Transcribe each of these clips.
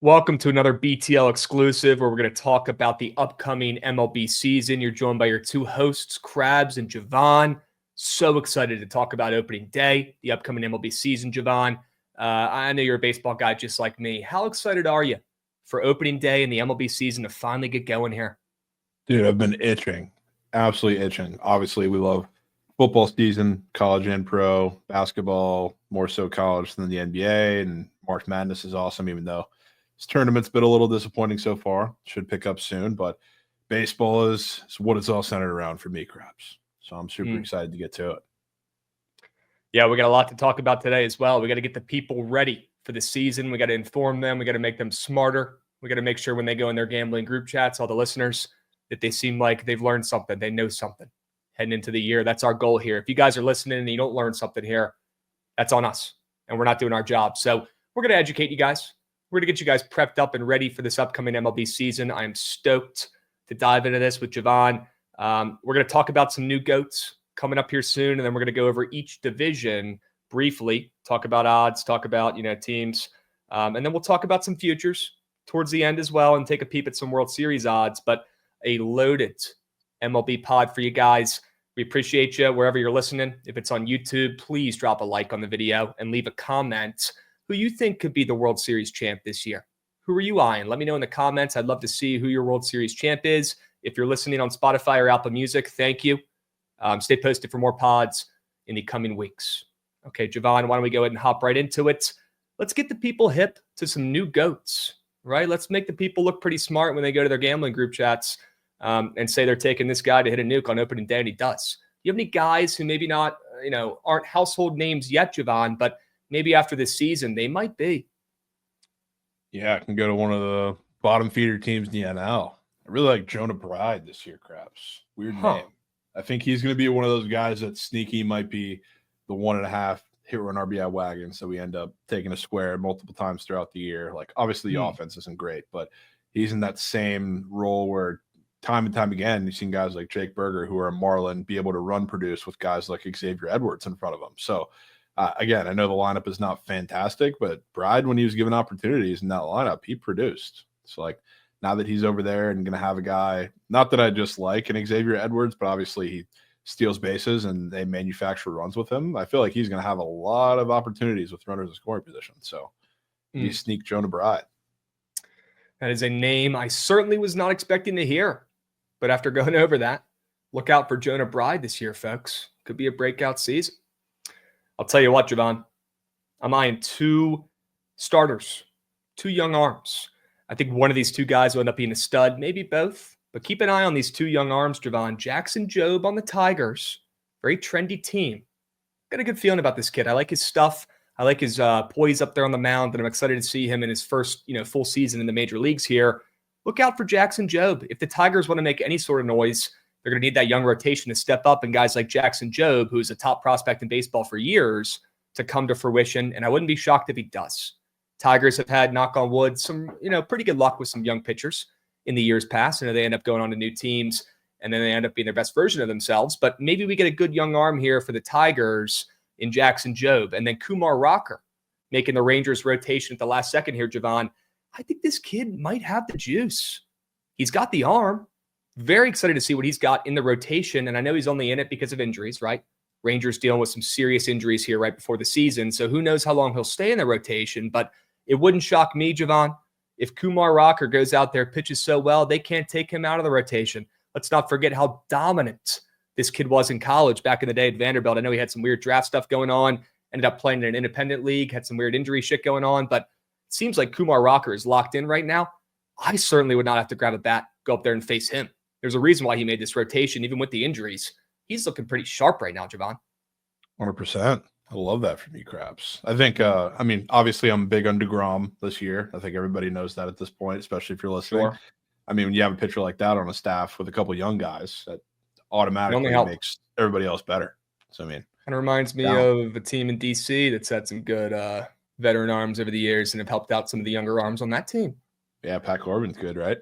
Welcome to another BTL Exclusive, where we're going to talk about the upcoming MLB season. You're joined by your two hosts, Krabs and Jovan. So excited to talk about opening day, the upcoming MLB season, Jovan. I know you're a baseball guy just like me. How excited are you for opening day and the MLB season to finally get going here? Dude, I've been itching, absolutely itching. Obviously, we love football season, college and pro, basketball, more so college than the NBA, and March Madness is awesome, even though this tournament's been a little disappointing so far. Should pick up soon, but baseball is what it's all centered around for me, Krabs. So I'm super excited to get to it. Yeah, we got a lot to talk about today as well. We got to get the people ready for the season. We got to inform them. We got to make them smarter. We got to make sure when they go in their gambling group chats, all the listeners, that they seem like they've learned something. They know something heading into the year. That's our goal here. If you guys are listening and you don't learn something here, that's on us, and we're not doing our job. So we're going to educate you guys. We're going to get you guys prepped up and ready for this upcoming MLB season. I am stoked to dive into this with Jovan. We're going to talk about some new GOATs coming up here soon, and then we're going to go over each division briefly, talk about odds, talk about teams, and then we'll talk about some futures towards the end as well and take a peep at some World Series odds. But a loaded MLB pod for you guys. We appreciate you wherever you're listening. If it's on YouTube, please drop a like on the video and leave a comment who you think could be the World Series champ this year. Who are you eyeing? Let me know in the comments. I'd love to see who your World Series champ is. If you're listening on Spotify or Apple Music, thank you. Stay posted for more pods in the coming weeks. Okay, Jovan, why don't we go ahead and hop right into it? Let's get the people hip to some new GOATs, right? Let's make the people look pretty smart when they go to their gambling group chats and say they're taking this guy to hit a nuke on opening day, and he does. Do you have any guys who maybe not, aren't household names yet, Jovan, but maybe after this season they might be? Yeah, I can go to one of the bottom feeder teams in the NL. I really like Jonah Bride this year, Krabs. Weird name. I think he's going to be one of those guys that sneaky might be the 1.5 hit run RBI wagon. So we end up taking a square multiple times throughout the year. Like, obviously the offense isn't great, but he's in that same role where time and time again, you've seen guys like Jake Berger, who are a Marlin, be able to run produce with guys like Xavier Edwards in front of him. So again, I know the lineup is not fantastic, but Bride, when he was given opportunities in that lineup, he produced. So like, now that he's over there and going to have a guy, not that I just like an Xavier Edwards, but obviously he steals bases and they manufacture runs with him, I feel like he's going to have a lot of opportunities with runners in scoring position. So you sneak Jonah Bride. That is a name I certainly was not expecting to hear. But after going over that, look out for Jonah Bride this year, folks. Could be a breakout season. I'll tell you what, Jovan, I'm eyeing two starters, two young arms. I think one of these two guys will end up being a stud, maybe both. But keep an eye on these two young arms, Jovan. Jackson Jobe on the Tigers. Very trendy team. Got a good feeling about this kid. I like his stuff. I like his poise up there on the mound, and I'm excited to see him in his first full season in the major leagues here. Look out for Jackson Jobe. If the Tigers want to make any sort of noise, they're going to need that young rotation to step up, and guys like Jackson Jobe, who's a top prospect in baseball for years, to come to fruition. And I wouldn't be shocked if he does. Tigers have had, knock on wood, some pretty good luck with some young pitchers in the years past. They end up going on to new teams, and then they end up being their best version of themselves. But maybe we get a good young arm here for the Tigers in Jackson Jobe. And then Kumar Rocker making the Rangers rotation at the last second here, Jovan. I think this kid might have the juice. He's got the arm. Very excited to see what he's got in the rotation. And I know he's only in it because of injuries, right? Rangers dealing with some serious injuries here right before the season. So who knows how long he'll stay in the rotation. But it wouldn't shock me, Jovan, if Kumar Rocker goes out there, pitches so well, they can't take him out of the rotation. Let's not forget how dominant this kid was in college back in the day at Vanderbilt. I know he had some weird draft stuff going on, ended up playing in an independent league, had some weird injury shit going on, but it seems like Kumar Rocker is locked in right now. I certainly would not have to grab a bat, go up there and face him. There's a reason why he made this rotation, even with the injuries. He's looking pretty sharp right now, Jovan. 100%. I love that from you, Krabs. I think, obviously I'm big on DeGrom this year. I think everybody knows that at this point, especially if you're listening. Sure. I mean, when you have a pitcher like that on a staff with a couple young guys, that automatically makes everybody else better. So, I mean, kind of reminds me of a team in DC that's had some good veteran arms over the years and have helped out some of the younger arms on that team. Yeah, Pat Corbin's good, right?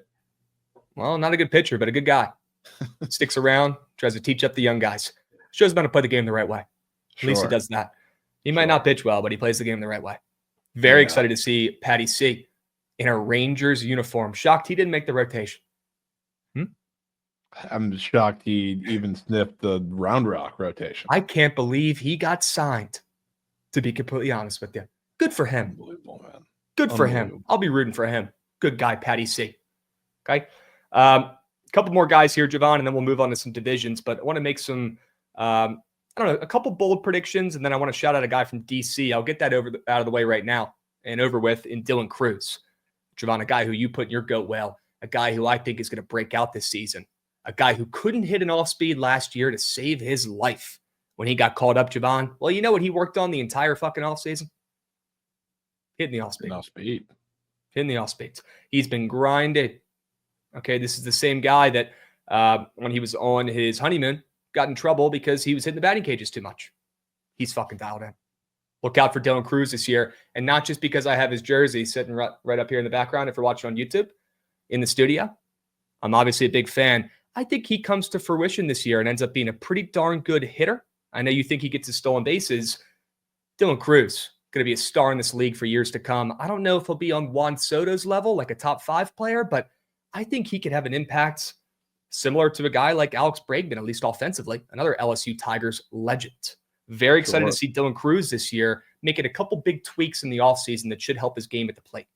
Well, not a good pitcher, but a good guy. Sticks around, tries to teach up the young guys. Shows him how to play the game the right way. At least he does that. He might not pitch well, but he plays the game the right way. Very excited to see Patty C in a Rangers uniform. Shocked he didn't make the rotation. I'm shocked he even sniffed the Round Rock rotation. I can't believe he got signed, to be completely honest with you. Good for him. Unbelievable, man. Good for him. I'll be rooting for him. Good guy, Patty C. Okay. A couple more guys here, Jovan, and then we'll move on to some divisions. But I want to make some, I don't know, a couple bold predictions, and then I want to shout out a guy from DC. I'll get that out of the way right now and over with in Dylan Cruz. Jovan, a guy who you put in your GOAT whale, a guy who I think is going to break out this season, a guy who couldn't hit an off-speed last year to save his life when he got called up, Jovan. Well, you know what he worked on the entire fucking offseason? Hitting the off-speed. Hitting the off-speeds. He's been grinded. Okay, this is the same guy that when he was on his honeymoon, got in trouble because he was hitting the batting cages too much. He's fucking dialed in. Look out for Dylan Cruz this year. And not just because I have his jersey sitting right up here in the background if you're watching on YouTube, in the studio. I'm obviously a big fan. I think he comes to fruition this year and ends up being a pretty darn good hitter. I know you think he gets his stolen bases. Dylan Cruz, going to be a star in this league for years to come. I don't know if he'll be on Juan Soto's level, like a top 5 player, but I think he could have an impact similar to a guy like Alex Bregman, at least offensively, another LSU Tigers legend. Very excited to see Dylan Cruz this year, making a couple big tweaks in the offseason that should help his game at the plate.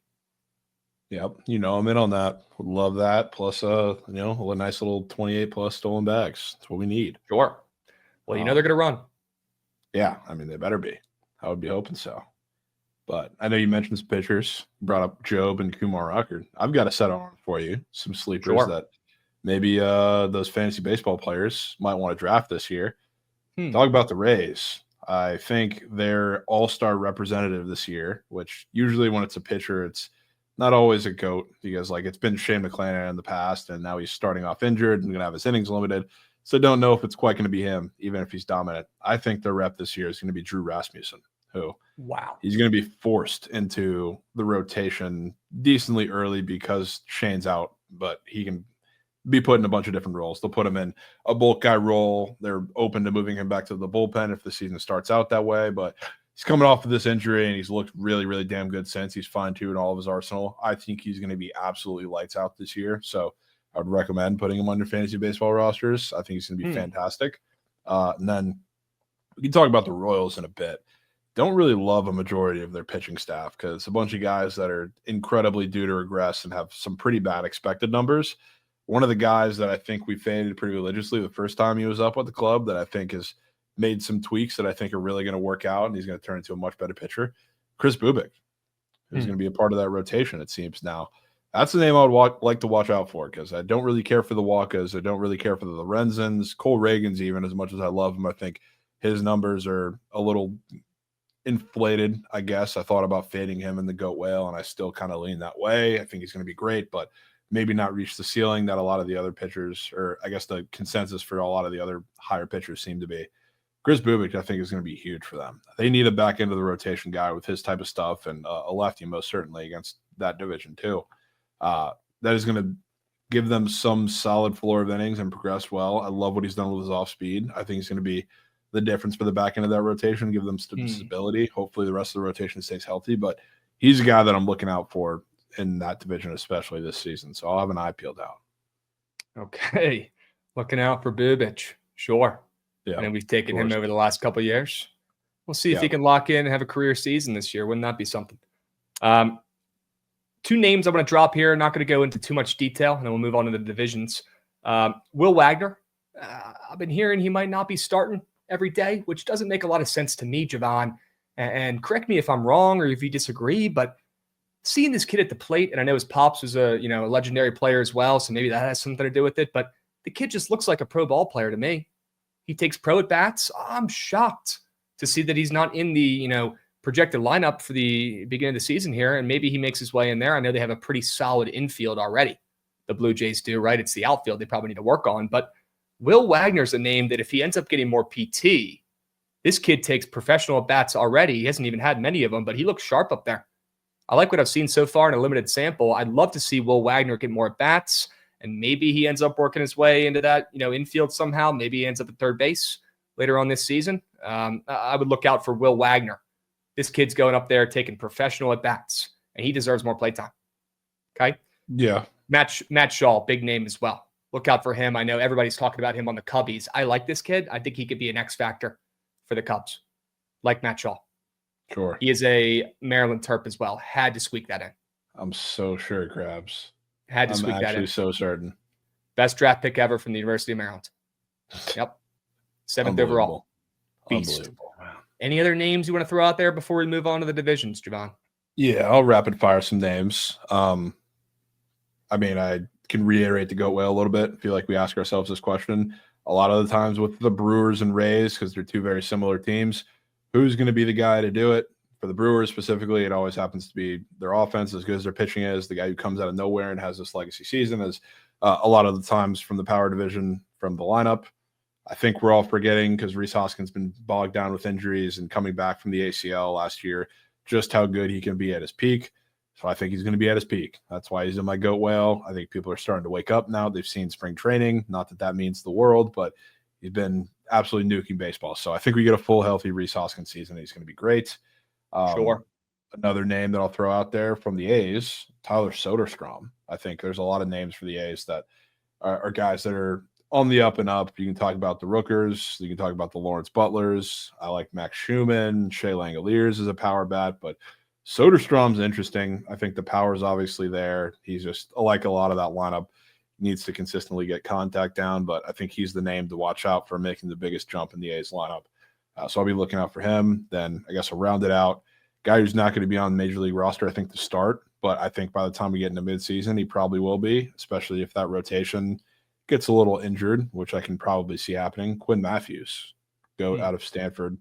Yep. I'm in on that. Would love that. Plus, a nice little 28 plus stolen bags. That's what we need. Sure. Well, they're going to run. Yeah. I mean, they better be. I would be hoping so. But I know you mentioned some pitchers. You brought up Job and Kumar Rocker. I've got a set on for you. Some sleepers that maybe those fantasy baseball players might want to draft this year. Talk about the Rays. I think they're all-star representative this year, which usually when it's a pitcher, it's not always a GOAT because it's been Shane McClanahan in the past, and now he's starting off injured and going to have his innings limited. So don't know if it's quite going to be him, even if he's dominant. I think their rep this year is going to be Drew Rasmussen, who he's going to be forced into the rotation decently early because Shane's out, but he can be put in a bunch of different roles. They'll put him in a bulk guy role. They're open to moving him back to the bullpen if the season starts out that way, but he's coming off of this injury, and he's looked really, really damn good since. He's fine-tuned all of his arsenal. I think he's going to be absolutely lights out this year, so I would recommend putting him on your fantasy baseball rosters. I think he's going to be fantastic. And then we can talk about the Royals in a bit. Don't really love a majority of their pitching staff because it's a bunch of guys that are incredibly due to regress and have some pretty bad expected numbers. One of the guys that I think we faded pretty religiously the first time he was up with the club that I think has made some tweaks that I think are really going to work out, and he's going to turn into a much better pitcher, Chris Bubic, who's going to be a part of that rotation, it seems now. That's the name I would like to watch out for because I don't really care for the Wakas. I don't really care for the Lorenzens, Cole Reagans even, as much as I love him. I think his numbers are a little inflated, I guess. I thought about fading him in the GOAT whale, and I still kind of lean that way. I think he's going to be great, but maybe not reach the ceiling that a lot of the other pitchers, or I guess the consensus for a lot of the other higher pitchers seem to be. Chris Bubic, I think, is going to be huge for them. They need a back end of the rotation guy with his type of stuff and a lefty most certainly against that division too. That is going to give them some solid floor of innings and progress well. I love what he's done with his off speed. I think he's going to be the difference for the back end of that rotation, give them stability. Hopefully the rest of the rotation stays healthy, but he's a guy that I'm looking out for in that division, especially this season. So I'll have an eye peeled out. Okay. Looking out for Bubic. Sure. Yeah. And we've taken him over the last couple of years. We'll see if he can lock in and have a career season this year. Wouldn't that be something? Two names I'm going to drop here. Not going to go into too much detail, and then we'll move on to the divisions. Will Wagner. I've been hearing he might not be starting every day, which doesn't make a lot of sense to me, Jovan. And correct me if I'm wrong or if you disagree, but seeing this kid at the plate, and I know his pops was a legendary player as well, so maybe that has something to do with it, but the kid just looks like a pro ball player to me. He takes pro at bats. I'm shocked to see that he's not in the, projected lineup for the beginning of the season here, and maybe he makes his way in there. I know they have a pretty solid infield already. The Blue Jays do, right? It's the outfield they probably need to work on, but Will Wagner's a name that if he ends up getting more PT, this kid takes professional at bats already. He hasn't even had many of them, but he looks sharp up there. I like what I've seen so far in a limited sample. I'd love to see Will Wagner get more at bats, and maybe he ends up working his way into that, infield somehow. Maybe he ends up at third base later on this season. I would look out for Will Wagner. This kid's going up there taking professional at bats, and he deserves more playtime. Okay. Yeah. Matt Shaw, big name as well. Look out for him. I know everybody's talking about him on the Cubbies. I like this kid. I think he could be an X factor for the Cubs, like Matt Shaw. Sure. He is a Maryland Terp as well. Had to squeak that in. I'm so sure, Krabs. Had to squeak that in. I'm actually so certain. Best draft pick ever from the University of Maryland. Yep. 7th overall. Beast. Unbelievable, man. Any other names you want to throw out there before we move on to the divisions, Jovan? Yeah, I'll rapid fire some names. I mean, I can reiterate the goat whale a little bit. I feel like we ask ourselves this question a lot of the times with the Brewers and Rays because they're two very similar teams. Who's going to be the guy to do it? For the Brewers specifically, it always happens to be their offense, as good as their pitching is. The guy who comes out of nowhere and has this legacy season is a lot of the times from the power division from the lineup. I think we're all forgetting because Rhys Hoskins been bogged down with injuries and coming back from the ACL last year, just how good he can be at his peak. So I think he's going to be at his peak. That's why he's in my goat whale. I think people are starting to wake up now. They've seen spring training. Not that that means the world, but he's been absolutely nuking baseball. So I think we get a full, healthy Rhys Hoskins season. He's going to be great. Sure. Another name that I'll throw out there from the A's, Tyler Soderstrom. I think there's a lot of names for the A's that are guys that are on the up and up. You can talk about the Rookers. You can talk about the Lawrence Butlers. I like Max Schumann. Shea Langoliers is a power bat, but Soderstrom's interesting. I think the power is obviously there. He's just like a lot of that lineup needs to consistently get contact down, but I think he's the name to watch out for making the biggest jump in the A's lineup. So I'll be looking out for him. Then I guess I'll round it out. Guy who's not going to be on the Major League roster, I think, to start, but I think by the time we get into midseason, he probably will be, especially if that rotation gets a little injured, which I can probably see happening. Quinn Matthews, goat out of Stanford.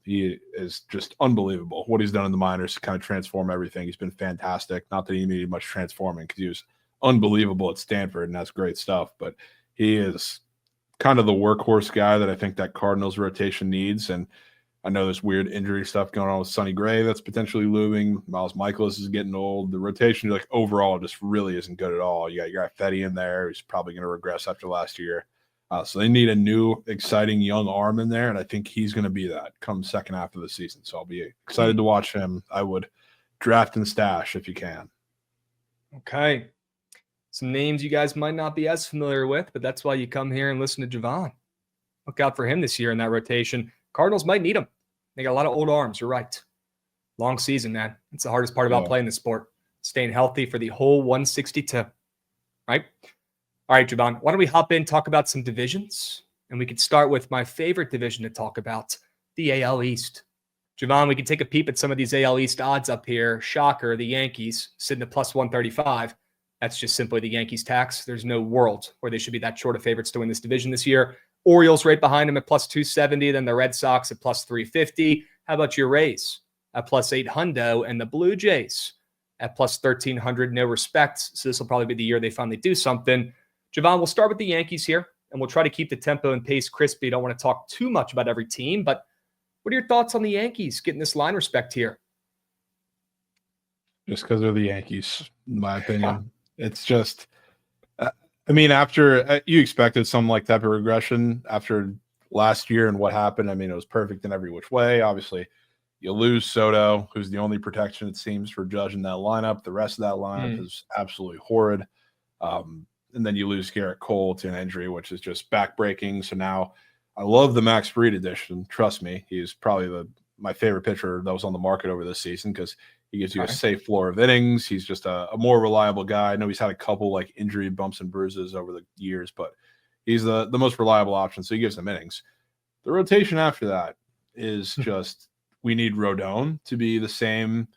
He is just unbelievable. What he's done in the minors to kind of transform everything. He's been fantastic. Not that he needed much transforming because he was unbelievable at Stanford, and that's great stuff. But he is kind of the workhorse guy that I think that Cardinals rotation needs. And I know there's weird injury stuff going on with Sonny Gray that's potentially looming. Miles Michaelis is getting old. The rotation, like overall, just really isn't good at all. You got Fetty in there. He's probably going to regress after last year. So they need a new, exciting young arm in there, and I think he's going to be that come second half of the season. So I'll be excited to watch him. I would draft and stash if you can. Okay. Some names you guys might not be as familiar with, but that's why you come here and listen to Jovan. Look out for him this year in that rotation. Cardinals might need him. They got a lot of old arms. You're right. Long season, man. It's the hardest part about playing the sport. Staying healthy for the whole 162. Right? All right, Jovan, why don't we hop in, talk about some divisions? And we could start with my favorite division to talk about, the AL East. Jovan, we can take a peep at some of these AL East odds up here. Shocker, the Yankees sitting at plus 135. That's just simply the Yankees tax. There's no world where they should be that short of favorites to win this division this year. Orioles right behind them at plus 270, then the Red Sox at plus 350. How about your Rays at plus 800 and the Blue Jays at plus 1300? No respect. So this will probably be the year they finally do something. Jovan, we'll start with the Yankees here, and we'll try to keep the tempo and pace crispy. Don't want to talk too much about every team, but what are your thoughts on the Yankees getting this line respect here? Just because they're the Yankees, in my opinion. It's just, I mean, after you expected something like type of regression after last year and what happened. I mean, it was perfect in every which way. Obviously, you lose Soto, who's the only protection, it seems, for Judge in that lineup. The rest of that lineup is absolutely horrid. And then you lose Garrett Cole to an injury, which is just backbreaking. So now I love the Max Fried edition. Trust me, he's probably my favorite pitcher that was on the market over this season because he gives you a safe floor of innings. He's just a more reliable guy. I know he's had a couple like injury bumps and bruises over the years, but he's the most reliable option. So he gives them innings. The rotation after that is just we need Rodon to be the same.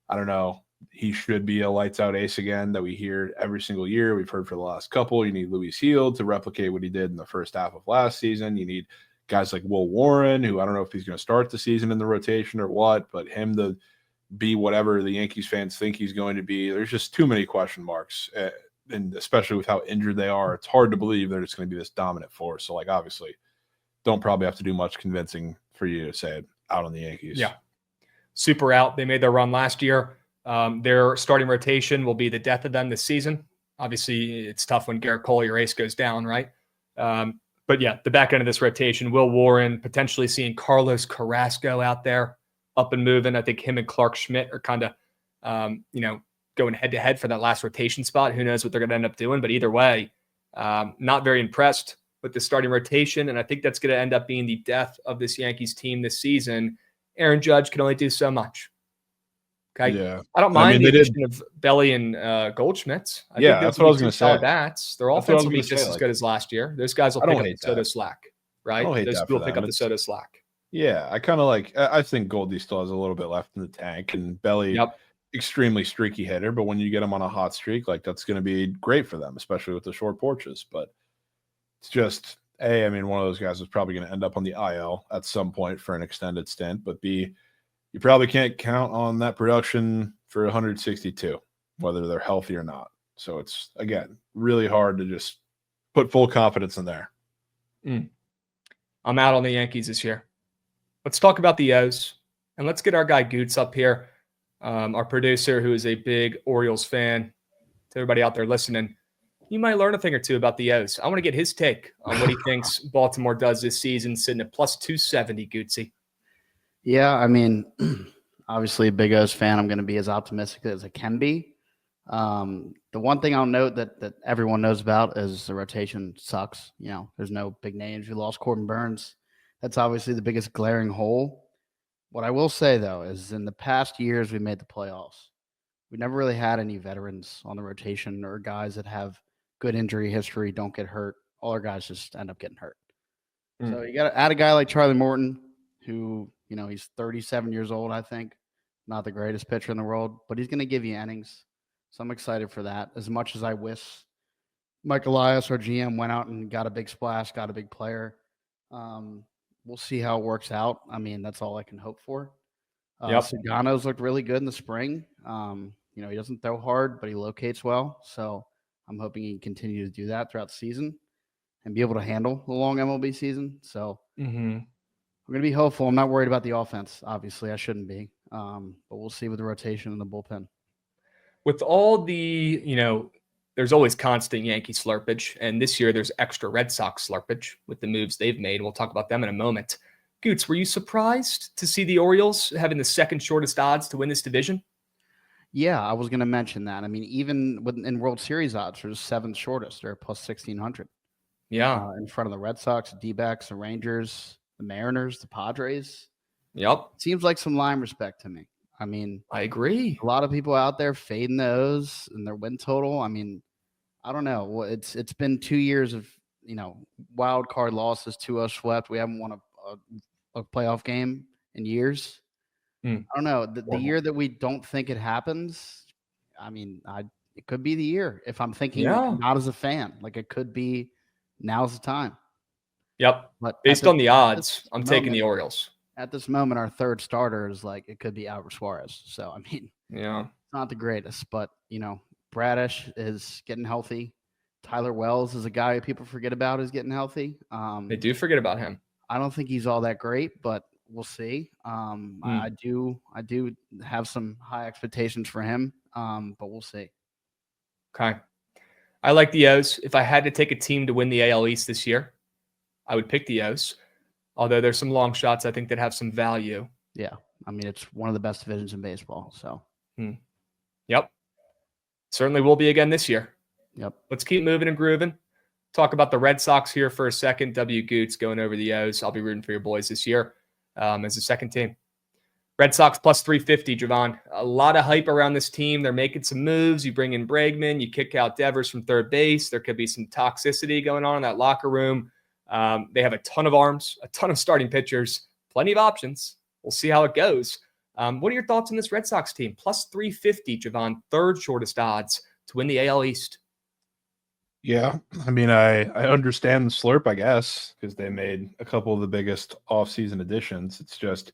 I don't know. He should be a lights out ace again that we hear every single year. We've heard for the last couple. You need Luis Gil to replicate what he did in the first half of last season. You need guys like Will Warren, who I don't know if he's going to start the season in the rotation or what, but him to be whatever the Yankees fans think he's going to be. There's just too many question marks, and especially with how injured they are, it's hard to believe they're just going to be this dominant force. So, like, obviously, don't probably have to do much convincing for you to say it out on the Yankees. Yeah. Super out. They made their run last year. Their starting rotation will be the death of them this season. Obviously, it's tough when Garrett Cole, your ace, goes down, right? But yeah, the back end of this rotation, Will Warren, potentially seeing Carlos Carrasco out there up and moving. I think him and Clark Schmidt are kind of, going going head-to-head for that last rotation spot. Who knows what they're going to end up doing? But either way, not very impressed with the starting rotation, and I think that's going to end up being the death of this Yankees team this season. Aaron Judge can only do so much. Okay. Yeah. I don't mind the addition of Belly and Goldschmidt. I think that's what I was going to say. Bats. Their offense will be just as good as last year. Those guys will pick up the Soto slack, right? Those people pick up the Soto slack. Yeah, I think Goldie still has a little bit left in the tank, and Belly, extremely streaky hitter. But when you get him on a hot streak, like that's going to be great for them, especially with the short porches. But it's just A, I mean, one of those guys is probably going to end up on the IL at some point for an extended stint. But B, you probably can't count on that production for 162, whether they're healthy or not. So it's, again, really hard to just put full confidence in there. I'm out on the Yankees this year. Let's talk about the O's, and let's get our guy Goots up here, our producer who is a big Orioles fan. To everybody out there listening, you might learn a thing or two about the O's. I want to get his take on what he thinks Baltimore does this season, sitting at plus 270, Gootsy. Yeah, I mean, obviously a big O's fan. I'm going to be as optimistic as I can be. The one thing I'll note that everyone knows about is the rotation sucks. You know, there's no big names. We lost Corbin Burns. That's obviously the biggest glaring hole. What I will say, though, is in the past years we made the playoffs. We never really had any veterans on the rotation or guys that have good injury history, don't get hurt. All our guys just end up getting hurt. So you got to add a guy like Charlie Morton, who, you know, he's 37 years old, I think. Not the greatest pitcher in the world, but he's going to give you innings. So I'm excited for that. As much as I wish Mike Elias, our GM, went out and got a big splash, got a big player. We'll see how it works out. I mean, that's all I can hope for. Sagano's looked really good in the spring. You know, he doesn't throw hard, but he locates well. So I'm hoping he can continue to do that throughout the season and be able to handle the long MLB season. So I'm going to be hopeful. I'm not worried about the offense. Obviously, I shouldn't be. But we'll see with the rotation and the bullpen. With all the, you know, there's always constant Yankee slurpage, and this year there's extra Red Sox slurpage with the moves they've made. We'll talk about them in a moment. Goots, were you surprised to see the Orioles having the second shortest odds to win this division? Yeah, I was going to mention that. I mean, even in World Series odds, they're the seventh shortest. They're plus 1,600. Yeah. In front of the Red Sox, the D-backs, the Rangers, the Mariners, the Padres. Yep. Seems like some line respect to me. I mean, I agree. A lot of people out there fading the O's and their win total. I mean, I don't know. Well, it's been 2 years of, you know, wild card losses, 2-0 swept. We haven't won a playoff game in years. I don't know. The year that we don't think it happens, I mean, it could be the year. If I'm thinking not as a fan, like it could be now's the time. Yep. But based on the odds, I'm taking the Orioles. At this moment, our third starter is like it could be Albert Suarez. So, I mean, it's not the greatest, but, you know, Bradish is getting healthy. Tyler Wells is a guy people forget about is getting healthy. They do forget about him. I don't think he's all that great, but we'll see. I do have some high expectations for him, but we'll see. Okay. I like the O's. If I had to take a team to win the AL East this year, I would pick the O's. Although there's some long shots I think that have some value. Yeah. I mean, it's one of the best divisions in baseball. So. Yep. Certainly will be again this year. Yep. Let's keep moving and grooving. Talk about the Red Sox here for a second. W. Goots going over the O's. I'll be rooting for your boys this year as a second team. Red Sox plus 350, Jovan. A lot of hype around this team. They're making some moves. You bring in Bregman. You kick out Devers from third base. There could be some toxicity going on in that locker room. They have a ton of arms, a ton of starting pitchers, plenty of options. We'll see how it goes. What are your thoughts on this Red Sox team? Plus 350, Jovan, third shortest odds to win the AL East. Yeah, I mean, I understand the slurp, I guess, because they made a couple of the biggest offseason additions. It's just,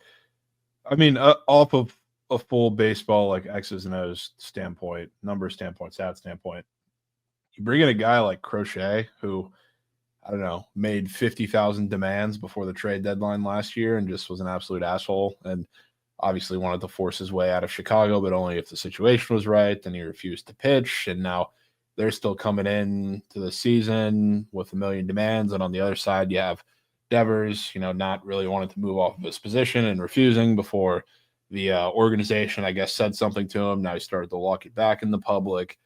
I mean, off of a full baseball, like X's and O's standpoint, number standpoint, stat standpoint, you bring in a guy like Crochet, who, I don't know, made 50,000 demands before the trade deadline last year and just was an absolute asshole, and obviously wanted to force his way out of Chicago, but only if the situation was right. Then he refused to pitch, and now they're still coming in to the season with a million demands. And on the other side, you have Devers, you know, not really wanting to move off of his position and refusing before the organization, I guess, said something to him. Now he started to walk it back in the public.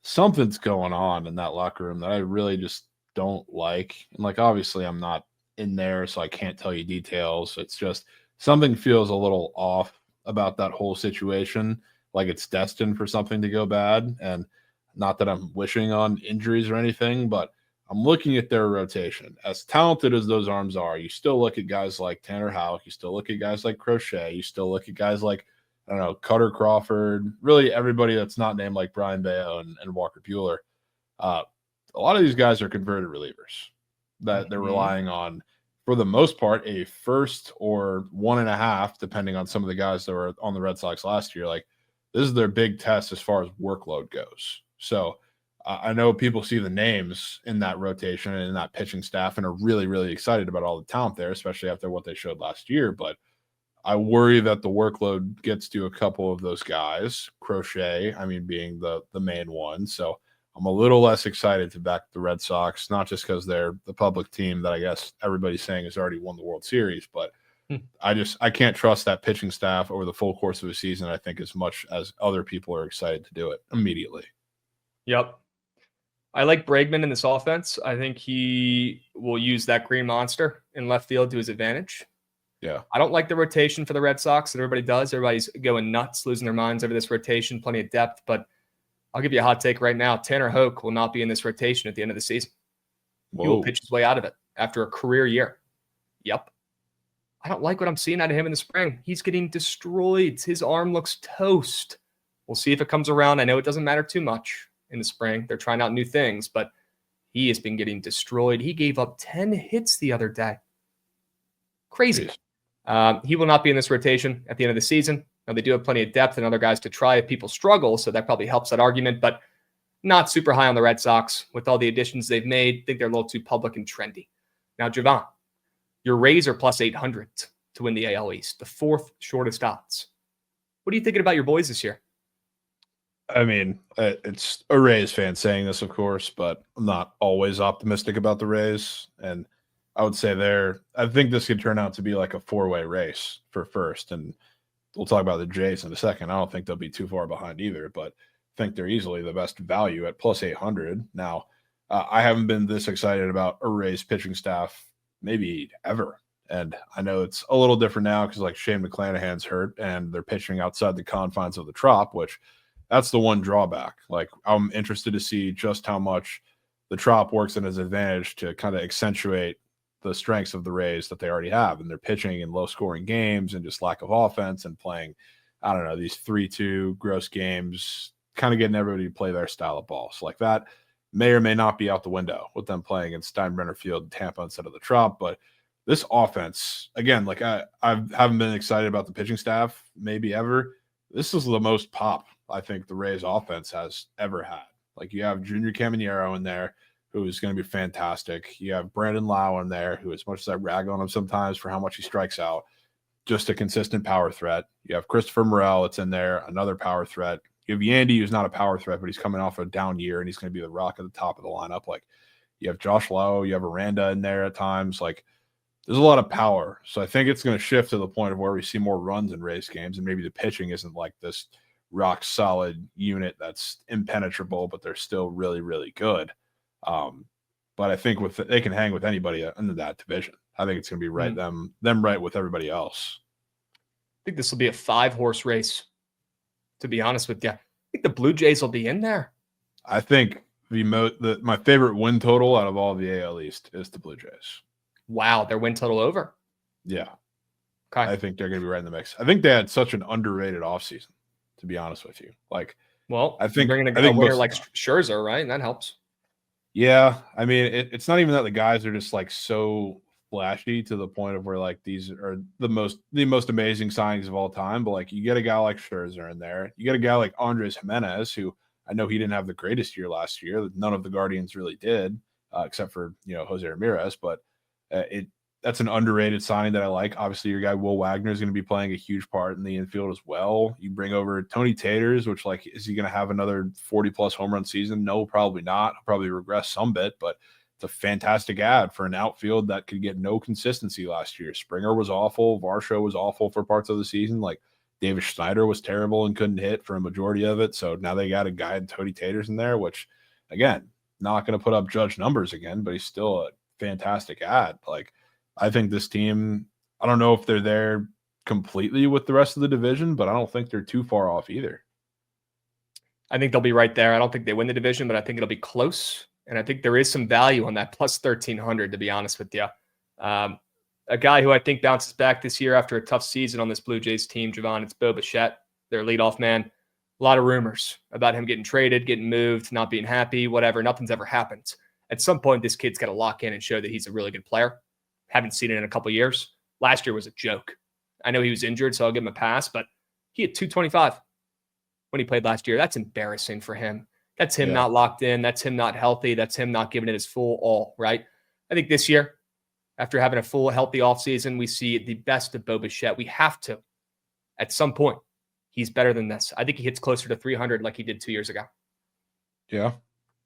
Something's going on in that locker room that I really just don't like. And like, obviously, I'm not in there, so I can't tell you details. It's just something feels a little off about that whole situation, like it's destined for something to go bad. And not that I'm wishing on injuries or anything, but I'm looking at their rotation. As talented as those arms are, you still look at guys like Tanner Houck, you still look at guys like Crochet, you still look at guys like, I don't know, Cutter Crawford, really everybody that's not named like Brian Bayo and Walker Buehler. A lot of these guys are converted relievers that they're relying on, for the most part, a first or 1.5, depending on some of the guys that were on the Red Sox last year. Like, this is their big test as far as workload goes. So I know people see the names in that rotation and in that pitching staff and are really, really excited about all the talent there, especially after what they showed last year. But I worry that the workload gets to a couple of those guys, Crochet, I mean, being the main one. So I'm a little less excited to back the Red Sox, not just because they're the public team that I guess everybody's saying has already won the World Series, but I can't trust that pitching staff over the full course of a season, I think, as much as other people are excited to do it immediately. Yep. I like Bregman in this offense. I think he will use that green monster in left field to his advantage. Yeah. I don't like the rotation for the Red Sox that everybody does. Everybody's going nuts, losing their minds over this rotation, plenty of depth. But I'll give you a hot take right now. Tanner Houck will not be in this rotation at the end of the season. He will pitch his way out of it after a career year. Yep. I don't like what I'm seeing out of him in the spring. He's getting destroyed. His arm looks toast. We'll see if it comes around. I know it doesn't matter too much in the spring. They're trying out new things, but he has been getting destroyed. He gave up 10 hits the other day. Crazy. He will not be in this rotation at the end of the season. Now, they do have plenty of depth and other guys to try if people struggle, so that probably helps that argument, but not super high on the Red Sox with all the additions they've made. I think they're a little too public and trendy. Now, Jovan, your Rays are plus 800 to win the AL East, the fourth shortest odds. What are you thinking about your boys this year? I mean, it's a Rays fan saying this, of course, but I'm not always optimistic about the Rays. And I would say I think this could turn out to be like a 4-way race for first. And we'll talk about the Jays in a second. I don't think they'll be too far behind either, but I think they're easily the best value at plus 800. Now, I haven't been this excited about a Rays pitching staff maybe ever. And I know it's a little different now because like Shane McClanahan's hurt and they're pitching outside the confines of the Trop, which that's the one drawback. Like, I'm interested to see just how much the Trop works in his advantage to kind of accentuate the strengths of the Rays that they already have. And they're pitching in low scoring games and just lack of offense and playing, I don't know, these 3-2 gross games, kind of getting everybody to play their style of ball. So like that may or may not be out the window with them playing in Steinbrenner Field, Tampa instead of the Trop. But this offense, again, like I haven't been excited about the pitching staff maybe ever. This is the most pop I think the Rays offense has ever had. Like, you have Junior Caminero in there, who is going to be fantastic. You have Brandon Lau in there, who, as much as I rag on him sometimes for how much he strikes out, just a consistent power threat. You have Christopher Morel that's in there, another power threat. You have Yandy, who's not a power threat, but he's coming off a down year, and he's going to be the rock at the top of the lineup. Like, you have Josh Lowe, you have Aranda in there at times. Like, there's a lot of power. So I think it's going to shift to the point of where we see more runs in Rays games, and maybe the pitching isn't like this rock solid unit that's impenetrable, but they're still really, really good. But I think they can hang with anybody under that division. I think it's going to be right them right with everybody else. I think this will be a 5-horse race, to be honest with you. I think the Blue Jays will be in there. I think my favorite win total out of all the AL East is the Blue Jays. Wow, their win total over? Yeah. Okay. I think they're going to be right in the mix. I think they had such an underrated offseason, to be honest with you. Like, well, I think bringing a winner like Scherzer, right? And that helps. Yeah. I mean, it's not even that the guys are just like so flashy to the point of where like these are the most amazing signings of all time. But like, you get a guy like Scherzer in there. You get a guy like Andres Jimenez, who I know he didn't have the greatest year last year. None of the Guardians really did, except for, Jose Ramirez. But that's an underrated signing that I like. Obviously, your guy Will Wagner is going to be playing a huge part in the infield as well. You bring over Tony Taters, which, like, is he going to have another 40-plus home run season? No, probably not. He'll probably regress some bit, but it's a fantastic ad for an outfield that could get no consistency last year. Springer was awful. Varsho was awful for parts of the season. Like, Davis Schneider was terrible and couldn't hit for a majority of it. So now they got a guy in Tony Taters in there, which, again, not going to put up Judge numbers again, but he's still a fantastic ad. Like, I think this team, I don't know if they're there completely with the rest of the division, but I don't think they're too far off either. I think they'll be right there. I don't think they win the division, but I think it'll be close. And I think there is some value on that plus 1,300, to be honest with you. A guy who I think bounces back this year after a tough season on this Blue Jays team, Jovan, it's Bookit, their leadoff man. A lot of rumors about him getting traded, getting moved, not being happy, whatever. Nothing's ever happened. At some point, this kid's got to lock in and show that he's a really good player. Haven't seen it in a couple years. Last year was a joke. I know he was injured, so I'll give him a pass, but he had 225 when he played last year. That's embarrassing for him. That's him not locked in. That's him not healthy. That's him not giving it his full all, right? I think this year, after having a full, healthy offseason, we see the best of Bookit. We have to. At some point, he's better than this. I think he hits closer to 300 like he did 2 years ago. Yeah.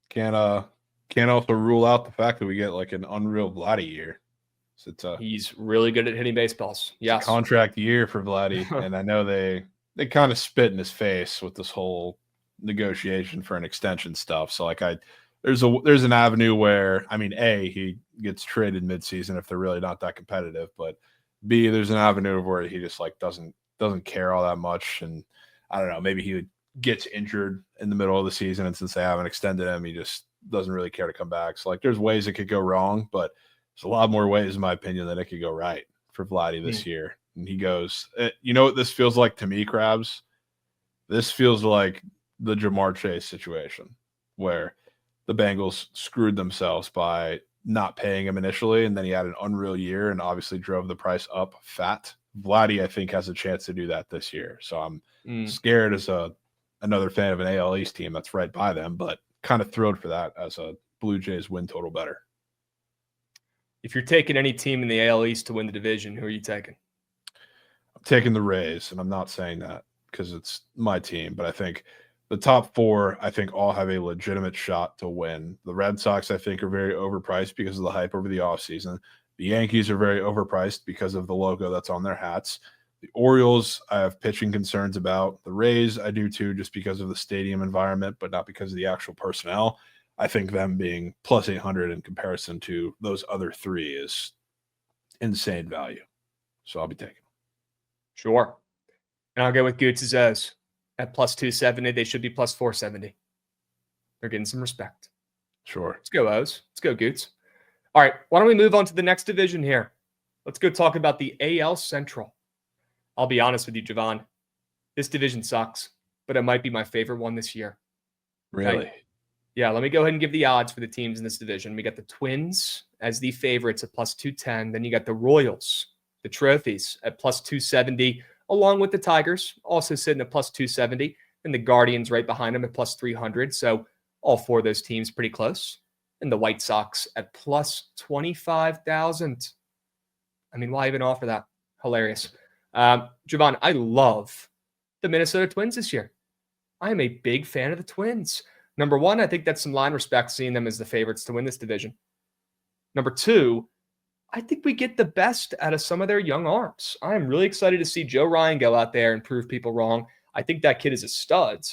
Can't also rule out the fact that we get like an unreal Vladdy year. So he's really good at hitting baseballs. Yes. Contract year for Vladdy. And I know they kind of spit in his face with this whole negotiation for an extension stuff. So like there's an avenue where, I mean, A, he gets traded midseason if they're really not that competitive, but B, there's an avenue where he just like doesn't care all that much. And I don't know, maybe he gets injured in the middle of the season, and since they haven't extended him, he just doesn't really care to come back. So like there's ways it could go wrong, but there's a lot more ways, in my opinion, that it could go right for Vladdy this year. And he goes, you know what this feels like to me, Krabs? This feels like the Jamar Chase situation where the Bengals screwed themselves by not paying him initially, and then he had an unreal year and obviously drove the price up fat. Vladdy, I think, has a chance to do that this year. So I'm scared as another fan of an AL East team that's right by them, but kind of thrilled for that as a Blue Jays win total better. If you're taking any team in the AL East to win the division, who are you taking? I'm taking the Rays, and I'm not saying that because it's my team, but I think the top four, I think, all have a legitimate shot to win. The Red Sox, I think, are very overpriced because of the hype over the offseason. The Yankees are very overpriced because of the logo that's on their hats. The Orioles, I have pitching concerns about. The Rays, I do too, just because of the stadium environment, but not because of the actual personnel. I think them being plus 800 in comparison to those other three is insane value. So I'll be taking them. Sure. And I'll go with Goots' O's. At plus 270, they should be plus 470. They're getting some respect. Sure. Let's go, O's. Let's go, Goots. All right, why don't we move on to the next division here? Let's go talk about the AL Central. I'll be honest with you, Jovan. This division sucks, but it might be my favorite one this year. Really? Okay? Yeah, let me go ahead and give the odds for the teams in this division. We got the Twins as the favorites at plus 210. Then you got the Royals, the Trophies, at plus 270, along with the Tigers, also sitting at plus 270, and the Guardians right behind them at plus 300. So all four of those teams pretty close. And the White Sox at plus 25,000. I mean, why even offer that? Hilarious. Jovan, I love the Minnesota Twins this year. I am a big fan of the Twins. Number one, I think that's some line respect seeing them as the favorites to win this division. Number two, I think we get the best out of some of their young arms. I am really excited to see Joe Ryan go out there and prove people wrong. I think that kid is a stud.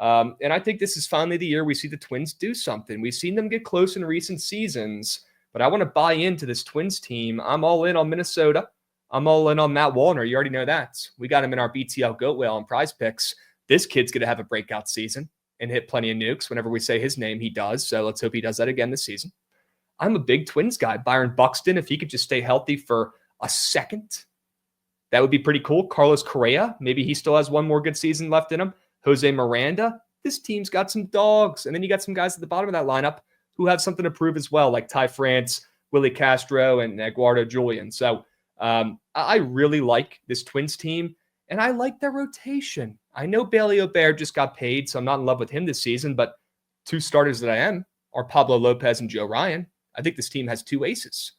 And I think this is finally the year we see the Twins do something. We've seen them get close in recent seasons, but I want to buy into this Twins team. I'm all in on Minnesota. I'm all in on Matt Wallner. You already know that. We got him in our BTL Goat Whale and Prize Picks. This kid's going to have a breakout season and hit plenty of nukes. Whenever we say his name, he does. So let's hope he does that again this season. I'm a big Twins guy. Byron Buxton, if he could just stay healthy for a second, that would be pretty cool. Carlos Correa, maybe he still has one more good season left in him. Jose Miranda, this team's got some dogs. And then you got some guys at the bottom of that lineup who have something to prove as well, like Ty France, Willie Castro, and Eduardo Julian. So I really like this Twins team, and I like their rotation. I know Bailey O'Bear just got paid, so I'm not in love with him this season, but two starters that I am are Pablo Lopez and Joe Ryan. I think this team has two aces.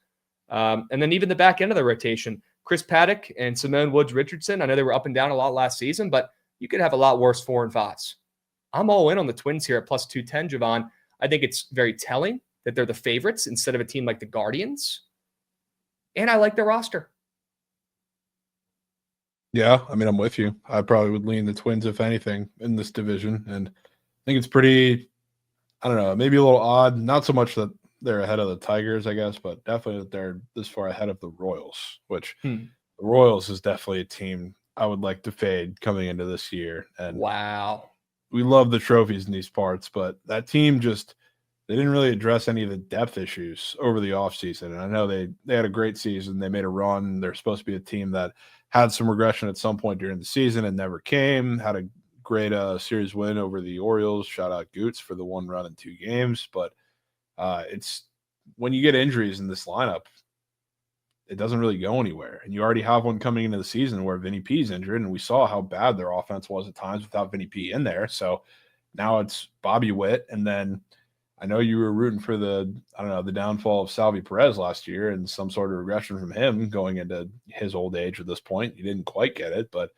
And then even the back end of the rotation, Chris Paddock and Simone Woods-Richardson, I know they were up and down a lot last season, but you could have a lot worse 4 and 5s. I'm all in on the Twins here at plus 210, Jovan. I think it's very telling that they're the favorites instead of a team like the Guardians. And I like their roster. Yeah, I mean, I'm with you. I probably would lean the Twins, if anything, in this division. And I think it's pretty, I don't know, maybe a little odd. Not so much that they're ahead of the Tigers, I guess, but definitely that they're this far ahead of the Royals, which the Royals is definitely a team I would like to fade coming into this year. And Wow. we love the trophies in these parts, but that team just they didn't really address any of the depth issues over the offseason. And I know they had a great season. They made a run. They're supposed to be a team that had some regression at some point during the season and never came. Had a great series win over the Orioles. Shout out Goots for the 1 run in 2 games. But it's when you get injuries in this lineup, it doesn't really go anywhere. And you already have one coming into the season where Vinny P is injured, and we saw how bad their offense was at times without Vinny P in there. So now it's Bobby Witt, and then I know you were rooting for the downfall of Salvi Perez last year and some sort of regression from him going into his old age at this point. You didn't quite get it, but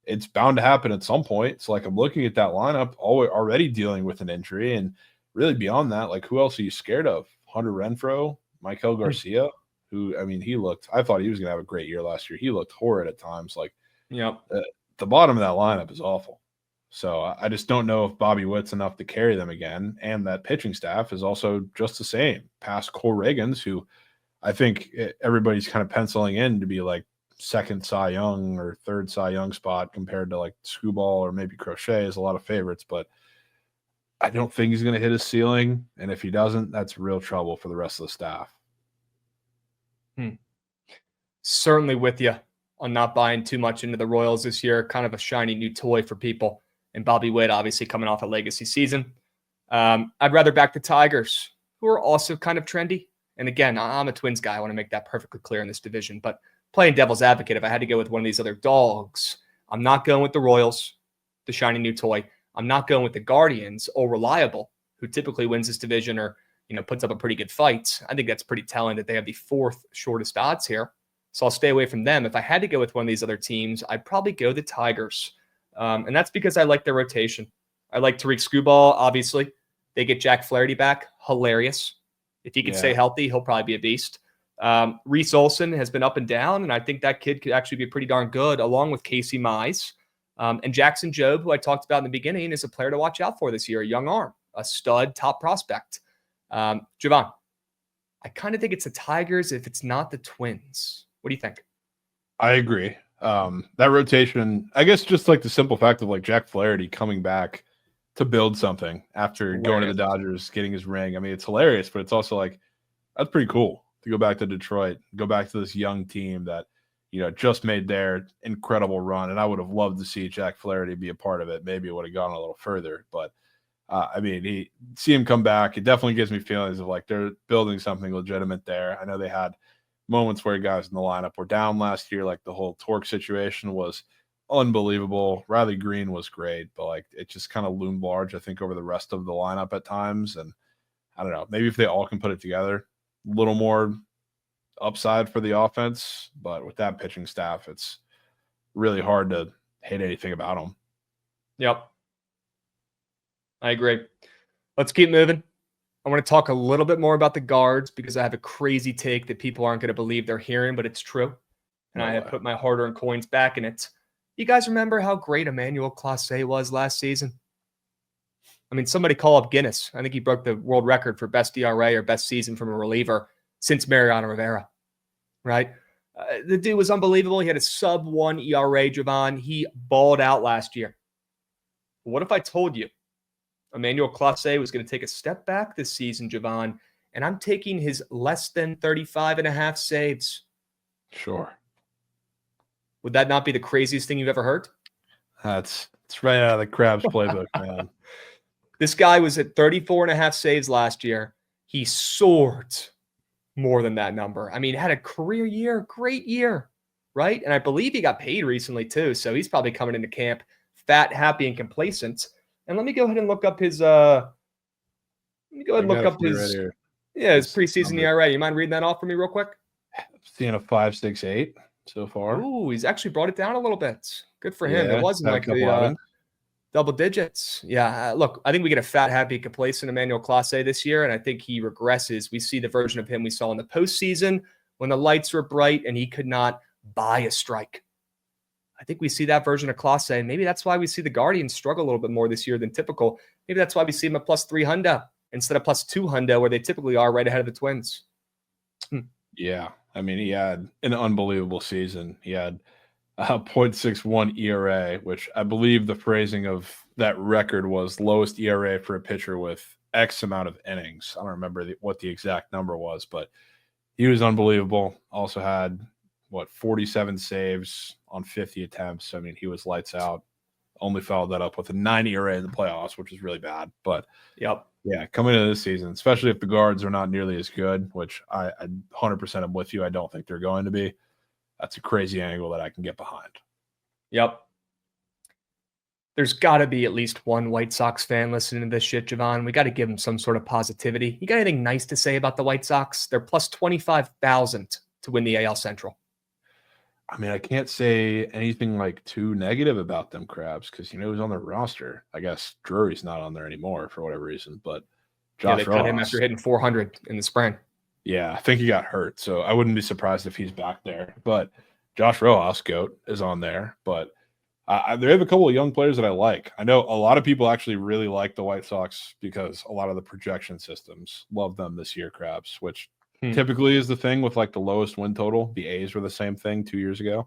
it's bound to happen at some point. So, like, I'm looking at that lineup already dealing with an injury, and really beyond that, like, who else are you scared of? Hunter Renfroe, Michael Garcia, who, I mean, I thought he was going to have a great year last year. He looked horrid at times. Like, Yep. The bottom of that lineup is awful. So I just don't know if Bobby Witt's enough to carry them again. And that pitching staff is also just the same. Past Cole Reagans, who I think everybody's kind of penciling in to be like second Cy Young or third Cy Young spot compared to like Screwball or maybe Crochet is a lot of favorites. But I don't think he's going to hit his ceiling. And if he doesn't, that's real trouble for the rest of the staff. Certainly with you on not buying too much into the Royals this year. Kind of a shiny new toy for people. And Bobby Witt, obviously, coming off a legacy season. I'd rather back the Tigers, who are also kind of trendy. And again, I'm a Twins guy. I want to make that perfectly clear in this division. But playing devil's advocate, if I had to go with one of these other dogs, I'm not going with the Royals, the shiny new toy. I'm not going with the Guardians, or Reliable, who typically wins this division or puts up a pretty good fight. I think that's pretty telling that they have the 4th shortest odds here. So I'll stay away from them. If I had to go with one of these other teams, I'd probably go the Tigers. And that's because I like their rotation. I like Tariq Skubal, obviously. They get Jack Flaherty back. Hilarious. If he can stay healthy, he'll probably be a beast. Reese Olson has been up and down, and I think that kid could actually be pretty darn good, along with Casey Mize. And Jackson Jobe, who I talked about in the beginning, is a player to watch out for this year, a young arm, a stud top prospect. Jovan, I kind of think it's the Tigers if it's not the Twins. What do you think? I agree. That rotation, I guess, just like the simple fact of like Jack Flaherty coming back to build something after going to the Dodgers, getting his ring. I mean, it's hilarious, but it's also like, that's pretty cool to go back to Detroit, go back to this young team that, just made their incredible run. And I would have loved to see Jack Flaherty be a part of it. Maybe it would have gone a little further, but I mean, see him come back. It definitely gives me feelings of like they're building something legitimate there. I know they had moments where guys in the lineup were down last year, like the whole Torque situation was unbelievable. Riley Green was great, but like it just kind of loomed large, I think, over the rest of the lineup at times. And I don't know, maybe if they all can put it together, a little more upside for the offense. But with that pitching staff, it's really hard to hate anything about them. Yep. I agree. Let's keep moving. I want to talk a little bit more about the guards because I have a crazy take that people aren't going to believe they're hearing, but it's true. And I have put my hard-earned coins back in it. You guys remember how great Emmanuel Clase was last season? I mean, somebody call up Guinness. I think he broke the world record for best ERA or best season from a reliever since Mariano Rivera, right? The dude was unbelievable. He had a sub-1 ERA, Jovan. He balled out last year. What if I told you Emmanuel Clase was going to take a step back this season, Jovan, and I'm taking his less than 35.5 saves? Sure. Would that not be the craziest thing you've ever heard? It's right out of the Krabs playbook, man. This guy was at 34.5 saves last year. He soared more than that number. I mean, had a career year, great year, right? And I believe he got paid recently too, so he's probably coming into camp fat, happy, and complacent. And let me go ahead and look up his his preseason ERA. You mind reading that off for me real quick? I'm seeing a 5.68 so far. Ooh, he's actually brought it down a little bit. Good for him. It wasn't like the double digits. Yeah, look, I think we get a fat, happy, complacent Emmanuel Clase this year, and I think he regresses. We see the version of him we saw in the postseason when the lights were bright and he could not buy a strike. I think we see that version of Clase, and maybe that's why we see the Guardians struggle a little bit more this year than typical. Maybe that's why we see them at +300 instead of +200, where they typically are right ahead of the Twins. Yeah. I mean, he had an unbelievable season. He had a .61 ERA, which I believe the phrasing of that record was lowest ERA for a pitcher with X amount of innings. I don't remember what the exact number was, but he was unbelievable. Also had, 47 saves on 50 attempts. I mean, he was lights out. Only followed that up with a 9 ERA in the playoffs, which is really bad. But Yep. yeah, coming into this season, especially if the guards are not nearly as good, which I 100% am with you. I don't think they're going to be. That's a crazy angle that I can get behind. Yep. There's got to be at least one White Sox fan listening to this shit, Jovan. We got to give them some sort of positivity. You got anything nice to say about the White Sox? They're +25,000 to win the AL Central. I mean, I can't say anything like too negative about them, Krabs, because who's on their roster. I guess Drury's not on there anymore for whatever reason, but Josh they cut him after hitting 400 in the spring. Yeah, I think he got hurt, so I wouldn't be surprised if he's back there. But Josh Rojas, GOAT, is on there. But they have a couple of young players that I like. I know a lot of people actually really like the White Sox because a lot of the projection systems love them this year, Krabs, which typically is the thing with like the lowest win total. The A's were the same thing 2 years ago.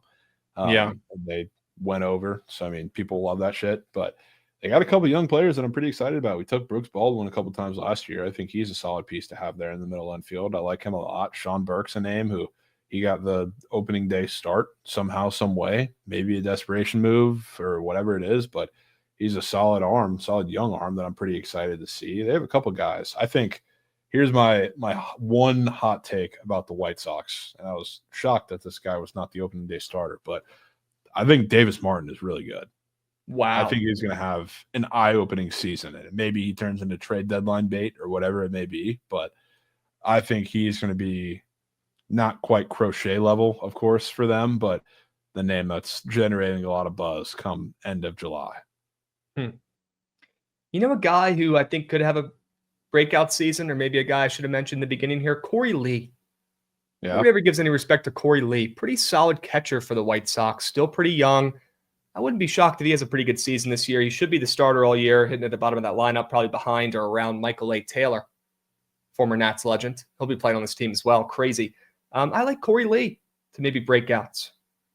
And they went over. So, I mean, people love that shit. But they got a couple of young players that I'm pretty excited about. We took Brooks Baldwin a couple times last year. I think he's a solid piece to have there in the middle infield. I like him a lot. Sean Burke's a name who he got the opening day start somehow, some way. Maybe a desperation move or whatever it is. But he's a solid young arm that I'm pretty excited to see. They have a couple guys. I think here's my one hot take about the White Sox. And I was shocked that this guy was not the opening day starter, but I think Davis Martin is really good. Wow. I think he's going to have an eye-opening season. And maybe he turns into trade deadline bait or whatever it may be, but I think he's going to be not quite Crochet level, of course, for them, but the name that's generating a lot of buzz come end of July. You know a guy who I think could have a breakout season, or maybe a guy I should have mentioned in the beginning here, Corey Lee. Yeah. Nobody ever gives any respect to Corey Lee. Pretty solid catcher for the White Sox. Still pretty young. I wouldn't be shocked if he has a pretty good season this year. He should be the starter all year, hitting at the bottom of that lineup, probably behind or around Michael A. Taylor, former Nats legend. He'll be playing on this team as well. Crazy. I like Corey Lee to maybe breakouts.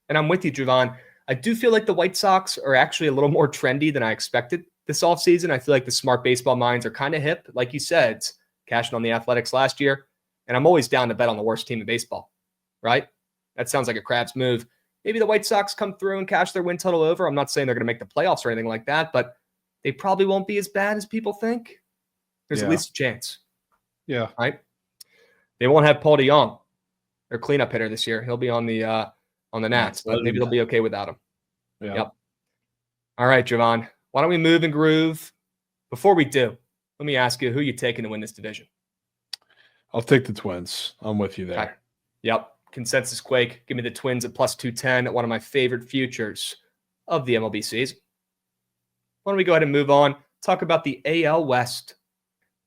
And I'm with you, Jovan. I do feel like the White Sox are actually a little more trendy than I expected this offseason. I feel like the smart baseball minds are kind of hip. Like you said, cashing on the Athletics last year. And I'm always down to bet on the worst team in baseball, right? That sounds like a Krabs move. Maybe the White Sox come through and cash their win total over. I'm not saying they're going to make the playoffs or anything like that, but they probably won't be as bad as people think. There's at least a chance. Yeah. Right? They won't have Paul DeJong, their cleanup hitter this year. He'll be on the Nats, but maybe they'll be okay without him. Yeah. Yep. All right, Jovan. Why don't we move and groove? Before we do, let me ask you, who you taking to win this division? I'll take the Twins. I'm with you there. Okay. Yep. Consensus Quake. Give me the Twins at +210 at one of my favorite futures of the MLB season. Why don't we go ahead and move on? Talk about the AL West.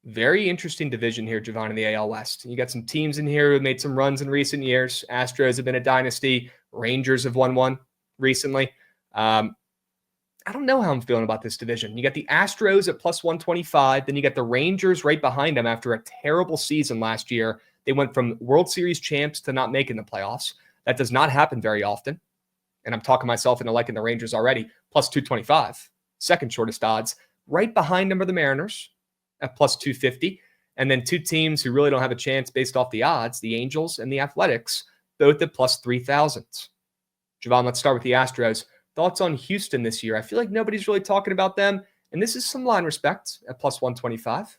Very interesting division here, Jovan, in the AL West. You got some teams in here who have made some runs in recent years. Astros have been a dynasty. Rangers have won one recently. I don't know how I'm feeling about this division. You got the Astros at +125. Then you got the Rangers right behind them after a terrible season last year. They went from World Series champs to not making the playoffs. That does not happen very often. And I'm talking myself into liking the Rangers already. +225. Second shortest odds. Right behind them are the Mariners at +250. And then two teams who really don't have a chance based off the odds, the Angels and the Athletics, both at +3,000. Jovan, let's start with the Astros. Thoughts on Houston this year? I feel like nobody's really talking about them. And this is some line respect at +125.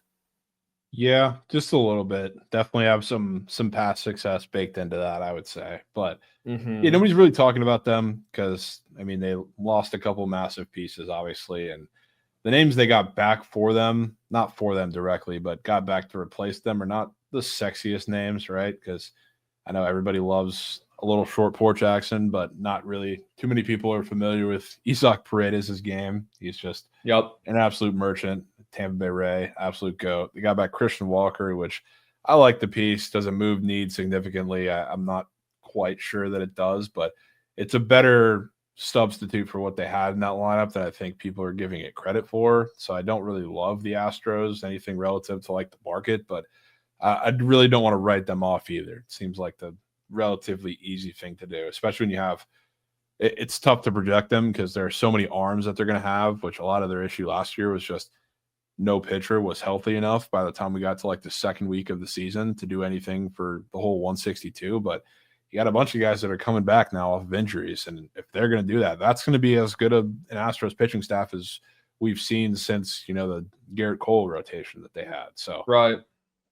Yeah, just a little bit. Definitely have some past success baked into that, I would say. But yeah, nobody's really talking about them because, I mean, they lost a couple massive pieces, obviously. And the names they got back for them, not for them directly, but got back to replace them are not the sexiest names, right? Because I know everybody loves a little short porch accent, but not really too many people are familiar with Isaac Paredes' game. He's just an absolute merchant. Tampa Bay Ray, absolute GOAT. They got back Christian Walker, which I like the piece. Does a move need significantly? I'm not quite sure that it does, but it's a better substitute for what they had in that lineup that I think people are giving it credit for. So I don't really love the Astros, anything relative to like the market, but I really don't want to write them off either. It seems like the relatively easy thing to do, especially when you have it's tough to project them because there are so many arms that they're going to have, which a lot of their issue last year was just no pitcher was healthy enough by the time we got to like the second week of the season to do anything for the whole 162. But you got a bunch of guys that are coming back now off of injuries. And if they're going to do that, that's going to be as good of an Astros pitching staff as we've seen since, the Garrett Cole rotation that they had. So right.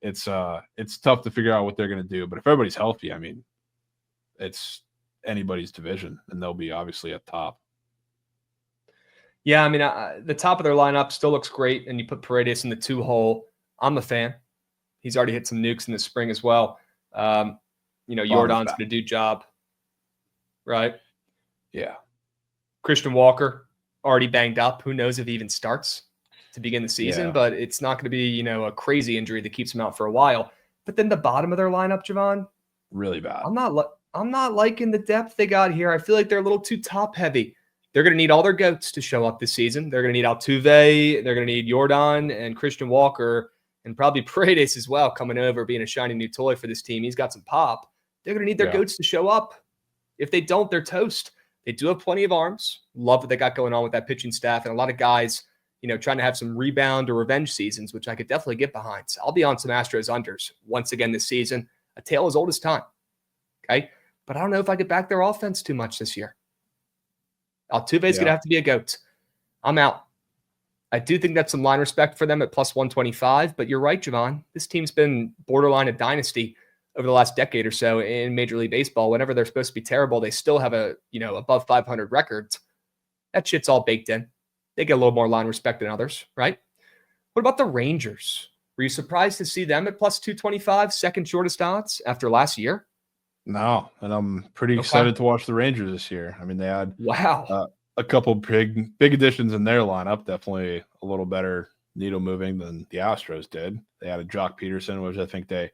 It's tough to figure out what they're going to do. But if everybody's healthy, I mean, it's anybody's division, and they'll be obviously at top. Yeah, I mean, the top of their lineup still looks great, and you put Paredes in the 2-hole. I'm a fan. He's already hit some nukes in the spring as well. Jordan's going to do job, right? Yeah. Christian Walker already banged up. Who knows if he even starts to begin the season? Yeah. But it's not going to be a crazy injury that keeps him out for a while. But then the bottom of their lineup, Jovan, really bad. I'm not liking the depth they got here. I feel like they're a little too top heavy. They're going to need all their GOATs to show up this season. They're going to need Altuve. They're going to need Jordan and Christian Walker and probably Paredes as well coming over, being a shiny new toy for this team. He's got some pop. They're going to need their GOATs to show up. If they don't, they're toast. They do have plenty of arms. Love what they got going on with that pitching staff and a lot of guys, trying to have some rebound or revenge seasons, which I could definitely get behind. So I'll be on some Astros unders once again this season. A tale as old as time. Okay? But I don't know if I could back their offense too much this year. Altuve's going to have to be a GOAT. I'm out. I do think that's some line respect for them at plus 125, but you're right, Jovan. This team's been borderline a dynasty over the last decade or so in Major League Baseball. Whenever they're supposed to be terrible, they still have a, above 500 records. That shit's all baked in. They get a little more line respect than others, right? What about the Rangers? Were you surprised to see them at plus 225, second shortest odds after last year? No, and I'm pretty excited to watch the Rangers this year. I mean, they had a couple big additions in their lineup, definitely a little better needle moving than the Astros did. They had a Jock Peterson, which I think they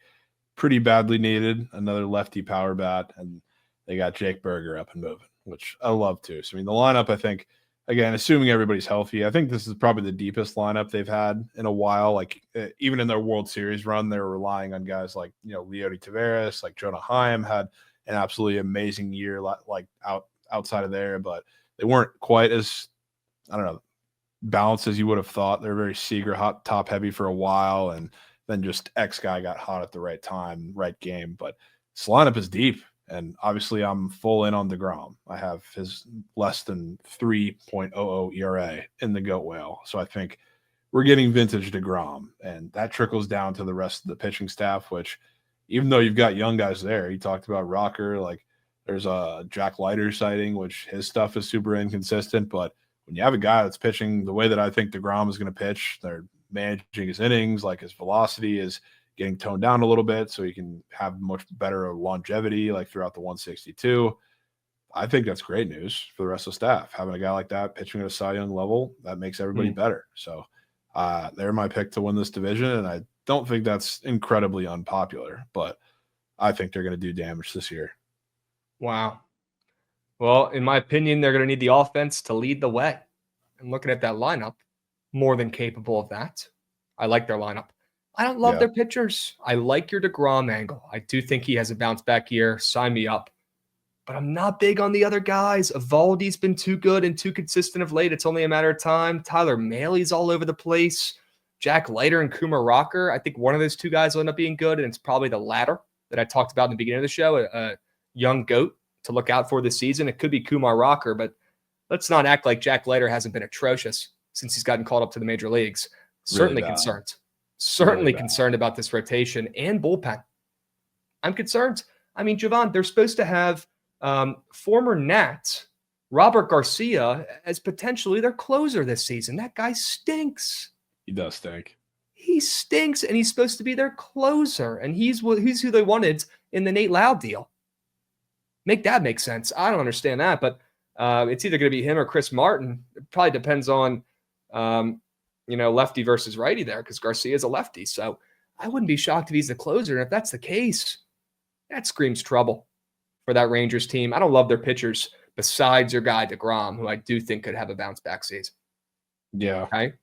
pretty badly needed, another lefty power bat, and they got Jake Berger up and moving, which I love too. So, I mean, the lineup, I think, again, assuming everybody's healthy, I think this is probably the deepest lineup they've had in a while. Like, even in their World Series run, they were relying on guys like, Leody Taveras, like Jonah Heim had an absolutely amazing year, like outside of there, but they weren't quite as, balanced as you would have thought. They're very Seager hot, top heavy for a while, and then just X guy got hot at the right time, right game. But this lineup is deep. And obviously, I'm full in on DeGrom. I have his less than 3.00 ERA in the GOAT whale. So I think we're getting vintage DeGrom. And that trickles down to the rest of the pitching staff, which even though you've got young guys there, you talked about Rocker, like there's a Jack Leiter sighting, which his stuff is super inconsistent. But when you have a guy that's pitching the way that I think DeGrom is going to pitch, they're managing his innings, like his velocity is getting toned down a little bit so he can have much better longevity like throughout the 162. I think that's great news for the rest of the staff. Having a guy like that pitching at a Cy Young level, that makes everybody better. So they're my pick to win this division, and I don't think that's incredibly unpopular, but I think they're going to do damage this year. Wow. Well, in my opinion, they're going to need the offense to lead the way. And looking at that lineup, more than capable of that. I like their lineup. I don't love their pitchers. I like your DeGrom angle. I do think he has a bounce back year. Sign me up. But I'm not big on the other guys. Evaldi's been too good and too consistent of late. It's only a matter of time. Tyler Mahley's all over the place. Jack Leiter and Kumar Rocker. I think one of those two guys will end up being good, and it's probably the latter that I talked about in the beginning of the show, a young GOAT to look out for this season. It could be Kumar Rocker, but let's not act like Jack Leiter hasn't been atrocious since he's gotten called up to the major leagues. Certainly concerned. Certainly concerned about this rotation and bullpen. I'm concerned. I mean, Jovan, they're supposed to have former Nat Robert Garcia as potentially their closer this season. That guy stinks. He does stink. He stinks, and he's supposed to be their closer, and he's who they wanted in the Nate Loud deal. Make that make sense. I don't understand that, but it's either going to be him or Chris Martin. It probably depends on lefty versus righty there, because Garcia is a lefty. So I wouldn't be shocked if he's the closer. And if that's the case, that screams trouble for that Rangers team. I don't love their pitchers, besides your guy DeGrom, who I do think could have a bounce back season. Yeah, Okay,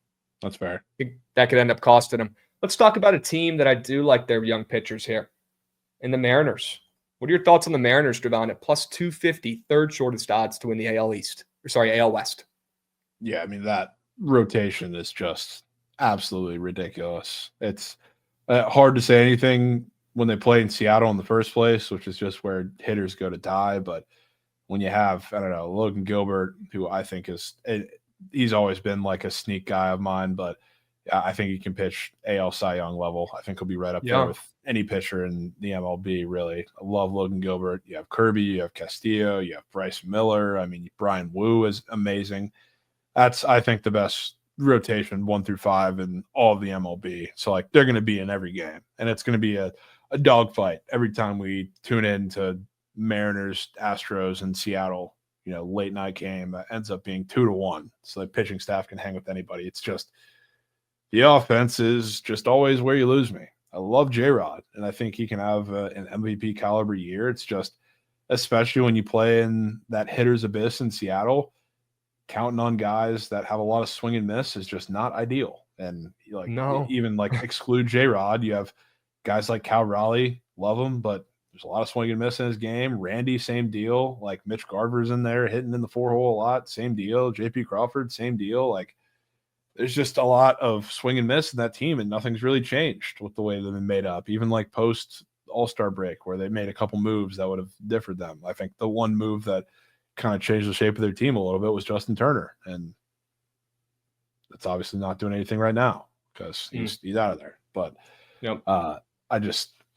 that's fair. I think that could end up costing him. Let's talk about a team that I do like their young pitchers here, in the Mariners. What are your thoughts on the Mariners, Jovan, at plus 250, third shortest odds to win the AL West? Yeah, I mean, that rotation is just absolutely ridiculous. It's hard to say anything when they play in Seattle in the first place, which is just where hitters go to die. But when you have, I don't know, Logan Gilbert, who I think he's always been like a sneak guy of mine, but I think he can pitch AL Cy Young level. I think he'll be right up there with any pitcher in the MLB, really. I love Logan Gilbert. You have Kirby, you have Castillo, you have Bryce Miller. I mean, Brian Wu is amazing. That's, I think, the best rotation 1 through 5 in all of the MLB. So, like, they're going to be in every game, and it's going to be a dogfight every time we tune in to Mariners, Astros, and Seattle, late night game that ends up being 2-1. So the pitching staff can hang with anybody. It's just the offense is just always where you lose me. I love J-Rod, and I think he can have an MVP caliber year. It's just, especially when you play in that hitter's abyss in Seattle, counting on guys that have a lot of swing and miss is just not ideal. And even exclude J-Rod, you have guys like Cal Raleigh, love him, but there's a lot of swing and miss in his game. Randy, same deal. Like Mitch Garver's in there hitting in the 4-hole a lot, same deal. JP Crawford, same deal. Like, there's just a lot of swing and miss in that team, and nothing's really changed with the way they've been made up. Even like post All-Star break, where they made a couple moves that would have differed them. I think the one move that kind of changed the shape of their team a little bit was Justin Turner, and that's obviously not doing anything right now because he's out of there. But I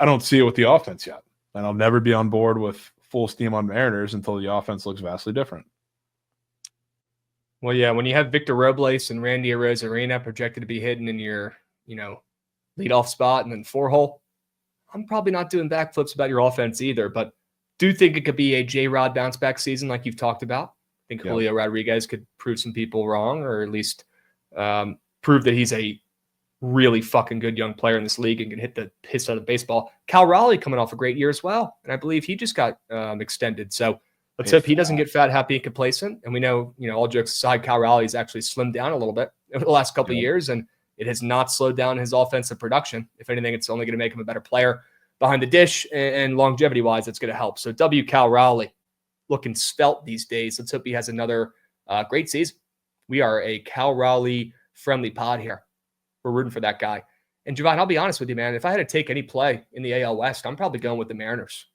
don't see it with the offense yet, and I'll never be on board with full steam on Mariners until the offense looks vastly different. Well, yeah, when you have Victor Robles and Randy Arozarena projected to be hidden in your, leadoff spot and then 4-hole, I'm probably not doing backflips about your offense either, but do think it could be a J-Rod bounce back season like you've talked about. I think Julio Rodriguez could prove some people wrong, or at least prove that he's a really fucking good young player in this league and can hit the piss out of baseball. Cal Raleigh coming off a great year as well, and I believe he just got extended. So let's hope he doesn't get fat, happy, and complacent. And we know, all jokes aside, Cal Raleigh's actually slimmed down a little bit over the last couple of years, and it has not slowed down his offensive production. If anything, it's only going to make him a better player behind the dish, and longevity-wise, it's going to help. So W. Cal Raleigh looking svelte these days. Let's hope he has another great season. We are a Cal Raleigh-friendly pod here. We're rooting for that guy. And, Jovan, I'll be honest with you, man. If I had to take any play in the AL West, I'm probably going with the Mariners.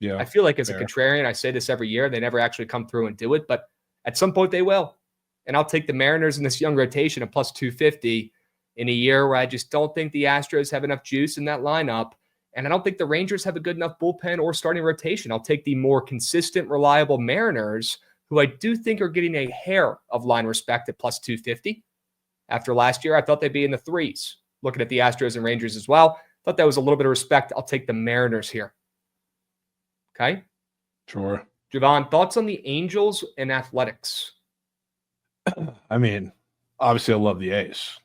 Yeah, I feel like as a contrarian, I say this every year, they never actually come through and do it, but at some point they will. And I'll take the Mariners in this young rotation at plus 250 in a year where I just don't think the Astros have enough juice in that lineup. And I don't think the Rangers have a good enough bullpen or starting rotation. I'll take the more consistent, reliable Mariners, who I do think are getting a hair of line respect at plus 250. After last year, I thought they'd be in the threes. Looking at the Astros and Rangers as well, thought that was a little bit of respect. I'll take the Mariners here. Okay? Sure. Jovan, thoughts on the Angels and Athletics? I mean, obviously I love the A's.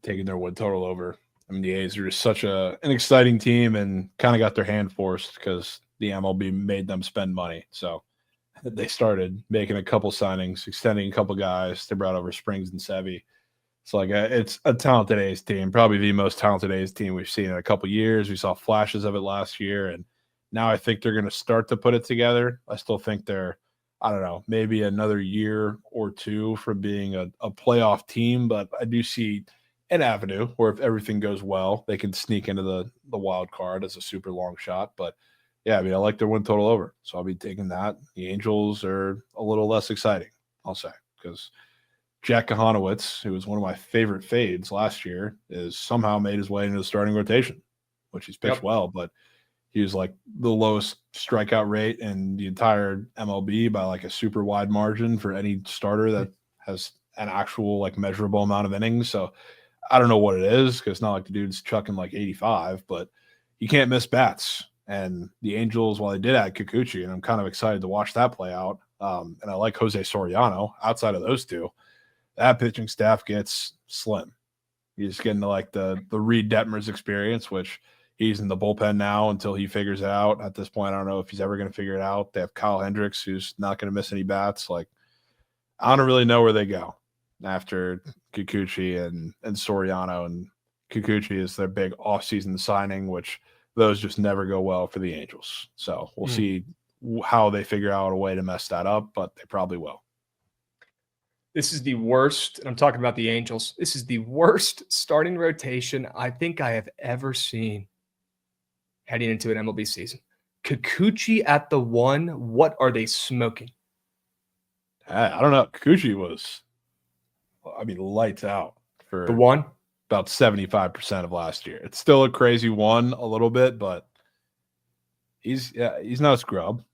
Taking their win total over. I mean, the A's are just such an exciting team and kind of got their hand forced because the MLB made them spend money. So they started making a couple signings, extending a couple guys. They brought over Springs and Sevy. It's like it's a talented A's team, probably the most talented A's team we've seen in a couple years. We saw flashes of it last year, and now I think they're going to start to put it together. I still think they're, I don't know, maybe another year or two from being a playoff team, but I do see an avenue where if everything goes well, they can sneak into the wild card as a super long shot. But yeah, I mean, I like their win total over, so I'll be taking that. The Angels are a little less exciting, I'll say, because Jack Kahanowitz, who was one of my favorite fades last year, is somehow made his way into the starting rotation, which he's pitched well, but he was like the lowest strikeout rate in the entire MLB by like a super wide margin for any starter that has an actual like measurable amount of innings. So I don't know what it is because it's not like the dude's chucking like 85, but you can't miss bats. And the Angels, while they did add Kikuchi, and I'm kind of excited to watch that play out. And I like Jose Soriano. Outside of those two, that pitching staff gets slim. You just get into like the Reed Detmers experience, which he's in the bullpen now until he figures it out. At this point, I don't know if he's ever going to figure it out. They have Kyle Hendricks, who's not going to miss any bats. Like, I don't really know where they go after Kikuchi and Soriano. And Kikuchi is their big offseason signing, which those just never go well for the Angels. So we'll see how they figure out a way to mess that up, but they probably will. This is the worst, and I'm talking about the Angels. This is the worst starting rotation I think I have ever seen heading into an MLB season. Kikuchi at the 1. What are they smoking? I don't know. Kikuchi was, lights out for The 1? about 75% of last year. It's still a crazy 1 a little bit, but he's no scrub.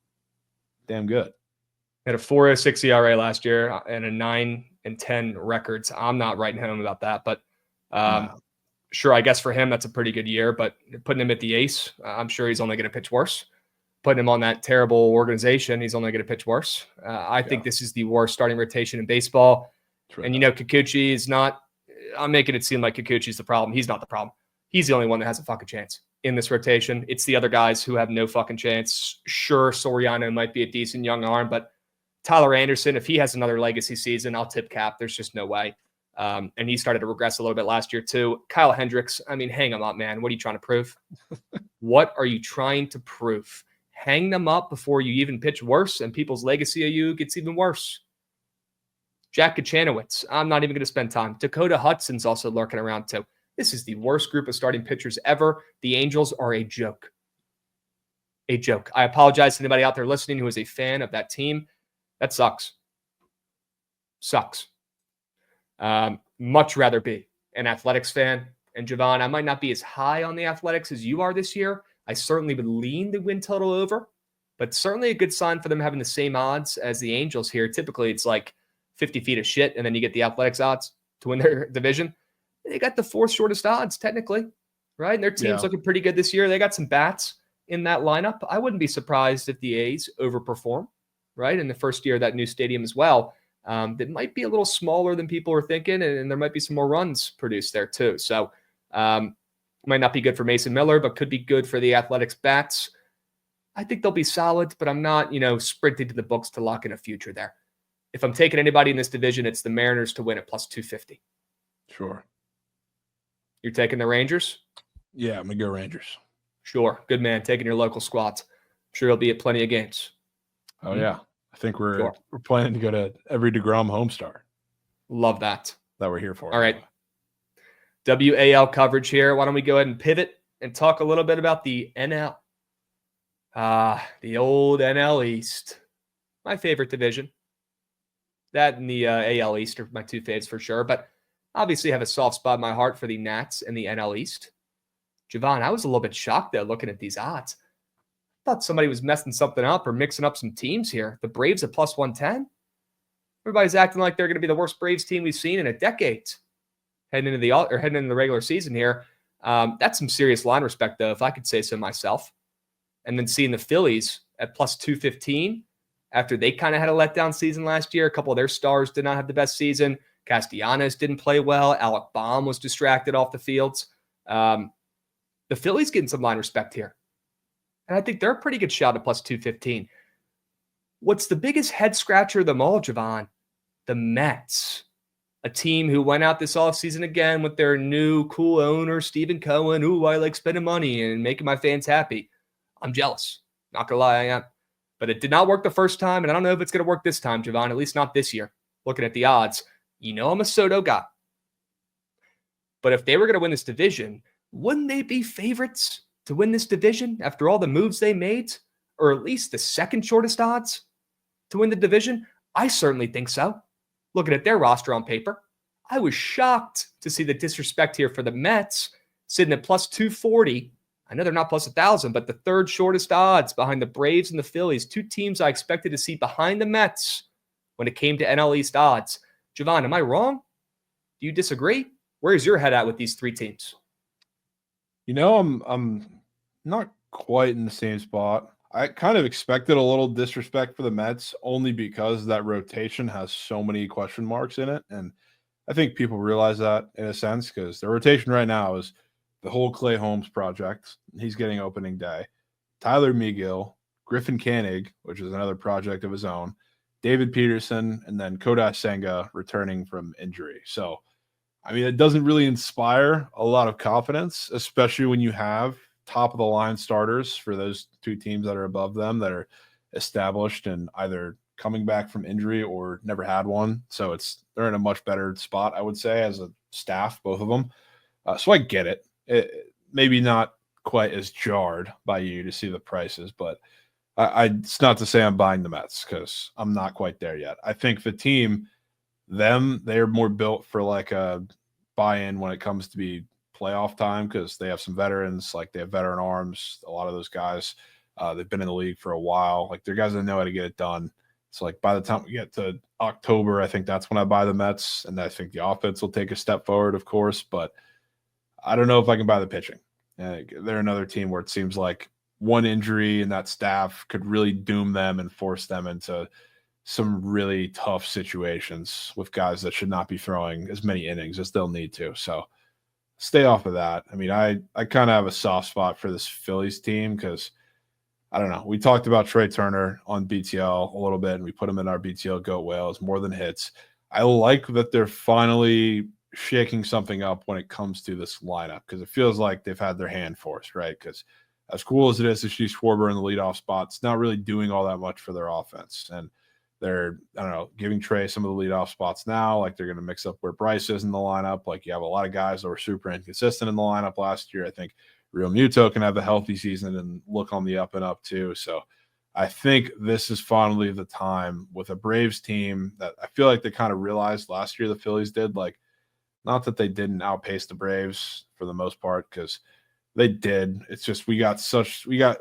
Damn good. Had a 4.06 ERA last year and a 9-10 records. I'm not writing home about that, but sure, I guess for him that's a pretty good year. But putting him at the ace, I'm sure he's only going to pitch worse. Putting him on that terrible organization, he's only going to pitch worse. I think this is the worst starting rotation in baseball. True. And Kikuchi is not. I'm making it seem like Kikuchi's the problem. He's not the problem. He's the only one that has a fucking chance in this rotation. It's the other guys who have no fucking chance. Sure, Soriano might be a decent young arm, but Tyler Anderson, if he has another legacy season, I'll tip cap. There's just no way. And he started to regress a little bit last year too. Kyle Hendricks, hang him up, man. What are you trying to prove? What are you trying to prove? Hang them up before you even pitch worse, and people's legacy of you gets even worse. Jack Kachanowicz, I'm not even going to spend time. Dakota Hudson's also lurking around too. This is the worst group of starting pitchers ever. The Angels are a joke. A joke. I apologize to anybody out there listening who is a fan of that team. That sucks. Sucks. Much rather be an Athletics fan. And Jovan, I might not be as high on the Athletics as you are this year. I certainly would lean the win total over, but certainly a good sign for them having the same odds as the Angels here. Typically, it's like 50 feet of shit, and then you get the Athletics odds to win their division. They got the 4th shortest odds, technically, right? And their team's looking pretty good this year. They got some bats in that lineup. I wouldn't be surprised if the A's overperform, right, in the first year of that new stadium as well. That might be a little smaller than people are thinking, and there might be some more runs produced there too. So might not be good for Mason Miller, but could be good for the Athletics bats. I think they'll be solid, but I'm not, sprinting to the books to lock in a future there. If I'm taking anybody in this division, it's the Mariners to win at plus 250. Sure. You're taking the Rangers? Yeah, I'm going to go Rangers. Sure. Good man. Taking your local squads. I'm sure he'll be at plenty of games. Oh, yeah. I think we're planning to go to every DeGrom homestar. Love that. That we're here for. All right. WAL coverage here. Why don't we go ahead and pivot and talk a little bit about the NL? The old NL East. My favorite division. That and the AL East are my two faves for sure. But obviously have a soft spot in my heart for the Nats and the NL East. Jovan, I was a little bit shocked though looking at these odds. I thought somebody was messing something up or mixing up some teams here. The Braves at plus 110. Everybody's acting like they're going to be the worst Braves team we've seen in a decade. Heading into the regular season here. That's some serious line respect though, if I could say so myself. And then seeing the Phillies at plus 215 after they kind of had a letdown season last year. A couple of their stars did not have the best season. Castellanos didn't play well. Alec Baum was distracted off the fields. The Phillies getting some line respect here. And I think they're a pretty good shot at plus 215. What's the biggest head scratcher of them all, Jovan? The Mets. A team who went out this offseason again with their new cool owner, Stephen Cohen. Ooh, I like spending money and making my fans happy. I'm jealous. Not going to lie, I am. But it did not work the first time, and I don't know if it's going to work this time, Jovan, at least not this year. Looking at the odds, I'm a Soto guy. But if they were going to win this division, wouldn't they be favorites to win this division after all the moves they made? Or at least the second shortest odds to win the division? I certainly think so. Looking at their roster on paper, I was shocked to see the disrespect here for the Mets sitting at plus 240. I know they're not plus 1,000, but the third shortest odds behind the Braves and the Phillies, two teams I expected to see behind the Mets when it came to NL East odds. Jovan, am I wrong? Do you disagree? Where's your head at with these three teams? I'm not quite in the same spot. I kind of expected a little disrespect for the Mets only because that rotation has so many question marks in it. And I think people realize that in a sense because the rotation right now is the whole Clay Holmes project. He's getting opening day. Tyler Megill, Griffin Koenig, which is another project of his own, David Peterson, and then Kodash Senga returning from injury. So, I mean, it doesn't really inspire a lot of confidence, especially when you have top-of-the-line starters for those two teams that are above them that are established and either coming back from injury or never had one. So they're in a much better spot, I would say, as a staff, both of them. So I get it. Maybe not quite as jarred by you to see the prices, but it's not to say I'm buying the Mets because I'm not quite there yet. I think the team, they're more built for like a buy-in when it comes to be playoff time because they have some veterans, like they have veteran arms. A lot of those guys, they've been in the league for a while. Like they're guys that know how to get it done. So like by the time we get to October, I think that's when I buy the Mets, and I think the offense will take a step forward, of course. But I don't know if I can buy the pitching. They're another team where it seems like one injury in that staff could really doom them and force them into some really tough situations with guys that should not be throwing as many innings as they'll need to. So stay off of that. I mean, I kind of have a soft spot for this Phillies team because I don't know. We talked about Trey Turner on BTL a little bit, and we put him in our BTL Goat Whales more than hits. I like that they're finally shaking something up when it comes to this lineup because it feels like they've had their hand forced, right? Because as cool as it is to see Schwarber in the leadoff spot, it's not really doing all that much for their offense. And they're, I don't know, giving Trey some of the leadoff spots now. Like they're going to mix up where Bryce is in the lineup. Like you have a lot of guys that were super inconsistent in the lineup last year. I think Real Muto can have a healthy season and look on the up and up too. So I think this is finally the time with a Braves team that I feel like they kind of realized last year the Phillies did. Like, not that they didn't outpace the Braves for the most part, because they did. It's just we got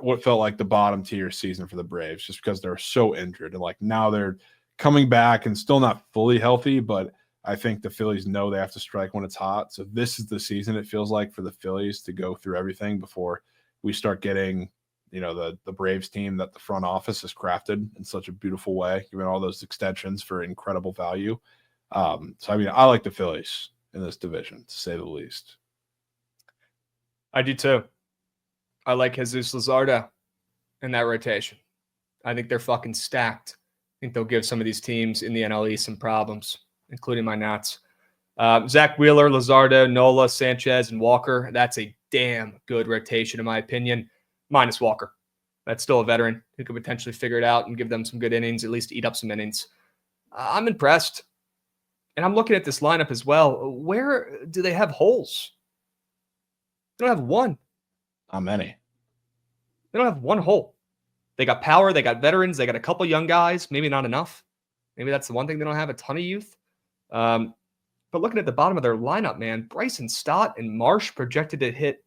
what felt like the bottom tier season for the Braves just because they're so injured. And like now they're coming back and still not fully healthy, but I think the Phillies know they have to strike when it's hot. So this is the season it feels like for the Phillies to go through everything before we start getting, you know, the Braves team that the front office has crafted in such a beautiful way, giving all those extensions for incredible value. So, I mean, I like the Phillies in this division, to say the least. I do too. I like Jesus Luzardo in that rotation. I think they're fucking stacked. I think they'll give some of these teams in the NL East some problems, including my Nats. Zach Wheeler, Luzardo, Nola, Sanchez, and Walker. That's a damn good rotation, in my opinion, minus Walker. That's still a veteran who could potentially figure it out and give them some good innings, at least eat up some innings. I'm impressed. And I'm looking at this lineup as well. Where do they have holes? They don't have one. Not many. They don't have one hole. They got power. They got veterans. They got a couple young guys. Maybe not enough. Maybe that's the one thing. They don't have a ton of youth. But looking at the bottom of their lineup, man, Bryson Stott and Marsh projected to hit.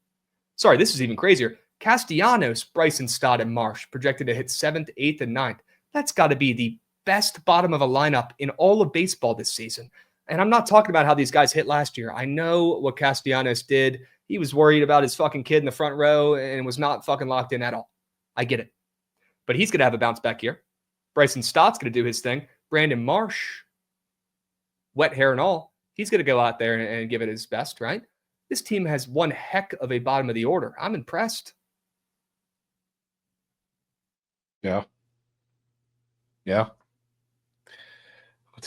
Sorry, this is even crazier. Castellanos, Bryson Stott, and Marsh projected to hit 7th, 8th, and 9th. That's got to be the best bottom of a lineup in all of baseball this season. And I'm not talking about how these guys hit last year. I know what Castellanos did. He was worried about his fucking kid in the front row and was not fucking locked in at all. I get it. But he's going to have a bounce back year. Bryson Stott's going to do his thing. Brandon Marsh, wet hair and all, he's going to go out there and give it his best, right? This team has one heck of a bottom of the order. I'm impressed. Yeah. Let's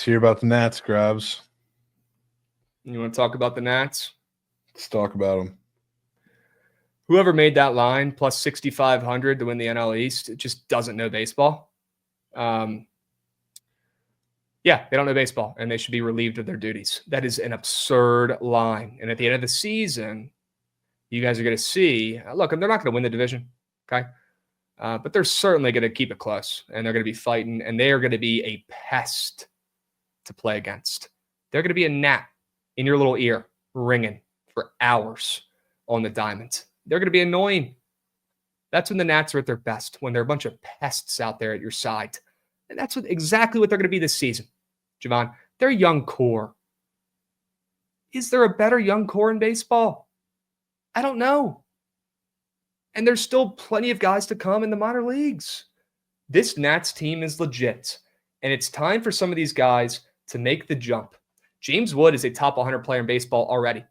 hear about the Nats, Krabs. You want to talk about the Nats? Let's talk about them. Whoever made that line plus 6,500 to win the NL East just doesn't know baseball. Yeah, they don't know baseball, and they should be relieved of their duties. That is an absurd line. And at the end of the season, you guys are going to see, look, they're not going to win the division, okay? But they're certainly going to keep it close, and they're going to be fighting, and they are going to be a pest to play against. They're going to be a gnat in your little ear, ringing for hours on the diamond. They're going to be annoying. That's when the Nats are at their best, when they're a bunch of pests out there at your side. And that's exactly what they're going to be this season, Jovan. They're a young core. Is there a better young core in baseball? I don't know. And there's still plenty of guys to come in the minor leagues. This Nats team is legit. And it's time for some of these guys to make the jump. James Wood is a top 100 player in baseball already.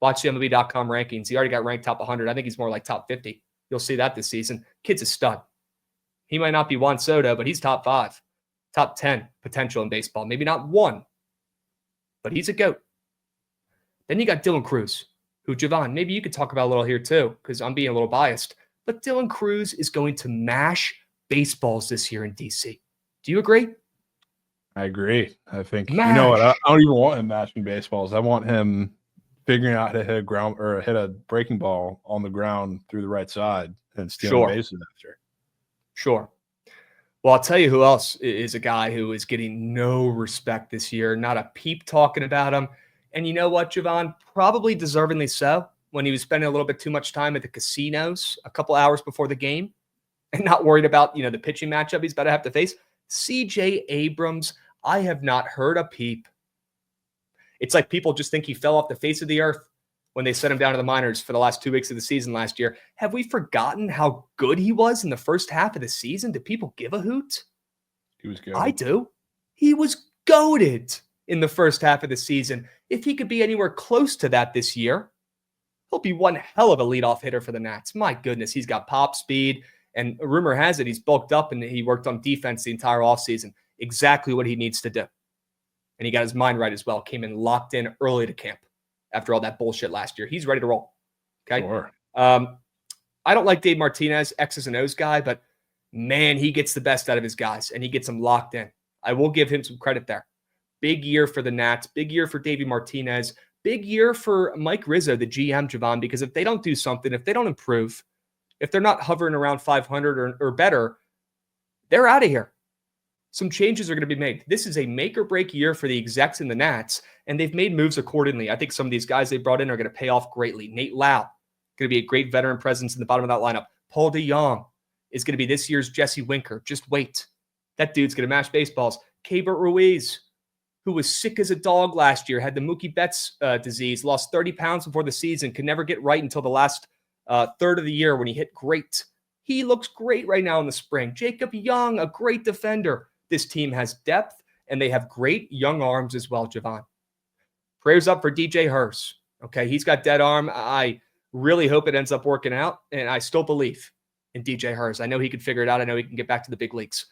Watch the MLB.com rankings. He already got ranked top 100. I think he's more like top 50. You'll see that this season. Kid's a stud. He might not be Juan Soto, but he's top 5, top 10 potential in baseball. Maybe not 1, but he's a GOAT. Then you got Dylan Cruz, who, Jovan, maybe you could talk about a little here too, because I'm being a little biased. But Dylan Cruz is going to mash baseballs this year in DC. Do you agree? I agree. I think, you know what? I don't even want him mashing baseballs. I want him figuring out how to hit a breaking ball on the ground through the right side and stealing bases after. Sure. Well, I'll tell you who else is a guy who is getting no respect this year. Not a peep talking about him. And you know what, Jovan? Probably deservingly so, when he was spending a little bit too much time at the casinos a couple hours before the game and not worried about, the pitching matchup he's about to have to face. CJ Abrams, I have not heard a peep. It's like people just think he fell off the face of the earth when they sent him down to the minors for the last 2 weeks of the season last year. Have we forgotten how good he was in the first half of the season? Do people give a hoot? He was good. I do. He was goated in the first half of the season. If he could be anywhere close to that this year, he'll be one hell of a leadoff hitter for the Nats. My goodness, he's got pop speed. And rumor has it he's bulked up and he worked on defense the entire offseason. Exactly what he needs to do. And he got his mind right as well. Came in locked in early to camp after all that bullshit last year. He's ready to roll. Okay. Sure. I don't like Dave Martinez, X's and O's guy, but man, he gets the best out of his guys and he gets them locked in. I will give him some credit there. Big year for the Nats. Big year for Davey Martinez. Big year for Mike Rizzo, the GM, Jovan, because if they don't do something, if they don't improve, if they're not hovering around 500 or better, they're out of here. Some changes are going to be made. This is a make or break year for the execs and the Nats, and they've made moves accordingly. I think some of these guys they brought in are going to pay off greatly. Nate Lau, going to be a great veteran presence in the bottom of that lineup. Paul DeJong is going to be this year's Jesse Winker. Just wait. That dude's going to mash baseballs. Keibert Ruiz, who was sick as a dog last year, had the Mookie Betts disease, lost 30 pounds before the season, could never get right until the last third of the year when he hit great. He looks great right now in the spring. Jacob Young, a great defender. This team has depth, and they have great young arms as well, Jovan. Prayers up for DJ Hurst. Okay, he's got dead arm. I really hope it ends up working out, and I still believe in DJ Hurst. I know he can figure it out. I know he can get back to the big leagues.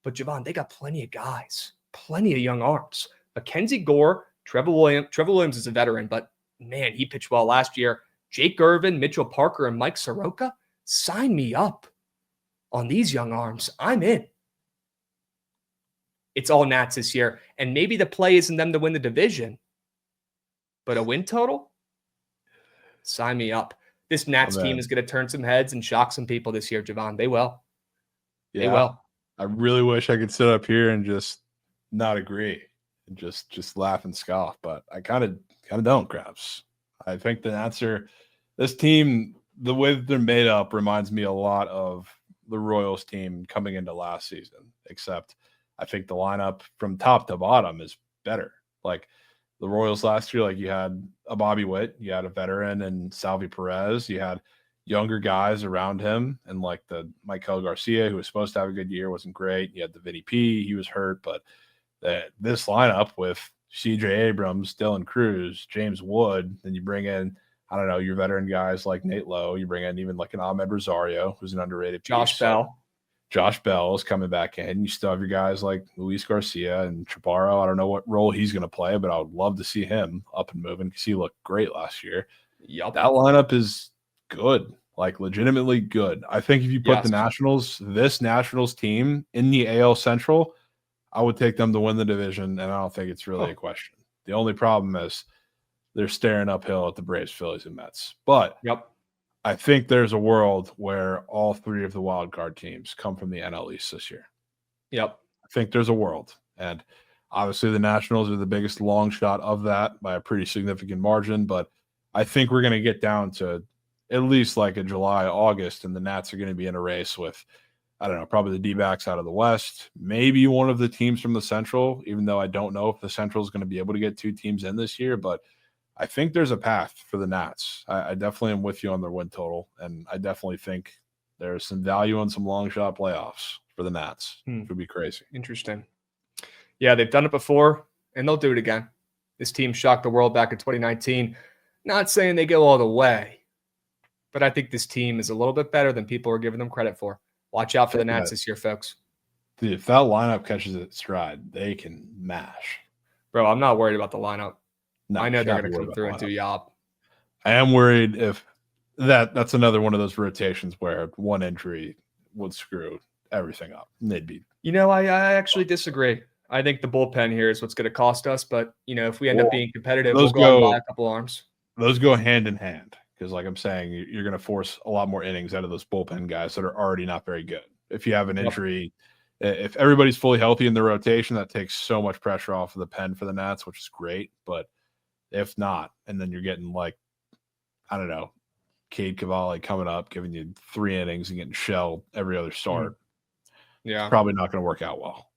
But, Jovan, they got plenty of guys, plenty of young arms. Mackenzie Gore, Trevor Williams is a veteran, but, man, he pitched well last year. Jake Irvin, Mitchell Parker, and Mike Soroka, sign me up on these young arms. I'm in. It's all Nats this year. And maybe the play isn't them to win the division, but a win total? Sign me up. This Nats team is going to turn some heads and shock some people this year, Jovan. They will. Yeah, they will. I really wish I could sit up here and just not agree and just laugh and scoff, but I kind of don't, Krabs. I think the Nats are this team, the way that they're made up reminds me a lot of the Royals team coming into last season, except I think the lineup from top to bottom is better. Like the Royals last year, like you had a Bobby Witt, you had a veteran and Salvi Perez, you had younger guys around him, and like the Michael Garcia, who was supposed to have a good year, wasn't great. You had the Vinny P, he was hurt, but this lineup with CJ Abrams, Dylan Cruz, James Wood, then you bring in, I don't know, your veteran guys like Nate Lowe, you bring in even like an Ahmed Rosario, who's an underrated Josh piece. Bell. Josh Bell is coming back in. You still have your guys like Luis Garcia and Chaparro. I don't know what role he's going to play, but I would love to see him up and moving because he looked great last year. Yep. That lineup is good, like legitimately good. I think if you put this Nationals team in the AL Central, I would take them to win the division, and I don't think it's really a question. The only problem is they're staring uphill at the Braves, Phillies, and Mets. But I think there's a world where all three of the wild card teams come from the NL East this year. Yep. I think there's a world. And obviously the Nationals are the biggest long shot of that by a pretty significant margin. But I think we're going to get down to at least like a July, August, and the Nats are going to be in a race with, I don't know, probably the D-backs out of the West, maybe one of the teams from the Central, even though I don't know if the Central is going to be able to get two teams in this year. But I think there's a path for the Nats. I definitely am with you on their win total, and I definitely think there's some value on some long shot playoffs for the Nats. It would be crazy. Interesting. Yeah, they've done it before, and they'll do it again. This team shocked the world back in 2019. Not saying they go all the way, but I think this team is a little bit better than people are giving them credit for. Watch out for the Nats this year, folks. Dude, if that lineup catches its stride, they can mash. Bro, I'm not worried about the lineup. No, I know you they're can't going be to worried come about through the and do lineup. yob. I am worried if that's another one of those rotations where one injury would screw everything up. They'd be. I actually disagree. I think the bullpen here is what's going to cost us. But, if we end up being competitive, we'll go out and buy a couple arms. Those go hand in hand because, like I'm saying, you're going to force a lot more innings out of those bullpen guys that are already not very good. If you have an injury, if everybody's fully healthy in the rotation, that takes so much pressure off of the pen for the Nats, which is great. But if not, and then you're getting like, I don't know, Cade Cavalli coming up, giving you 3 innings and getting shelled every other start. Yeah. It's probably not going to work out well.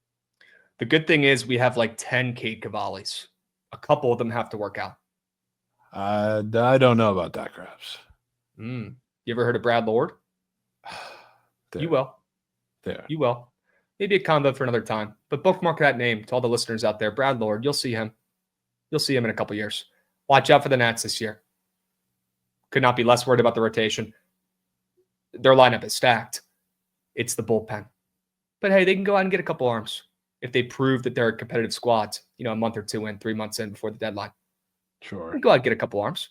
The good thing is we have like 10 Cade Cavallis. A couple of them have to work out. I don't know about that, Krabs. You ever heard of Brad Lord? You will. There. You will. Maybe a combo for another time. But bookmark that name to all the listeners out there. Brad Lord, you'll see him. You'll see him in a couple years. Watch out for the Nats this year. Could not be less worried about the rotation. Their lineup is stacked. It's the bullpen. But hey, they can go out and get a couple arms if they prove that they're a competitive squad, a month or 2 in, 3 months in before the deadline. Sure. Go out and get a couple arms.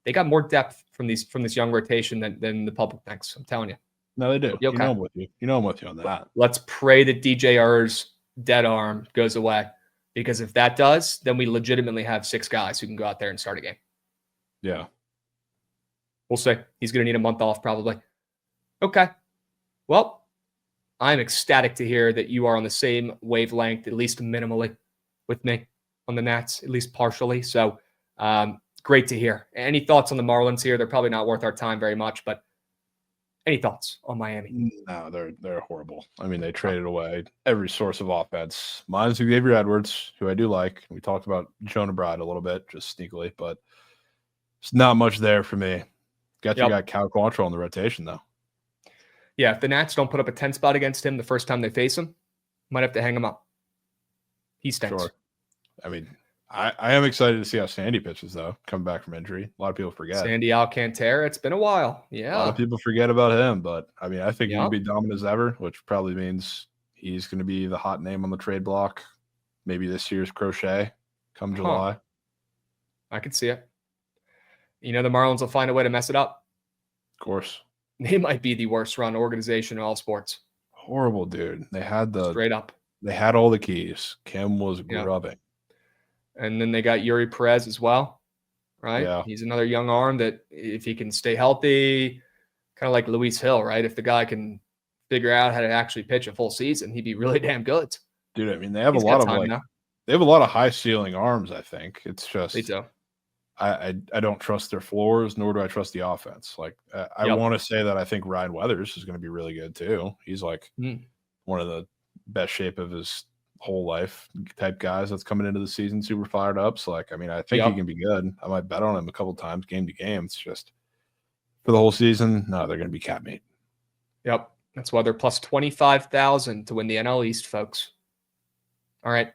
They got more depth from this young rotation than the public thinks. I'm telling you. No, they do. Okay. You know I'm with you. You know I'm with you on that. Let's pray that DJ Er's dead arm goes away. Because if that does, then we legitimately have 6 guys who can go out there and start a game. Yeah. We'll see. He's going to need a month off probably. Okay. Well, I'm ecstatic to hear that you are on the same wavelength, at least minimally, with me on the Nats, at least partially. So great to hear. Any thoughts on the Marlins here? They're probably not worth our time very much, but any thoughts on Miami? No, they're horrible. I mean, they traded away every source of offense. Mine's Xavier Edwards, who I do like. We talked about Jonah Bride a little bit, just sneakily, but it's not much there for me. You got Cal Quantrill on the rotation, though. Yeah, if the Nats don't put up a 10 spot against him the first time they face him, might have to hang him up. He stinks. Sure. I mean, I am excited to see how Sandy pitches, though, coming back from injury. A lot of people forget. Sandy Alcantara, it's been a while. Yeah. A lot of people forget about him, but, I mean, I think he'll be dominant as ever, which probably means he's going to be the hot name on the trade block. Maybe this year's Crochet come July. I could see it. The Marlins will find a way to mess it up. Of course. They might be the worst run organization in all sports. Horrible, dude. They had straight up. They had all the keys. Kim was grubbing. And then they got Yuri Perez as well, right? Yeah. He's another young arm that if he can stay healthy, kind of like Luis Hill, right? If the guy can figure out how to actually pitch a full season, he'd be really damn good. Dude, I mean, they have a lot of high ceiling arms, I think. It's just they do. I don't trust their floors, nor do I trust the offense. Like I want to say that I think Ryan Weathers is going to be really good too. He's like one of the best shape of his whole life type guys that's coming into the season super fired up. So like, I mean, I think he can be good. I might bet on him a couple times game to game. It's just for the whole season. No, they're going to be cat meat. Yep. That's why they're plus 25,000 to win the NL East, folks. All right.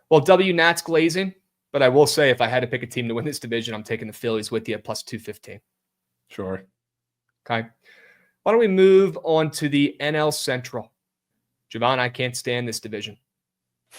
Well, W Nats glazing. But I will say, if I had to pick a team to win this division, I'm taking the Phillies with you at plus 215. Sure. Okay. Why don't we move on to the NL Central? Jovan, I can't stand this division.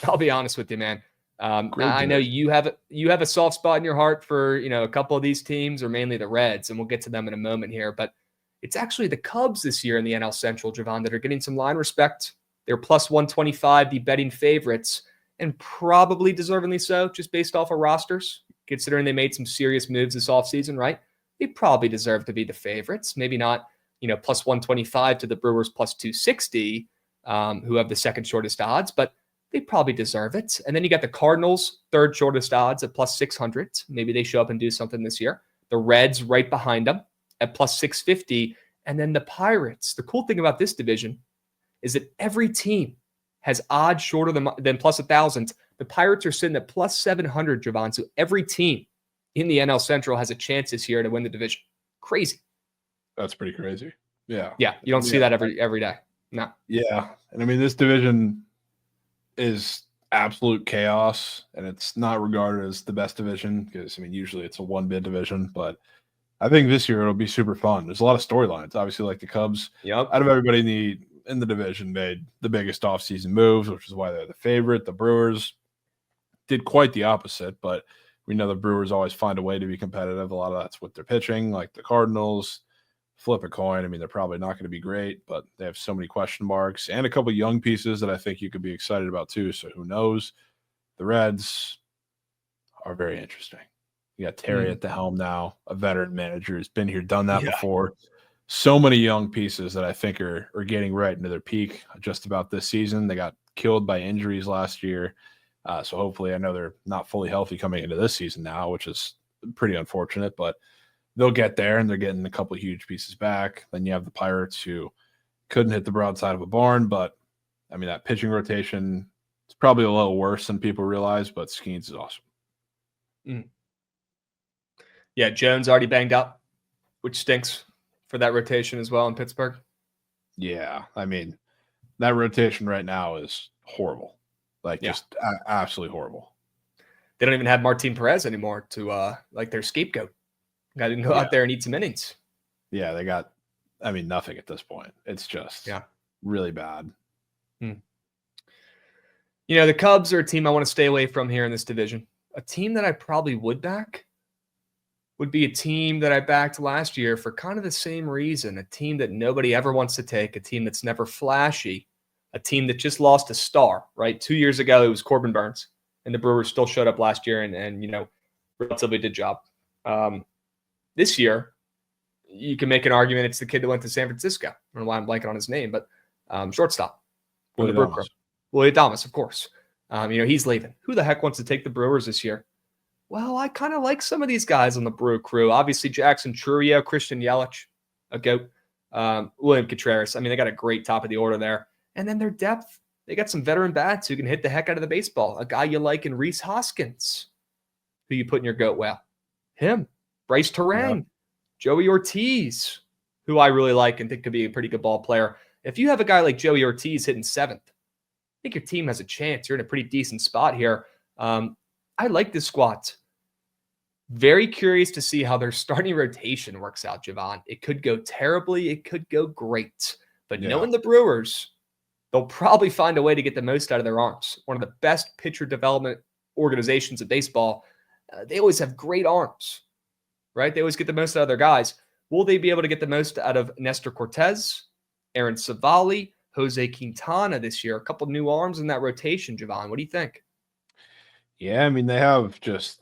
I'll be honest with you, man. I know you have a soft spot in your heart for a couple of these teams, or mainly the Reds, and we'll get to them in a moment here. But it's actually the Cubs this year in the NL Central, Jovan, that are getting some line respect. They're plus 125, the betting favorites. And probably deservingly so, just based off of rosters, considering they made some serious moves this offseason, right? They probably deserve to be the favorites. Maybe not, plus 125 to the Brewers plus 260, who have the second shortest odds, but they probably deserve it. And then you got the Cardinals, third shortest odds at plus 600. Maybe they show up and do something this year. The Reds right behind them at plus 650. And then the Pirates. The cool thing about this division is that every team has odds shorter than plus 1,000. The Pirates are sitting at plus 700, Jovan. So every team in the NL Central has a chance this year to win the division. Crazy. That's pretty crazy. Yeah. Yeah. You don't see that every day. No. Yeah. And I mean, this division is absolute chaos, and it's not regarded as the best division because, I mean, usually it's a one-bid division, but I think this year it'll be super fun. There's a lot of storylines. Obviously, like the Cubs, Yep. out of everybody in the division, made the biggest offseason moves, which is why they're the favorite. The Brewers did quite the opposite, but we know the Brewers always find a way to be competitive. A lot of that's with their pitching, like the Cardinals. Flip a coin. I mean, they're probably not going to be great, but they have so many question marks and a couple of young pieces that I think you could be excited about too. So who knows? The Reds are very interesting. You got Terry at the helm now, a veteran manager who's been here, done that before. So many young pieces that I think are getting right into their peak just about this season. They got killed by injuries last year. So hopefully, I know they're not fully healthy coming into this season now, which is pretty unfortunate, but they'll get there, and they're getting a couple of huge pieces back. Then you have the Pirates, who couldn't hit the broadside of a barn, but, I mean, that pitching rotation is probably a little worse than people realize, but Skeens is awesome. Yeah, Jones already banged up, which stinks for that rotation as well in Pittsburgh. Yeah, I mean, that rotation right now is horrible. Just absolutely horrible. They don't even have Martin Perez anymore to like their scapegoat. Got to go out there and eat some innings. Yeah, they got, I mean, nothing at this point. It's just really bad. You know, the Cubs are a team I want to stay away from here in this division. A team that I probably would back would be a team that I backed last year for kind of the same reason. A team that nobody ever wants to take, a team that's never flashy, a team that just lost a star, right? 2 years ago, it was Corbin Burns, and the Brewers still showed up last year and you know, relatively did job. This year, you can make an argument it's the kid that went to San Francisco. I don't know why I'm blanking on his name, but shortstop. Willie Adames, of course. You know, he's leaving. Who the heck wants to take the Brewers this year? Well, I kind of like some of these guys on the Brew crew. Obviously, Jackson Chourio, Christian Yelich, a GOAT, William Contreras. I mean, they got a great top of the order there. And then their depth, they got some veteran bats who can hit the heck out of the baseball. A guy you like in Rhys Hoskins, who you put in your GOAT well. Him. Bryce Terang, Joey Ortiz, who I really like and think could be a pretty good ball player. If you have a guy like Joey Ortiz hitting seventh, I think your team has a chance. You're in a pretty decent spot here. I like this squad. Very curious to see how their starting rotation works out, Jovan. It could go terribly. It could go great. But knowing the Brewers, they'll probably find a way to get the most out of their arms. One of the best pitcher development organizations in baseball. They always have great arms, right? They always get the most out of their guys. Will they be able to get the most out of Nestor Cortez, Aaron Savali, Jose Quintana this year? A couple new arms in that rotation, Jovan. What do you think? Yeah, I mean, they have just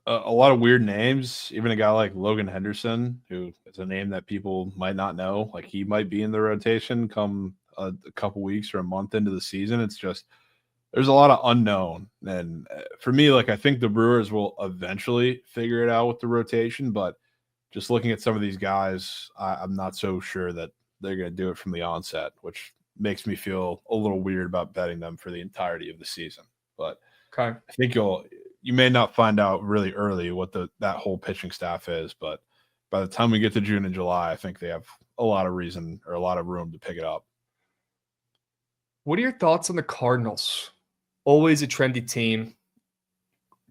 a lot of weird names. Even a guy like Logan Henderson, who is a name that people might not know. Like, he might be in the rotation come a couple weeks or a month into the season. It's just, there's a lot of unknown. And for me, like, I think the Brewers will eventually figure it out with the rotation, but just looking at some of these guys, I'm not so sure that they're going to do it from the onset, which makes me feel a little weird about betting them for the entirety of the season. But I think you may not find out really early what that whole pitching staff is, but by the time we get to June and July, I think they have a lot of reason or a lot of room to pick it up. What are your thoughts on the Cardinals? Always a trendy team.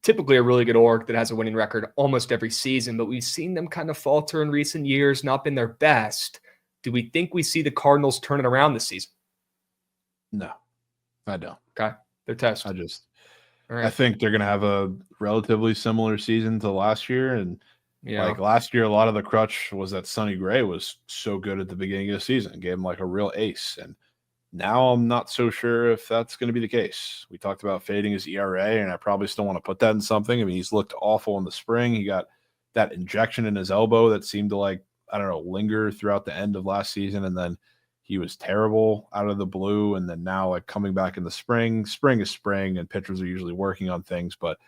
Typically a really good org that has a winning record almost every season, but we've seen them kind of falter in recent years, not been their best. Do we think we see the Cardinals turn it around this season? No, I don't. Okay. They're toast. I think they're going to have a relatively similar season to last year. And like last year, a lot of the crutch was that Sonny Gray was so good at the beginning of the season, gave him like a real ace. And now I'm not so sure if that's going to be the case. We talked about fading his ERA, and I probably still want to put that in something. I mean, he's looked awful in the spring. He got that injection in his elbow that seemed to, like, I don't know, linger throughout the end of last season. And then he was terrible out of the blue. And then now, like, coming back in the spring is spring, and pitchers are usually working on things, but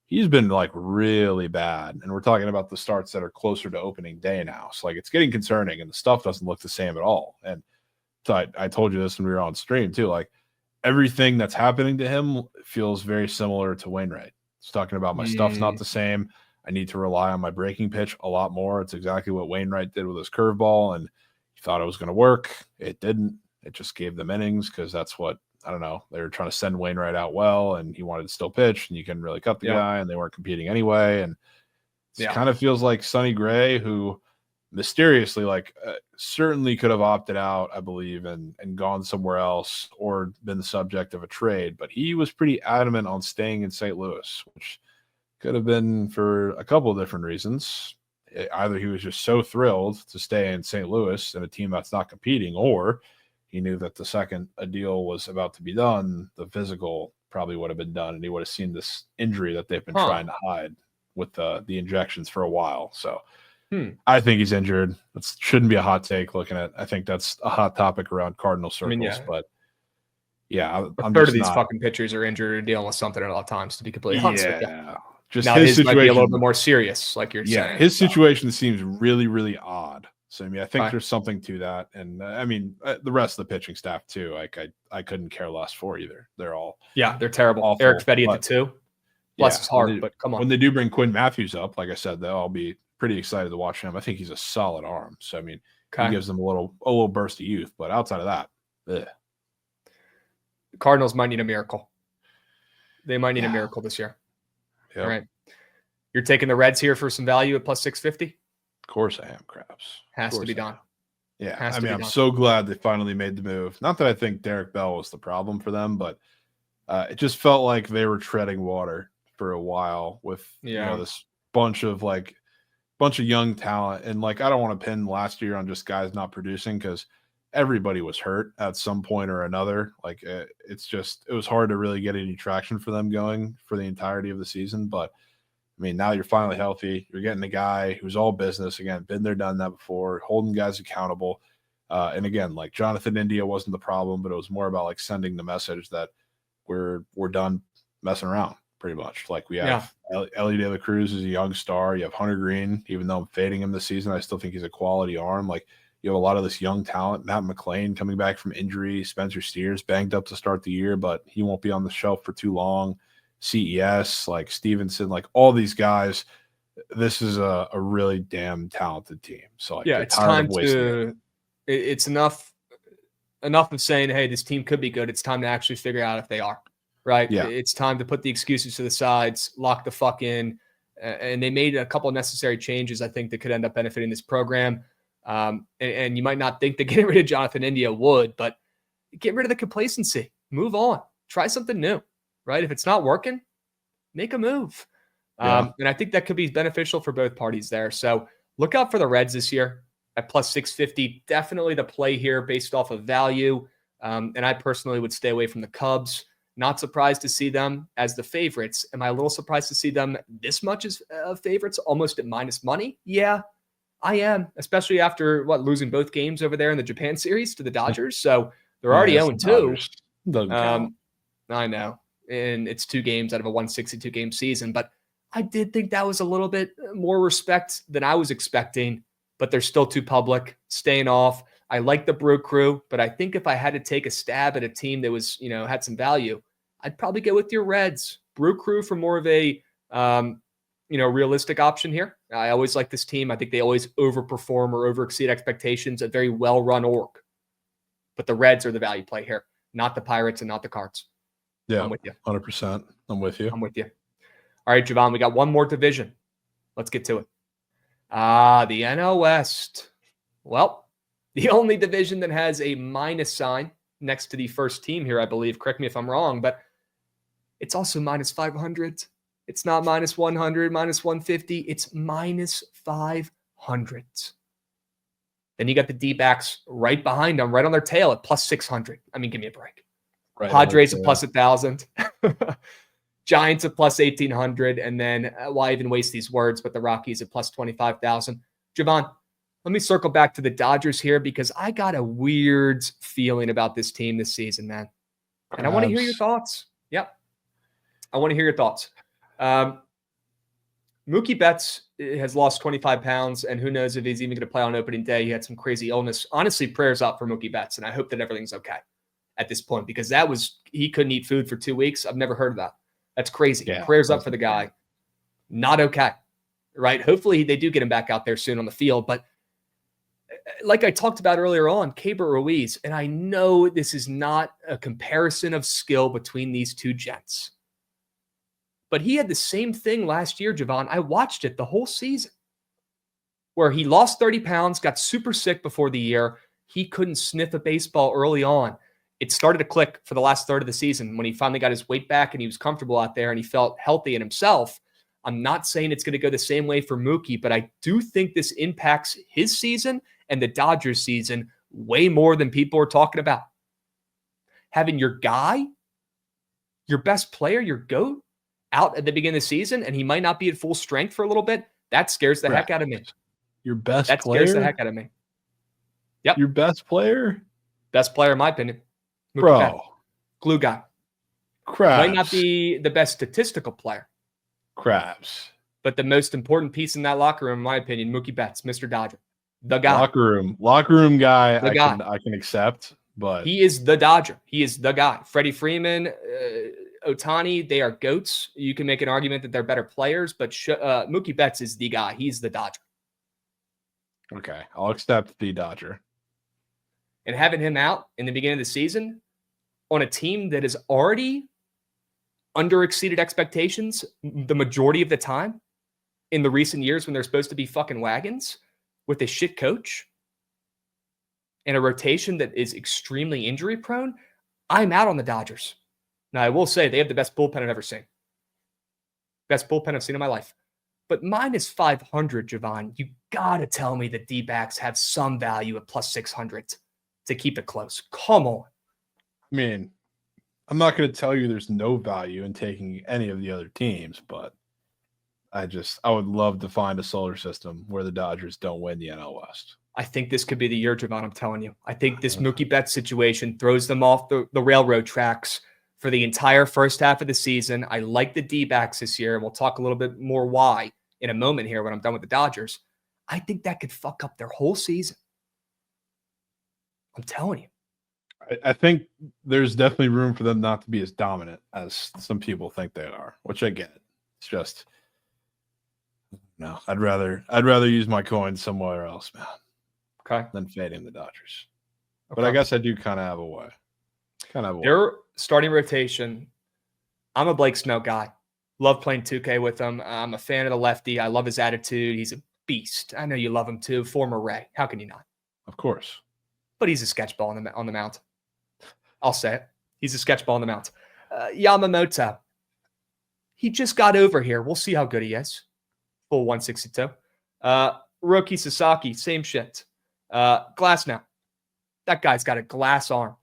he's been like really bad. And we're talking about the starts that are closer to opening day now. So like, it's getting concerning, and the stuff doesn't look the same at all. And so I told you this when we were on stream too. Like, everything that's happening to him feels very similar to Wainwright. It's talking about my stuff's not the same. I need to rely on my breaking pitch a lot more. It's exactly what Wainwright did with his curveball, and he thought it was going to work. It didn't. It just gave them innings because that's what I don't know, they were trying to send Wainwright out well, and he wanted to still pitch, and you couldn't really cut the guy, and they weren't competing anyway. And it kind of feels like Sonny Gray, who mysteriously, certainly could have opted out, I believe, and gone somewhere else or been the subject of a trade. But he was pretty adamant on staying in St. Louis, which could have been for a couple of different reasons. Either he was just so thrilled to stay in St. Louis in a team that's not competing, or he knew that the second a deal was about to be done, the physical probably would have been done, and he would have seen this injury that they've been trying to hide with the injections for a while. So I think he's injured. That shouldn't be a hot take looking at. I think that's a hot topic around Cardinal circles. But yeah, a third of these fucking pitchers are injured or dealing with something at all times, to be completely honest with you. Just now, his situation might be a little bit more serious, like you're saying. Yeah, his situation seems really, really odd. So I mean, I think there's something to that, and I mean, the rest of the pitching staff too. Like I couldn't care less for either. They're all they're terrible. Awful, Eric Fetty at the 2. Bless his heart, but come on. When they do bring Quinn Matthews up, like I said, they'll all be pretty excited to watch him. I think he's a solid arm. So I mean, he gives them a little burst of youth. But outside of that, the Cardinals might need a miracle. They might need a miracle this year. Yep. All right. You're taking the Reds here for some value at plus 650? Of course I am, Krabs. Has to be done. Yeah. I mean, I'm so glad they finally made the move. Not that I think Derek Bell was the problem for them, but it just felt like they were treading water for a while with this bunch of young talent. And I don't want to pin last year on just guys not producing, because everybody was hurt at some point or another. It was hard to really get any traction for them going for the entirety of the season. But I mean, now you're finally healthy. You're getting a guy who's all business again, been there, done that before, holding guys accountable. And again, Jonathan India wasn't the problem, but it was more about sending the message that we're done messing around, pretty much. We have Ellie De La Cruz is a young star. You have Hunter Green, even though I'm fading him this season, I still think he's a quality arm. You have a lot of this young talent. Matt McClain coming back from injury. Spencer Steers banged up to start the year, but he won't be on the shelf for too long. CES, Stevenson, all these guys. This is a really damn talented team. So it's time to. It's enough of saying, hey, this team could be good. It's time to actually figure out if they are, right? Yeah. It's time to put the excuses to the sides, lock the fuck in, and they made a couple of necessary changes, I think, that could end up benefiting this program. And you might not think that getting rid of Jonathan India would, but get rid of the complacency. Move on. Try something new, right? If it's not working, make a move. And I think that could be beneficial for both parties there. So look out for the Reds this year at plus 650. Definitely the play here based off of value. And I personally would stay away from the Cubs. Not surprised to see them as the favorites. Am I a little surprised to see them this much as favorites, almost at minus money? Yeah, I am, especially after losing both games over there in the Japan series to the Dodgers. So they're already 0-2. Doesn't count. I know. And it's 2 games out of a 162 game season, but I did think that was a little bit more respect than I was expecting, but they're still too public, staying off. I like the Brew Crew, but I think if I had to take a stab at a team that was, had some value, I'd probably go with your Reds. Brew Crew for more of a, realistic option here. I always like this team. I think they always overperform or overexceed expectations, a very well-run org. But the Reds are the value play here, not the Pirates and not the Cards. Yeah, I'm with you. 100%. I'm with you. All right, Jovan, we got one more division. Let's get to it. The NL West. Well, the only division that has a minus sign next to the first team here, I believe. Correct me if I'm wrong, but it's also minus 500. It's not minus 100, minus 150. It's minus 500. Then you got the D-backs right behind them, right on their tail at plus 600. I mean, give me a break. Right, Padres at plus 1,000. Giants at plus 1,800. And then, why even waste these words, but the Rockies at plus 25,000. Jovan, let me circle back to the Dodgers here because I got a weird feeling about this team this season, man. And I want to hear your thoughts. Yep. I want to hear your thoughts. Mookie Betts has lost 25 pounds, and who knows if he's even going to play on opening day. He had some crazy illness. Honestly, prayers up for Mookie Betts, and I hope that everything's okay at this point because he couldn't eat food for 2 weeks. I've never heard of that. That's crazy. Yeah, prayers up for the guy. Not okay, right? Hopefully they do get him back out there soon on the field, but like I talked about earlier on, Keibert Ruiz, and I know this is not a comparison of skill between these two gents, but he had the same thing last year, Jovan. I watched it the whole season where he lost 30 pounds, got super sick before the year. He couldn't sniff a baseball early on. It started to click for the last third of the season when he finally got his weight back and he was comfortable out there and he felt healthy in himself. I'm not saying it's going to go the same way for Mookie, but I do think this impacts his season and the Dodgers season way more than people are talking about. Having your guy, your best player, your GOAT, out at the beginning of the season, and he might not be at full strength for a little bit, that scares the heck out of me. Your best that player? Scares the heck out of me. Yep. Your best player? Best player, in my opinion. Mookie Bro. Betts. Glue guy. Krabs. Might not be the best statistical player. Krabs. But the most important piece in that locker room, in my opinion, Mookie Betts, Mr. Dodger. The guy. Locker room guy, The guy. I can accept, but he is the Dodger. He is the guy. Freddie Freeman, Ohtani, they are GOATs. You can make an argument that they're better players, but Mookie Betts is the guy. He's the Dodger. Okay, I'll accept the Dodger. And having him out in the beginning of the season on a team that has already under-exceeded expectations the majority of the time in the recent years when they're supposed to be fucking wagons with a shit coach and a rotation that is extremely injury-prone, I'm out on the Dodgers. Now, I will say they have the best bullpen I've ever seen. Best bullpen I've seen in my life. But minus 500, Jovan, you got to tell me the D-backs have some value at plus 600 to keep it close. Come on. I mean, I'm not going to tell you there's no value in taking any of the other teams, but I would love to find a solar system where the Dodgers don't win the NL West. I think this could be the year, Jovan, I'm telling you. I think this Mookie Betts situation throws them off the railroad tracks for the entire first half of the season. I like the D-backs this year, and we'll talk a little bit more why in a moment here when I'm done with the Dodgers. I think that could fuck up their whole season. I'm telling you. I think there's definitely room for them not to be as dominant as some people think they are, which I get. It's just, no, I'd rather use my coins somewhere else, man. Okay. Than fading the Dodgers. Okay. But I guess I do kind of have a way. Their starting rotation, I'm a Blake Snell guy. Love playing 2K with him. I'm a fan of the lefty. I love his attitude. He's a beast. I know you love him too. Former Ray. How can you not? Of course. But he's a sketchball on the mound. I'll say it. He's a sketchball on the mound. Yamamoto. He just got over here. We'll see how good he is. Full 162. Roki Sasaki, same shit. Glass now. That guy's got a glass arm.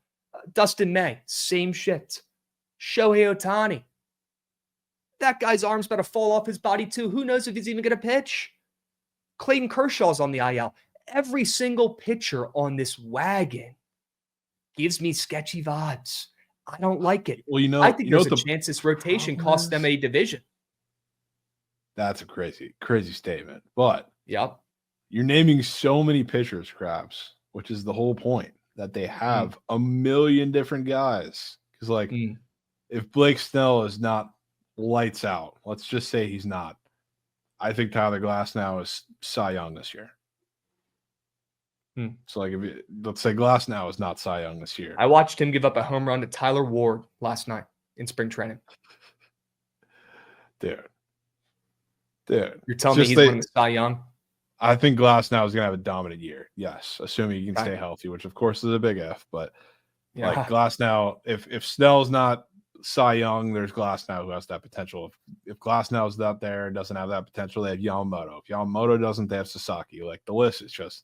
Dustin May, same shit. Shohei Ohtani. That guy's arm's about to fall off his body too. Who knows if he's even going to pitch? Clayton Kershaw's on the IL. Every single pitcher on this wagon gives me sketchy vibes. I don't like it. Well, I think there's a chance this rotation costs them a division. That's a crazy, crazy statement. But yep, you're naming so many pitchers, Krabs, which is the whole point, that they have a million different guys. Because, if Blake Snell is not lights out, let's just say he's not, I think Tyler Glasnow is Cy Young this year. So, let's say Glasnow is not Cy Young this year. I watched him give up a home run to Tyler Ward last night in spring training. Dude. You're telling me he's winning the Cy Young? I think Glasnow is going to have a dominant year. Yes, assuming he can stay healthy, which of course is a big if. But Glasnow, if Snell's not Cy Young, there's Glasnow who has that potential. If Glasnow's not there and doesn't have that potential, they have Yamamoto. If Yamamoto doesn't, they have Sasaki. The list is just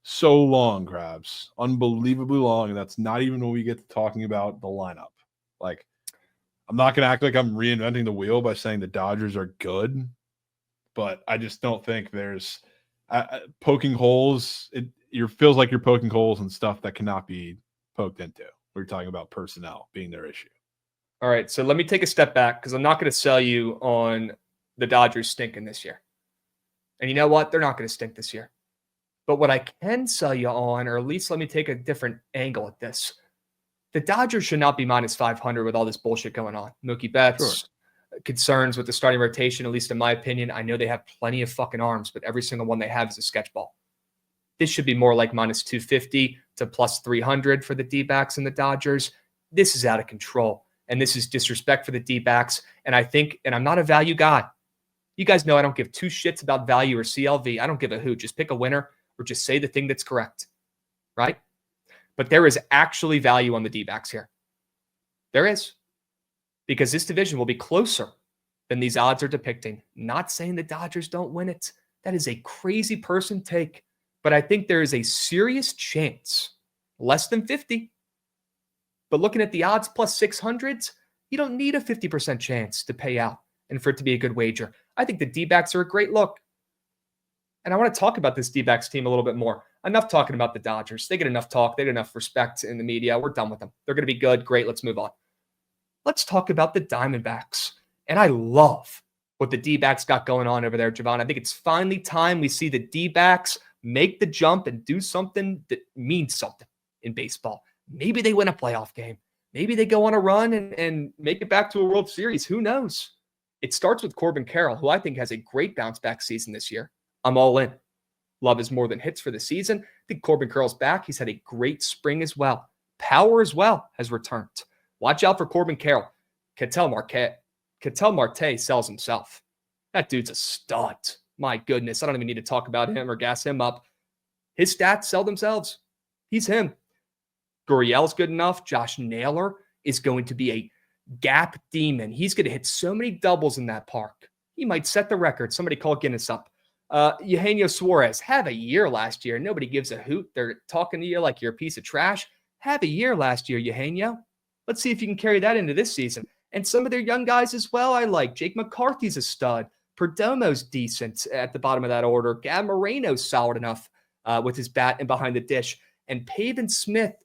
so long, Krabs. Unbelievably long. And that's not even when we get to talking about the lineup. I'm not going to act like I'm reinventing the wheel by saying the Dodgers are good, but I just don't think there's poking holes. It feels like you're poking holes in stuff that cannot be poked into. We're talking about personnel being their issue. All right, so let me take a step back because I'm not going to sell you on the Dodgers stinking this year. And you know what? They're not going to stink this year. But what I can sell you on, or at least let me take a different angle at this, the Dodgers should not be minus 500 with all this bullshit going on. Mookie Betts, concerns with the starting rotation, at least in my opinion. I know they have plenty of fucking arms, but every single one they have is a sketch ball. This should be more like minus 250 to plus 300 for the D-backs and the Dodgers. This is out of control. And this is disrespect for the D-backs. And I think, and I'm not a value guy. You guys know I don't give two shits about value or CLV. I don't give a hoot. Just pick a winner or just say the thing that's correct, right? But there is actually value on the D-backs here. There is. Because this division will be closer than these odds are depicting. Not saying the Dodgers don't win it. That is a crazy person take. But I think there is a serious chance, less than 50. But looking at the odds plus 600s, you don't need a 50% chance to pay out and for it to be a good wager. I think the D-backs are a great look. And I want to talk about this D-backs team a little bit more. Enough talking about the Dodgers. They get enough talk. They get enough respect in the media. We're done with them. They're going to be good. Great. Let's move on. Let's talk about the Diamondbacks. And I love what the D-backs got going on over there, Jovan. I think it's finally time we see the D-backs make the jump and do something that means something in baseball. Maybe they win a playoff game. Maybe they go on a run and make it back to a World Series. Who knows? It starts with Corbin Carroll, who I think has a great bounce-back season this year. I'm all in. Love is more than hits for the season. I think Corbin Carroll's back. He's had a great spring as well. Power as well has returned. Watch out for Corbin Carroll. Ketel Marte sells himself. That dude's a stud. My goodness. I don't even need to talk about him or gas him up. His stats sell themselves. He's him. Gurriel's good enough. Josh Naylor is going to be a gap demon. He's going to hit so many doubles in that park. He might set the record. Somebody call Guinness up. Eugenio Suarez had a year last year. Nobody gives a hoot. They're talking to you like you're a piece of trash. Have a year last year, Eugenio. Let's see if you can carry that into this season. And some of their young guys as well I like. Jake McCarthy's a stud. Perdomo's decent at the bottom of that order. Gab Moreno's solid enough with his bat and behind the dish. And Pavin Smith,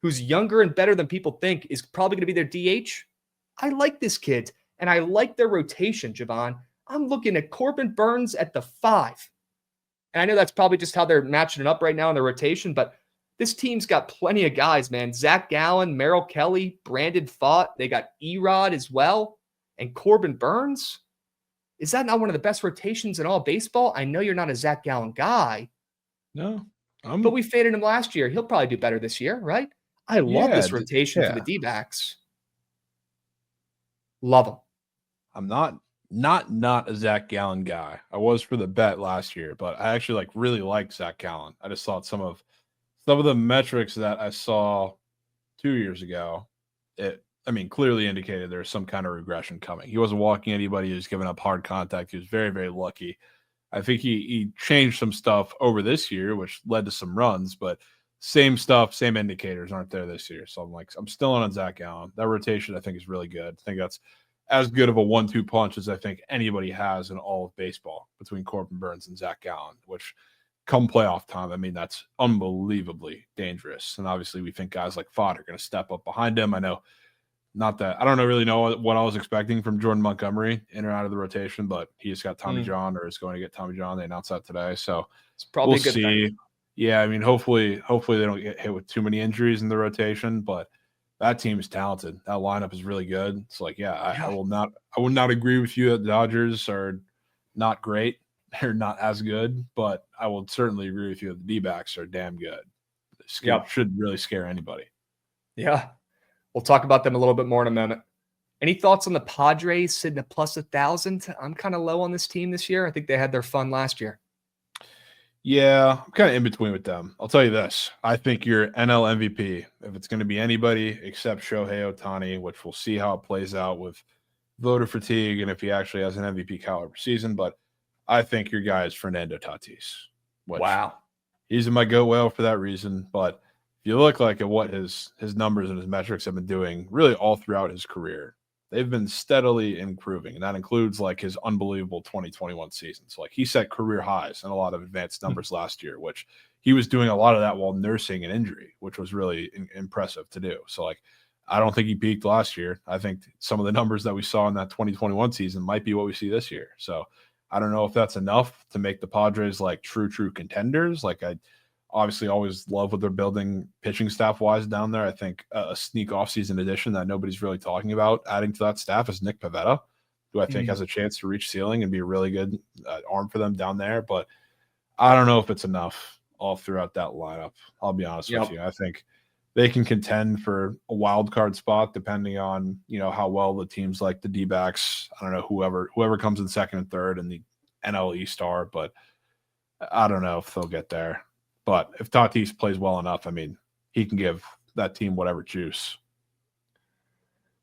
who's younger and better than people think, is probably going to be their DH. I like this kid, and I like their rotation, Jovan. I'm looking at Corbin Burns at the 5. And I know that's probably just how they're matching it up right now in the rotation, but this team's got plenty of guys, man. Zach Gallen, Merrill Kelly, Brandon Pfaadt. They got Erod as well. And Corbin Burns. Is that not one of the best rotations in all baseball? I know you're not a Zach Gallen guy. No. But we faded him last year. He'll probably do better this year, right? I love this rotation for the D-backs. Love them. I'm not a Zach Gallen guy. I was for the bet last year, but I actually really like Zach Gallen. I just thought some of the metrics that I saw 2 years ago, clearly indicated there's some kind of regression coming. He wasn't walking anybody. He was giving up hard contact. He was very, very lucky. I think he changed some stuff over this year, which led to some runs, but same stuff, same indicators aren't there this year. So I'm still on Zach Gallen. That rotation I think is really good. I think that's as good of a 1-2 punch as I think anybody has in all of baseball between Corbin Burns and Zach Gallen, which come playoff time, that's unbelievably dangerous. And obviously we think guys like Pfaadt are going to step up behind him. I know I don't really know what I was expecting from Jordan Montgomery in or out of the rotation, but he just got Tommy John or is going to get Tommy John. They announced that today. So it's probably we'll a good see. thing. Yeah, hopefully they don't get hit with too many injuries in the rotation, but that team is talented. That lineup is really good. It's I will not agree with you that the Dodgers are not great. They're not as good, but I will certainly agree with you that the D-backs are damn good. Should really scare anybody. Yeah. We'll talk about them a little bit more in a moment. Any thoughts on the Padres sitting at plus 1,000? I'm kind of low on this team this year. I think they had their fun last year. Yeah, I'm kind of in between with them. I'll tell you this. I think your NL MVP, if it's going to be anybody except Shohei Ohtani, which we'll see how it plays out with voter fatigue and if he actually has an MVP caliber season, but I think your guy is Fernando Tatis. Wow. He's in my goat whale for that reason, but if you look at what his numbers and his metrics have been doing really all throughout his career, they've been steadily improving, and that includes his unbelievable 2021 season. So he set career highs in a lot of advanced numbers last year, which he was doing a lot of that while nursing an injury, which was really impressive to do. So I don't think he peaked last year. I think some of the numbers that we saw in that 2021 season might be what we see this year. So I don't know if that's enough to make the Padres true contenders. I obviously always love what they're building pitching staff wise down there. I think a sneak offseason addition that nobody's really talking about adding to that staff is Nick Pivetta, who I think has a chance to reach ceiling and be a really good arm for them down there. But I don't know if it's enough. all throughout that lineup. I'll be honest Yep. with you. I think they can contend for a wild card spot depending on, how well the teams like the D-backs, I don't know, whoever comes in second and third in the NL East are, but I don't know if they'll get there. But if Tatis plays well enough, I mean, he can give that team whatever juice.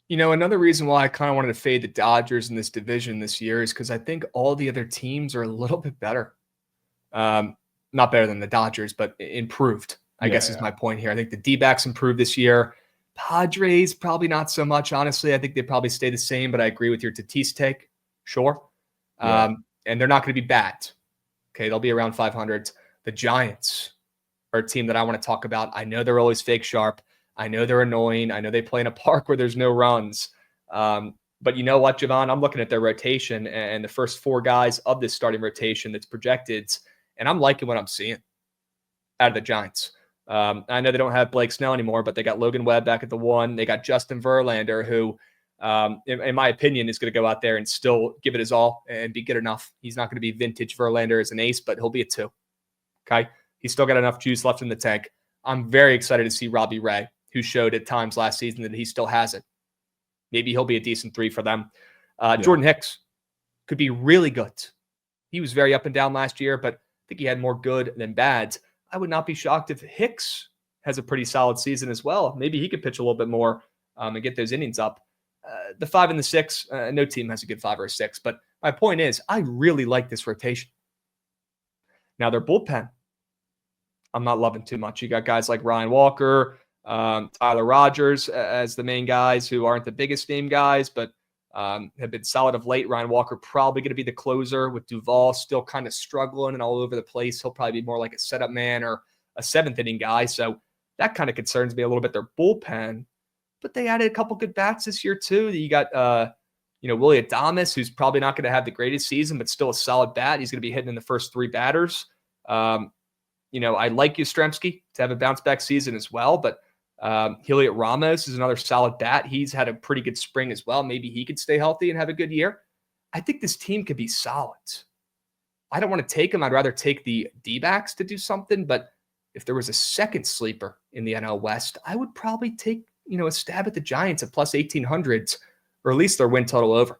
Another reason why I kind of wanted to fade the Dodgers in this division this year is because I think all the other teams are a little bit better. Not better than the Dodgers, but improved, I guess is my point here. I think the D-backs improved this year. Padres, probably not so much, honestly. I think they probably stay the same, but I agree with your Tatis take. Sure. And they're not going to be bad. Okay, they'll be around 500. The Giants are a team that I want to talk about. I know they're always fake sharp. I know they're annoying. I know they play in a park where there's no runs. But you know what, Jovan? I'm looking at their rotation and the first 4 guys of this starting rotation that's projected, and I'm liking what I'm seeing out of the Giants. I know they don't have Blake Snell anymore, but they got Logan Webb back at the 1. They got Justin Verlander, who, in my opinion, is going to go out there and still give it his all and be good enough. He's not going to be vintage Verlander as an ace, but he'll be a 2. Okay? He's still got enough juice left in the tank. I'm very excited to see Robbie Ray, who showed at times last season that he still has it. Maybe he'll be a decent 3 for them. Jordan Hicks could be really good. He was very up and down last year, but I think he had more good than bad. I would not be shocked if Hicks has a pretty solid season as well. Maybe he could pitch a little bit more and get those innings up. The 5 and the 6, no team has a good 5 or a 6, but my point is I really like this rotation. Now their bullpen, I'm not loving too much. You got guys like Ryan Walker, Tyler Rogers as the main guys who aren't the biggest name guys, but have been solid of late. Ryan Walker probably going to be the closer with Duvall still kind of struggling and all over the place. He'll probably be more like a setup man or a 7th inning guy. So that kind of concerns me a little bit, their bullpen. But they added a couple good bats this year too. You got, Willie Adames, who's probably not going to have the greatest season, but still a solid bat. He's going to be hitting in the first 3 batters. I like Yastrzemski to have a bounce back season as well, but Heliot Ramos is another solid bat. He's had a pretty good spring as well. Maybe he could stay healthy and have a good year. I think this team could be solid. I don't want to take them. I'd rather take the D-backs to do something, but if there was a second sleeper in the NL West, I would probably take, a stab at the Giants at plus 1,800s, or at least their win total over.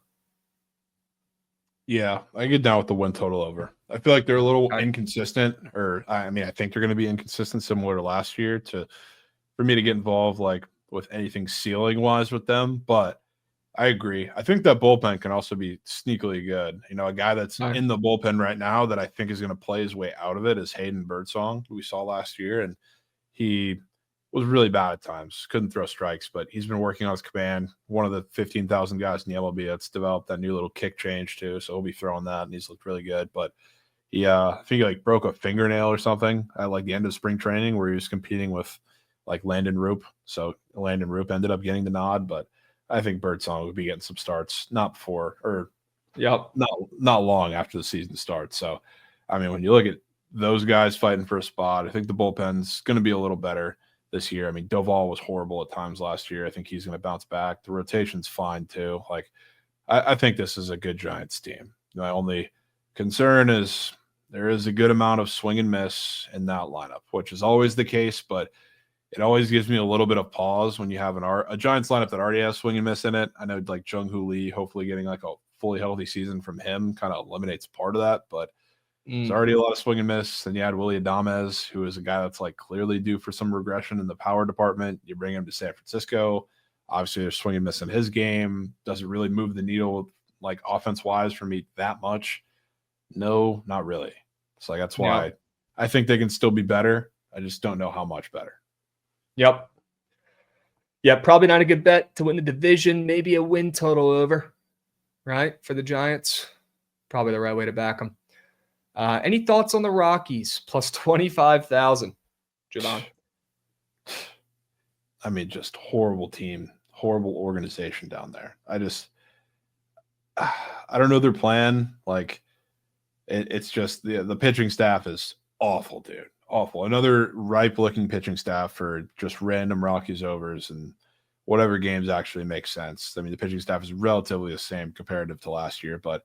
Yeah, I get down with the win total over. I feel like they're a little inconsistent, I think they're going to be inconsistent similar to last year for me to get involved with anything ceiling wise with them. But I agree. I think that bullpen can also be sneakily good. A guy that's in the bullpen right now that I think is going to play his way out of it is Hayden Birdsong, who we saw last year. And he was really bad at times, couldn't throw strikes, but he's been working on his command. One of the 15,000 guys in the MLB that's developed that new little kick change too. So he'll be throwing that and he's looked really good. But he, I think he broke a fingernail or something at the end of spring training where he was competing with Landon Roop. So Landon Roop ended up getting the nod, but I think Birdsong would be getting some starts, not long after the season starts. So, when you look at those guys fighting for a spot, I think the bullpen's going to be a little better this year. Duvall was horrible at times last year. I think he's going to bounce back. The rotation's fine too. I think this is a good Giants team. My only concern is there is a good amount of swing and miss in that lineup, which is always the case, but it always gives me a little bit of pause when you have a Giants lineup that already has swing and miss in it. I know Jung-Hoo Lee, hopefully getting a fully healthy season from him kind of eliminates part of that, but there's already a lot of swing and miss. And you add Willie Adames, who is a guy that's clearly due for some regression in the power department. You bring him to San Francisco. Obviously, there's swing and miss in his game. Doesn't really move the needle offense-wise for me that much. No, not really. So that's why I think they can still be better. I just don't know how much better. Yep. Yeah, probably not a good bet to win the division. Maybe a win total over, right, for the Giants. Probably the right way to back them. Any thoughts on the Rockies? Plus 25,000, Jovan. Just horrible team, horrible organization down there. I don't know their plan. It's just the pitching staff is awful, dude. Awful. Another ripe-looking pitching staff for just random Rockies overs and whatever games actually make sense. The pitching staff is relatively the same comparative to last year, but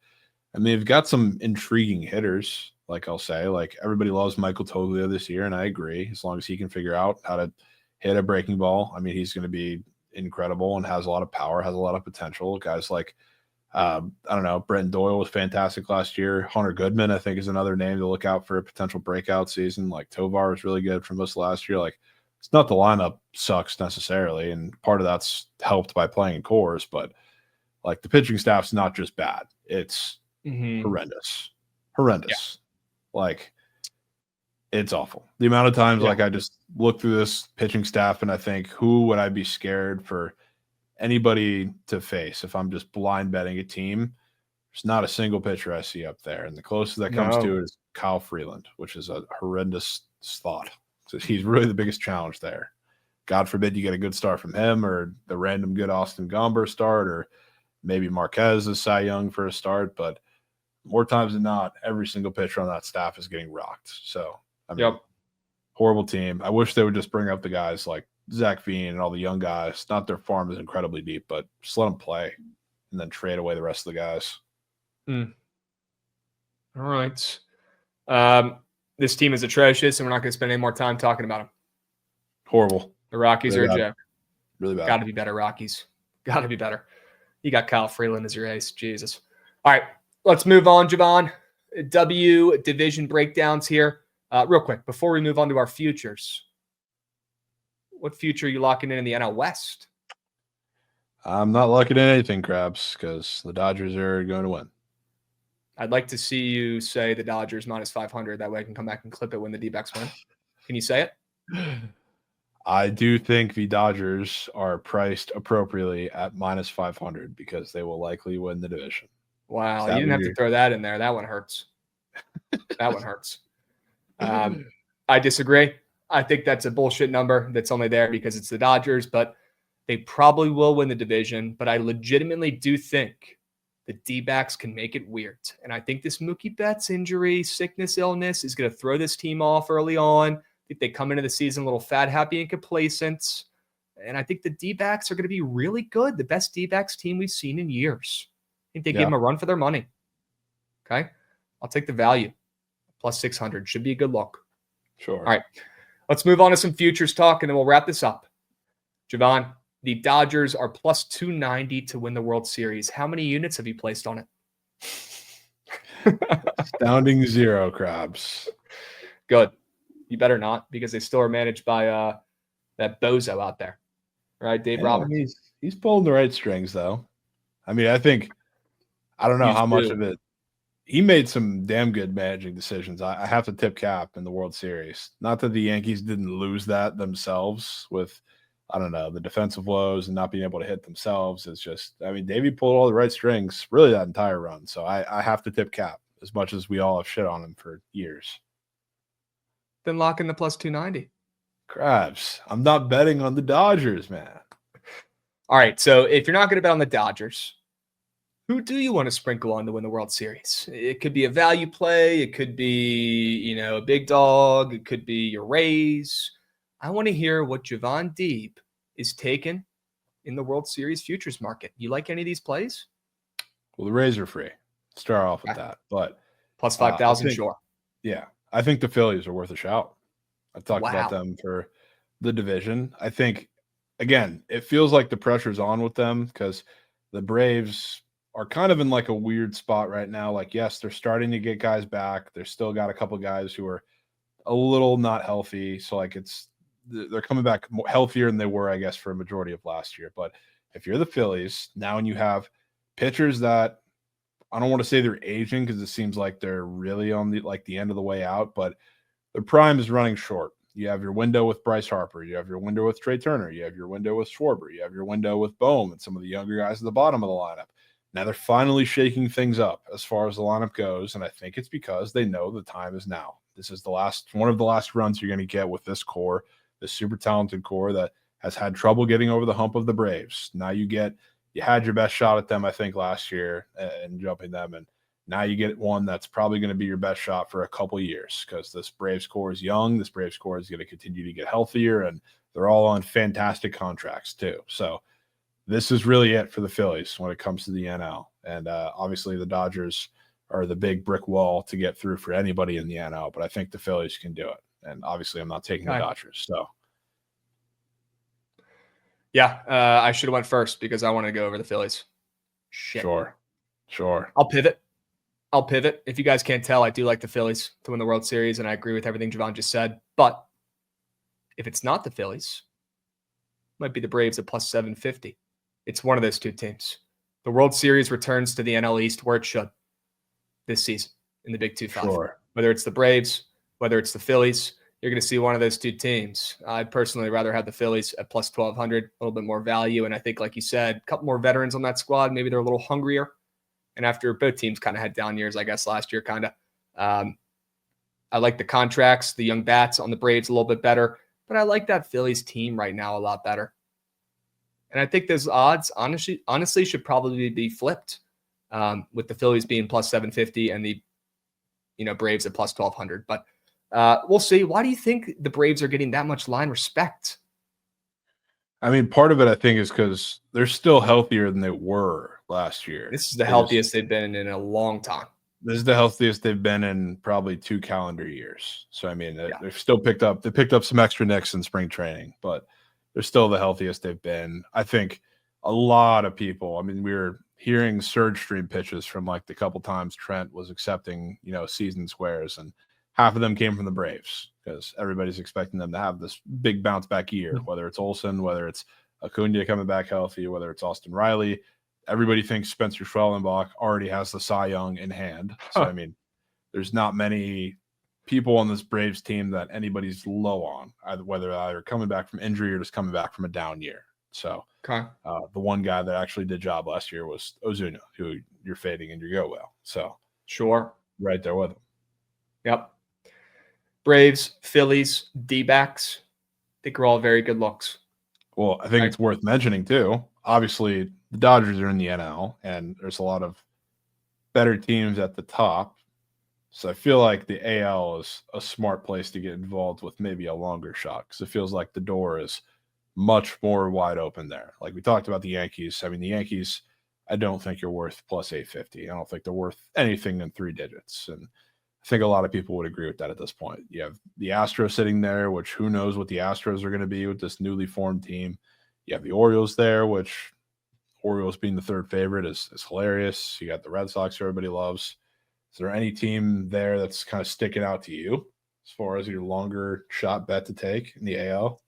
they've got some intriguing hitters. Like I'll say, like everybody loves Michael Toglia this year, and I agree. As long as he can figure out how to hit a breaking ball, I mean, he's going to be incredible and has a lot of power, has a lot of potential. Guys like I don't know, Brenton Doyle was fantastic last year. Hunter Goodman, I think, is another name to look out for a potential breakout season. Like Tovar was really good for most of last year. Like it's not the lineup sucks necessarily, and part of that's helped by playing in cores, but like the pitching staff's not just bad; it's horrendous. Like it's awful. The amount of times like I just look through this pitching staff and I think, who would I be scared for anybody to face if I'm just blind betting a team? There's not a single pitcher I see up there, and the closest that comes to it is Kyle Freeland, which is a horrendous thought. So he's really the biggest challenge there. God forbid you get a good start from him, or the random good Austin Gomber start, or maybe Marquez is Cy Young for a start, but more times than not, every single pitcher on that staff is getting rocked. So, I mean, horrible team. I wish they would just bring up the guys like Zach Veen and all the young guys. Not their farm is incredibly deep, but just let them play and then trade away the rest of the guys. All right. This team is atrocious, and we're not going to spend any more time talking about them. Horrible. The Rockies really are a bad. joke. Really bad. Got to be better, Rockies. Got to be better. You got Kyle Freeland as your ace. Jesus. All right. Let's move on, Jovan. W division breakdowns here. Real quick, before we move on to our futures, what future are you locking in the NL West? I'm not locking in anything, Krabs, because the Dodgers are going to win. I'd like to see you say the Dodgers minus 500. That way I can come back and clip it when the D-backs win. Can you say it? I do think the Dodgers are priced appropriately at minus 500 because they will likely win the division. Wow, you didn't have to throw that in there. That one hurts. That one hurts. I disagree. I think that's a bullshit number that's only there because it's the Dodgers, but they probably will win the division. But I legitimately do think the D-backs can make it weird. And I think this Mookie Betts injury, sickness, illness is going to throw this team off early on. I think they come into the season a little fat, happy, and complacent. And I think the D-backs are going to be really good. The best D-backs team we've seen in years. I think they give them a run for their money. Okay? I'll take the value. Plus 600. Should be a good look. Sure. All right. Let's move on to some futures talk, and then we'll wrap this up. Jovan, the Dodgers are plus 290 to win the World Series. How many units have you placed on it? Astounding 0, Krabs. Good. You better not, because they still are managed by that bozo out there. Right, Dave Roberts? He's pulling the right strings, though. I mean, I don't know how much of it. He made some damn good managing decisions. I have to tip cap in the World Series. Not that the Yankees didn't lose that themselves with, I don't know, the defensive woes and not being able to hit themselves. It's just, I mean, Davey pulled all the right strings, really that entire run. So I have to tip cap as much as we all have shit on him for years. Then lock in the plus 290. Krabs, I'm not betting on the Dodgers, man. All right, so if you're not going to bet on the Dodgers, who do you want to sprinkle on to win the World Series? It could be a value play. It could be, a big dog. It could be your Rays. I want to hear what Jovan Deeb is taking in the World Series futures market. You like any of these plays? Well, the Rays are free. Start off with that. But plus 5,000, sure. Yeah, I think the Phillies are worth a shout. I've talked about them for the division. I think, again, it feels like the pressure's on with them because the Braves are kind of in like a weird spot right now. Like, yes, they're starting to get guys back. They're still got a couple guys who are a little not healthy. So like they're coming back healthier than they were, I guess, for a majority of last year. But if you're the Phillies now and you have pitchers that I don't want to say they're aging because it seems like they're really on the end of the way out, but their prime is running short. You have your window with Bryce Harper. You have your window with Trey Turner. You have your window with Schwarber. You have your window with Bohm and some of the younger guys at the bottom of the lineup. Now they're finally shaking things up as far as the lineup goes, and I think it's because they know the time is now. This is one of the last runs you're going to get with this core, this super talented core that has had trouble getting over the hump of the Braves. Now you had your best shot at them, I think, last year and jumping them, and now you get one that's probably going to be your best shot for a couple of years because this Braves core is young. This Braves core is going to continue to get healthier, and they're all on fantastic contracts too. So this is really it for the Phillies when it comes to the NL. And obviously the Dodgers are the big brick wall to get through for anybody in the NL, but I think the Phillies can do it. And obviously I'm not taking the Dodgers. So yeah, I should have went first because I want to go over the Phillies. Shit. Sure. I'll pivot. If you guys can't tell, I do like the Phillies to win the World Series, and I agree with everything Jovan just said. But if it's not the Phillies, it might be the Braves at plus 750. It's one of those two teams. The World Series returns to the NL East where it should this season in the Big 2-5. Sure. Whether it's the Braves, whether it's the Phillies, you're going to see one of those two teams. I'd personally rather have the Phillies at plus 1,200, a little bit more value. And I think, like you said, a couple more veterans on that squad. Maybe they're a little hungrier. And after both teams kind of had down years, I guess, last year, kind of. I like the contracts, the young bats on the Braves a little bit better. But I like that Phillies team right now a lot better. And I think those odds, honestly should probably be flipped with the Phillies being plus 750 and the Braves at plus 1,200. But we'll see. Why do you think the Braves are getting that much line respect? I mean, part of it, I think, is because they're still healthier than they were last year. This is the healthiest they've been in a long time. This is the healthiest they've been in probably 2 calendar years. So, I mean, they've still picked up some extra nicks in spring training, but they're still the healthiest they've been. I think a lot of people, I mean, we were hearing surge stream pitches from like the couple times Trent was accepting, season squares, and half of them came from the Braves because everybody's expecting them to have this big bounce back year, whether it's Olsen, whether it's Acuna coming back healthy, whether it's Austin Riley. Everybody thinks Spencer Schwellenbach already has the Cy Young in hand. So, I mean, there's not many people on this Braves team that anybody's low on, whether coming back from injury or just coming back from a down year. So the one guy that actually did job last year was Ozuna, who you're fading in your go well. So sure, right there with him. Yep. Braves, Phillies, D-backs, I think are all very good looks. Well, I think it's worth mentioning too. Obviously, the Dodgers are in the NL, and there's a lot of better teams at the top. So I feel like the AL is a smart place to get involved with maybe a longer shot because it feels like the door is much more wide open there. Like we talked about the Yankees. I mean, the Yankees, I don't think are worth plus 850. I don't think they're worth anything in 3 digits. And I think a lot of people would agree with that at this point. You have the Astros sitting there, which who knows what the Astros are going to be with this newly formed team. You have the Orioles there, which Orioles being the 3rd favorite is hilarious. You got the Red Sox, who everybody loves. Is there any team there that's kind of sticking out to you as far as your longer shot bet to take in the AL?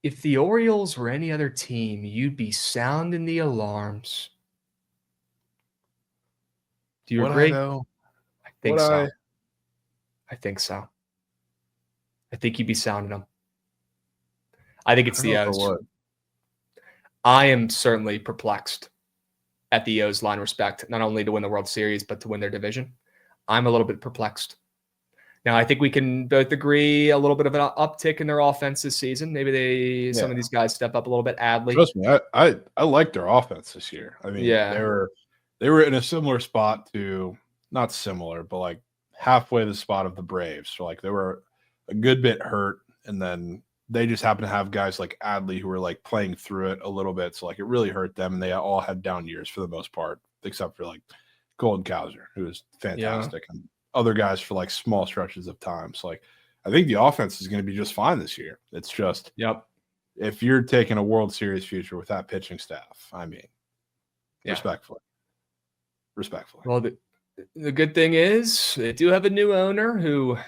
If the Orioles were any other team, you'd be sounding the alarms. Do you agree? I think so. I think so. I think you'd be sounding them. I think it's the O's. I am certainly perplexed at the O's line respect, not only to win the World Series, but to win their division. I'm a little bit perplexed. Now, I think we can both agree a little bit of an uptick in their offense this season. Maybe some of these guys step up a little bit. Adley. Trust me, I like their offense this year. I mean, they were in a similar spot to, not similar, but like halfway the spot of the Braves. So like they were a good bit hurt, and then they just happen to have guys like Adley who were like playing through it a little bit. So like it really hurt them, and they all had down years for the most part, except for like Golden Cowser, who was fantastic, and other guys for like small stretches of time. So like I think the offense is going to be just fine this year. It's just if you're taking a World Series future with that pitching staff, I mean, respectfully. Well, the good thing is they do have a new owner who,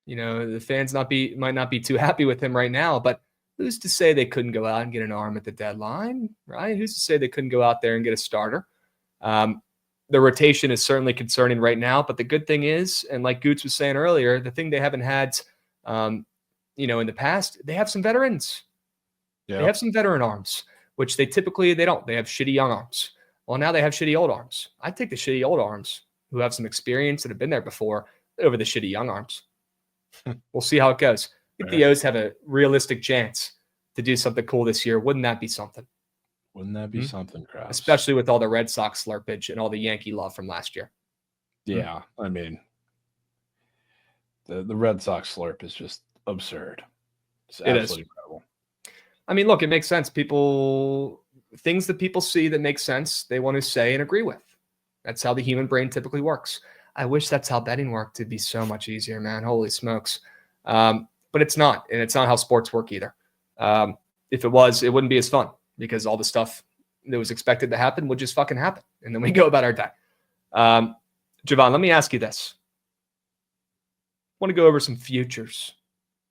the fans might not be too happy with him right now, but who's to say they couldn't go out and get an arm at the deadline, right? Who's to say they couldn't go out there and get a starter? The rotation is certainly concerning right now, but the good thing is, and like Goots was saying earlier, the thing they haven't had, in the past, they have some veterans. Yeah. They have some veteran arms, which they don't. They have shitty young arms. Well, now they have shitty old arms. I take the shitty old arms who have some experience that have been there before over the shitty young arms. We'll see how it goes. If the O's have a realistic chance to do something cool this year, wouldn't that be something? Wouldn't that be something, Krabs? Especially with all the Red Sox slurpage and all the Yankee love from last year. Yeah, I mean, the Red Sox slurp is just absurd. It's absolutely incredible. I mean, look, it makes sense. Things that people see that make sense, they want to say and agree with. That's how the human brain typically works. I wish that's how betting worked. It'd be so much easier, man. Holy smokes. But it's not, and it's not how sports work either. If it was, it wouldn't be as fun because all the stuff that was expected to happen would just fucking happen. And then we go about our day. Jovan, let me ask you this. I want to go over some futures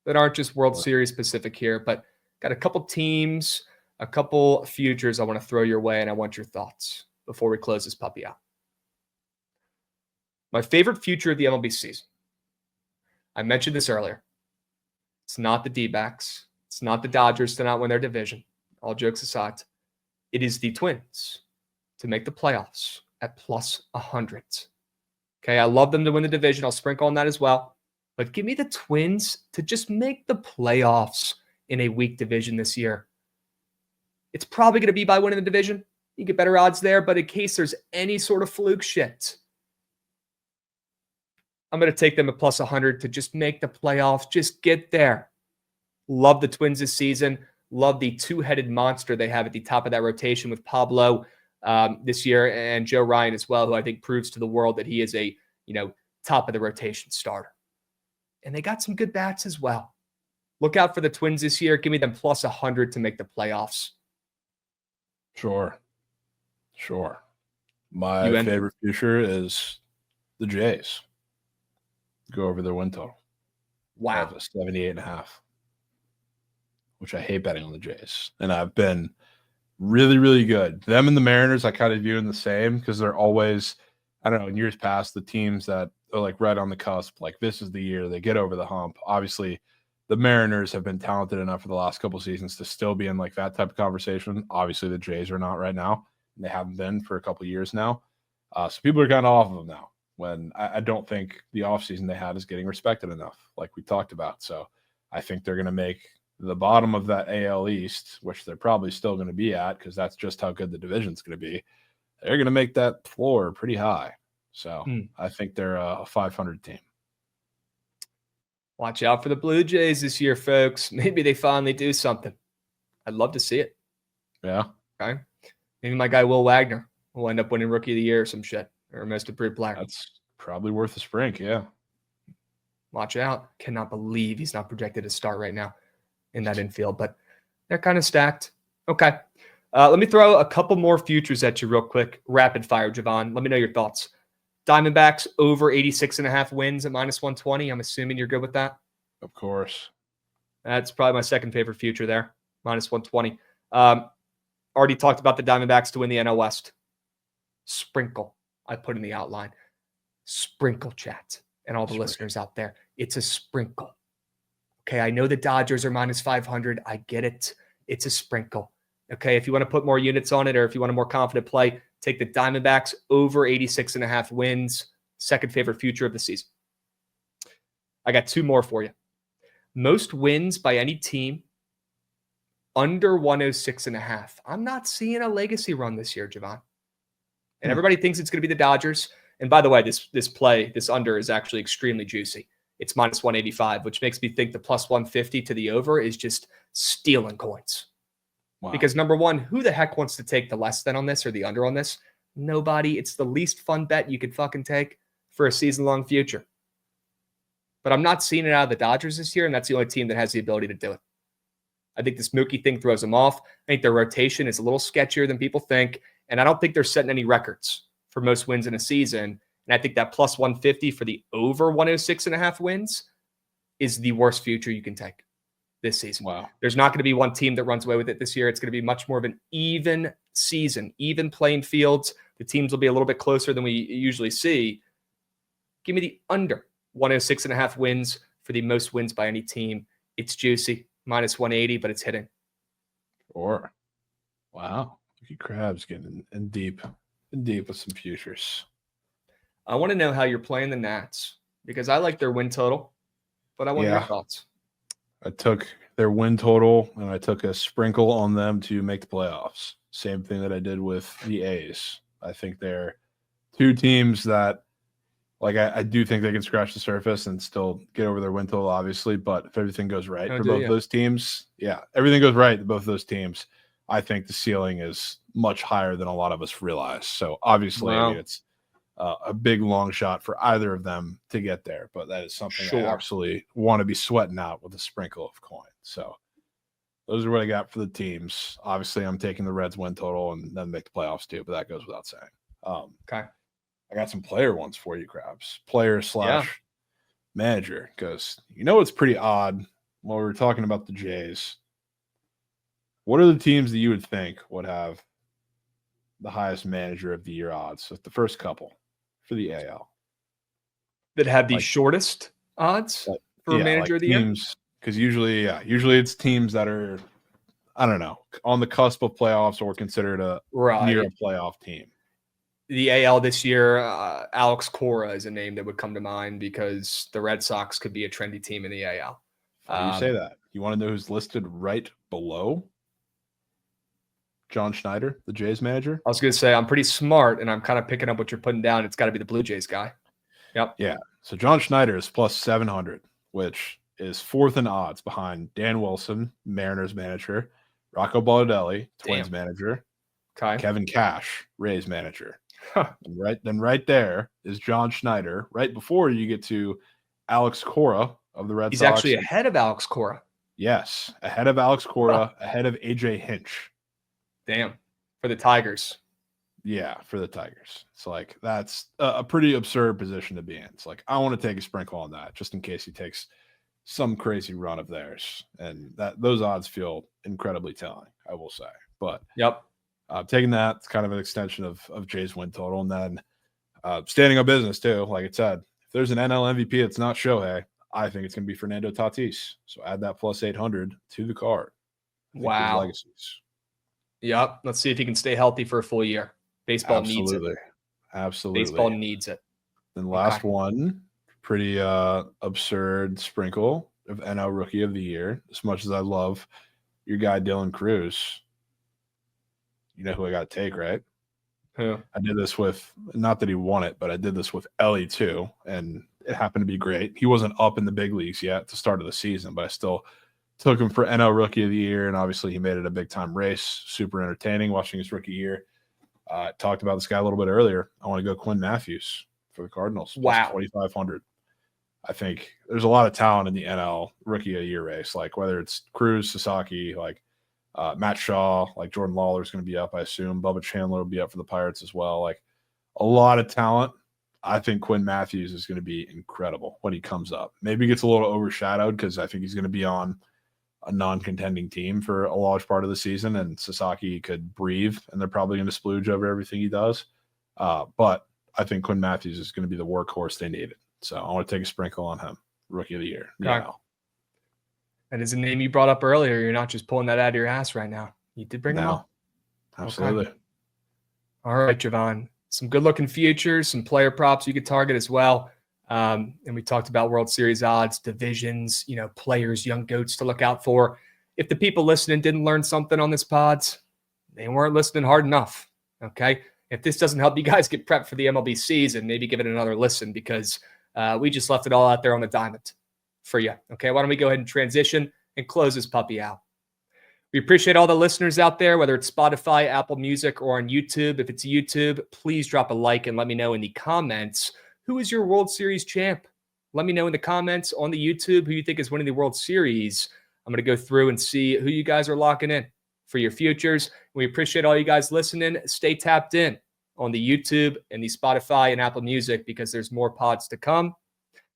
that aren't just World Series specific here, but got a couple teams, a couple futures I want to throw your way, and I want your thoughts before we close this puppy out. My favorite future of the MLB season. I mentioned this earlier. It's not the D-backs. It's not the Dodgers to not win their division. All jokes aside, it is the Twins to make the playoffs at plus 100. Okay, I love them to win the division. I'll sprinkle on that as well. But give me the Twins to just make the playoffs in a weak division this year. It's probably going to be by winning the division. You get better odds there, but in case there's any sort of fluke shit, I'm going to take them at plus 100 to just make the playoffs, just get there. Love the Twins this season. Love the two-headed monster they have at the top of that rotation with Pablo this year and Joe Ryan as well, who I think proves to the world that he is a, top of the rotation starter. And they got some good bats as well. Look out for the Twins this year. Give me them plus 100 to make the playoffs. Sure. My favorite future is the Jays. Go over their win total. Wow. 78.5, which I hate betting on the Jays. And I've been really, really good. Them and the Mariners, I kind of view them the same because they're always, I don't know, in years past, the teams that are like right on the cusp, like this is the year they get over the hump. Obviously, the Mariners have been talented enough for the last couple of seasons to still be in like that type of conversation. Obviously, the Jays are not right now. And they haven't been for a couple of years now. So people are kind of off of them now, when I don't think the offseason they had is getting respected enough, like we talked about. So I think they're going to make the bottom of that AL East, which they're probably still going to be at because that's just how good the division's going to be. They're going to make that floor pretty high. So I think they're a 500 team. Watch out for the Blue Jays this year, folks. Maybe they finally do something. I'd love to see it. Yeah. Okay. Maybe my guy Will Wagner will end up winning Rookie of the Year or some shit, or Most Improved Player. That's probably worth a sprink, yeah. Watch out. Cannot believe he's not projected to start right now in that infield, but they're kind of stacked. Okay. Let me throw a couple more futures at you real quick. Rapid fire, Jovan. Let me know your thoughts. Diamondbacks over 86.5 wins at minus 120. I'm assuming you're good with that. Of course. That's probably my second favorite future there. Minus 120. Already talked about the Diamondbacks to win the NL West. Sprinkle. I put in the outline. Sprinkle, chat. And all the listeners out there. It's a sprinkle. Okay, I know the Dodgers are minus 500. I get it. It's a sprinkle. Okay, if you want to put more units on it or if you want a more confident play, take the Diamondbacks over 86.5 wins. Second favorite future of the season. I got two more for you. Most wins by any team under 106.5. I'm not seeing a legacy run this year, Jovan. And everybody thinks it's going to be the Dodgers. And by the way, this under is actually extremely juicy. It's minus 185, which makes me think the plus 150 to the over is just stealing coins. Wow. Because number one, who the heck wants to take the less than on this or the under on this? Nobody. It's the least fun bet you could fucking take for a season-long future. But I'm not seeing it out of the Dodgers this year, and that's the only team that has the ability to do it. I think this Mookie thing throws them off. I think their rotation is a little sketchier than people think, and I don't think they're setting any records for most wins in a season. And I think that plus 150 for the over 106.5 wins is the worst future you can take this season. Wow. There's not going to be one team that runs away with it this year. It's going to be much more of an even season, even playing fields. The teams will be a little bit closer than we usually see. Give me the under 106.5 wins for the most wins by any team. It's juicy, minus 180, but it's hitting. Sure. Wow. Look at Krabs getting in deep with some futures. I want to know how you're playing the Nats because I like their win total, but I want your thoughts. I took their win total and I took a sprinkle on them to make the playoffs. Same thing that I did with the A's. I think they're two teams that, like, I do think they can scratch the surface and still get over their win total, obviously. But if everything goes right for both those teams, everything goes right to both those teams. I think the ceiling is much higher than a lot of us realize. So obviously, it's a big long shot for either of them to get there, but that is something I Sure. absolutely want to be sweating out with a sprinkle of coin. So those are what I got for the teams. Obviously, I'm taking the Reds win total and then make the playoffs too, but that goes without saying. Okay. I got some player ones for you, Krabs. Player / manager, because it's pretty odd while we were talking about the Jays. What are the teams that you would think would have the highest manager of the year odds? Like the first couple for the AL. That have the Like- shortest odds for manager of the year? teams, because usually it's teams that are, I don't know, on the cusp of playoffs or considered a near a playoff team. The AL this year, Alex Cora is a name that would come to mind because the Red Sox could be a trendy team in the AL. How do you say that? You want to know who's listed right below John Schneider, the Jays manager? I was going to say, I'm pretty smart, and I'm kind of picking up what you're putting down. It's got to be the Blue Jays guy. Yep. Yeah. So John Schneider is plus 700, which is fourth in odds behind Dan Wilson, Mariners manager, Rocco Baldelli, Twins manager, Okay. Kevin Cash, Rays manager. Huh. And right there is John Schneider. Right before you get to Alex Cora of the Red Sox. He's actually ahead of Alex Cora. Yes, ahead of Alex Cora, ahead of AJ Hinch. Damn. For the Tigers. Yeah, for the Tigers. It's like that's a pretty absurd position to be in. It's like I want to take a sprinkle on that just in case he takes some crazy run of theirs, and those odds feel incredibly telling, I will say. But Yep. Taking that, it's kind of an extension of Jay's win total, and then standing on business too. Like I said, if there's an NL MVP, it's not Shohei. I think it's going to be Fernando Tatis. So add that plus 800 to the card. Wow. Legacies. Yep. Let's see if he can stay healthy for a full year. Baseball needs it. Absolutely. Baseball needs it. And last one, pretty absurd sprinkle of NL Rookie of the Year. As much as I love your guy Dylan Cruz, you know who I got to take, right? Who? I did this with, not that he won it, but I did this with Ellie too, and it happened to be great. He wasn't up in the big leagues yet at the start of the season, but I still took him for NL Rookie of the Year, and obviously he made it a big-time race. Super entertaining watching his rookie year. Talked about this guy a little bit earlier. I want to go Quinn Matthews for the Cardinals. Wow. 2,500. I think there's a lot of talent in the NL Rookie of the Year race, like whether it's Cruz, Sasaki, like Matt Shaw, like Jordan Lawler is going to be up, I assume. Bubba Chandler will be up for the Pirates as well. Like a lot of talent. I think Quinn Matthews is going to be incredible when he comes up. Maybe he gets a little overshadowed because I think he's going to be on a non-contending team for a large part of the season, and Sasaki could breathe, and they're probably going to splooge over everything he does. But I think Quinn Matthews is going to be the workhorse they needed. So I want to take a sprinkle on him. Rookie of the Year. Okay. That is a name you brought up earlier. You're not just pulling that out of your ass right now. You did bring him up. Absolutely. Okay. All right, Jovan. Some good-looking futures, some player props you could target as well. And we talked about World Series odds, divisions, players, young goats to look out for. If the people listening didn't learn something on this pods, they weren't listening hard enough. Okay. If this doesn't help you guys get prepped for the MLB season, maybe give it another listen because we just left it all out there on the diamond for you. Okay. Why don't we go ahead and transition and close this puppy out? We appreciate all the listeners out there, whether it's Spotify, Apple Music, or on YouTube. If it's YouTube, please drop a like and let me know in the comments, who is your World Series champ? Let me know in the comments on the YouTube who you think is winning the World Series. I'm going to go through and see who you guys are locking in for your futures. We appreciate all you guys listening. Stay tapped in on the YouTube and the Spotify and Apple Music because there's more pods to come.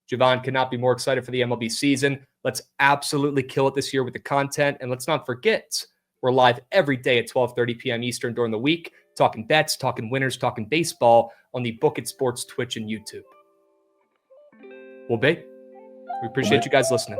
Jovan cannot be more excited for the MLB season. Let's absolutely kill it this year with the content. And let's not forget, we're live every day at 12:30 p.m. Eastern during the week, talking bets, talking winners, talking baseball on the Bookit Sports Twitch and YouTube. We'll be. We appreciate you guys listening.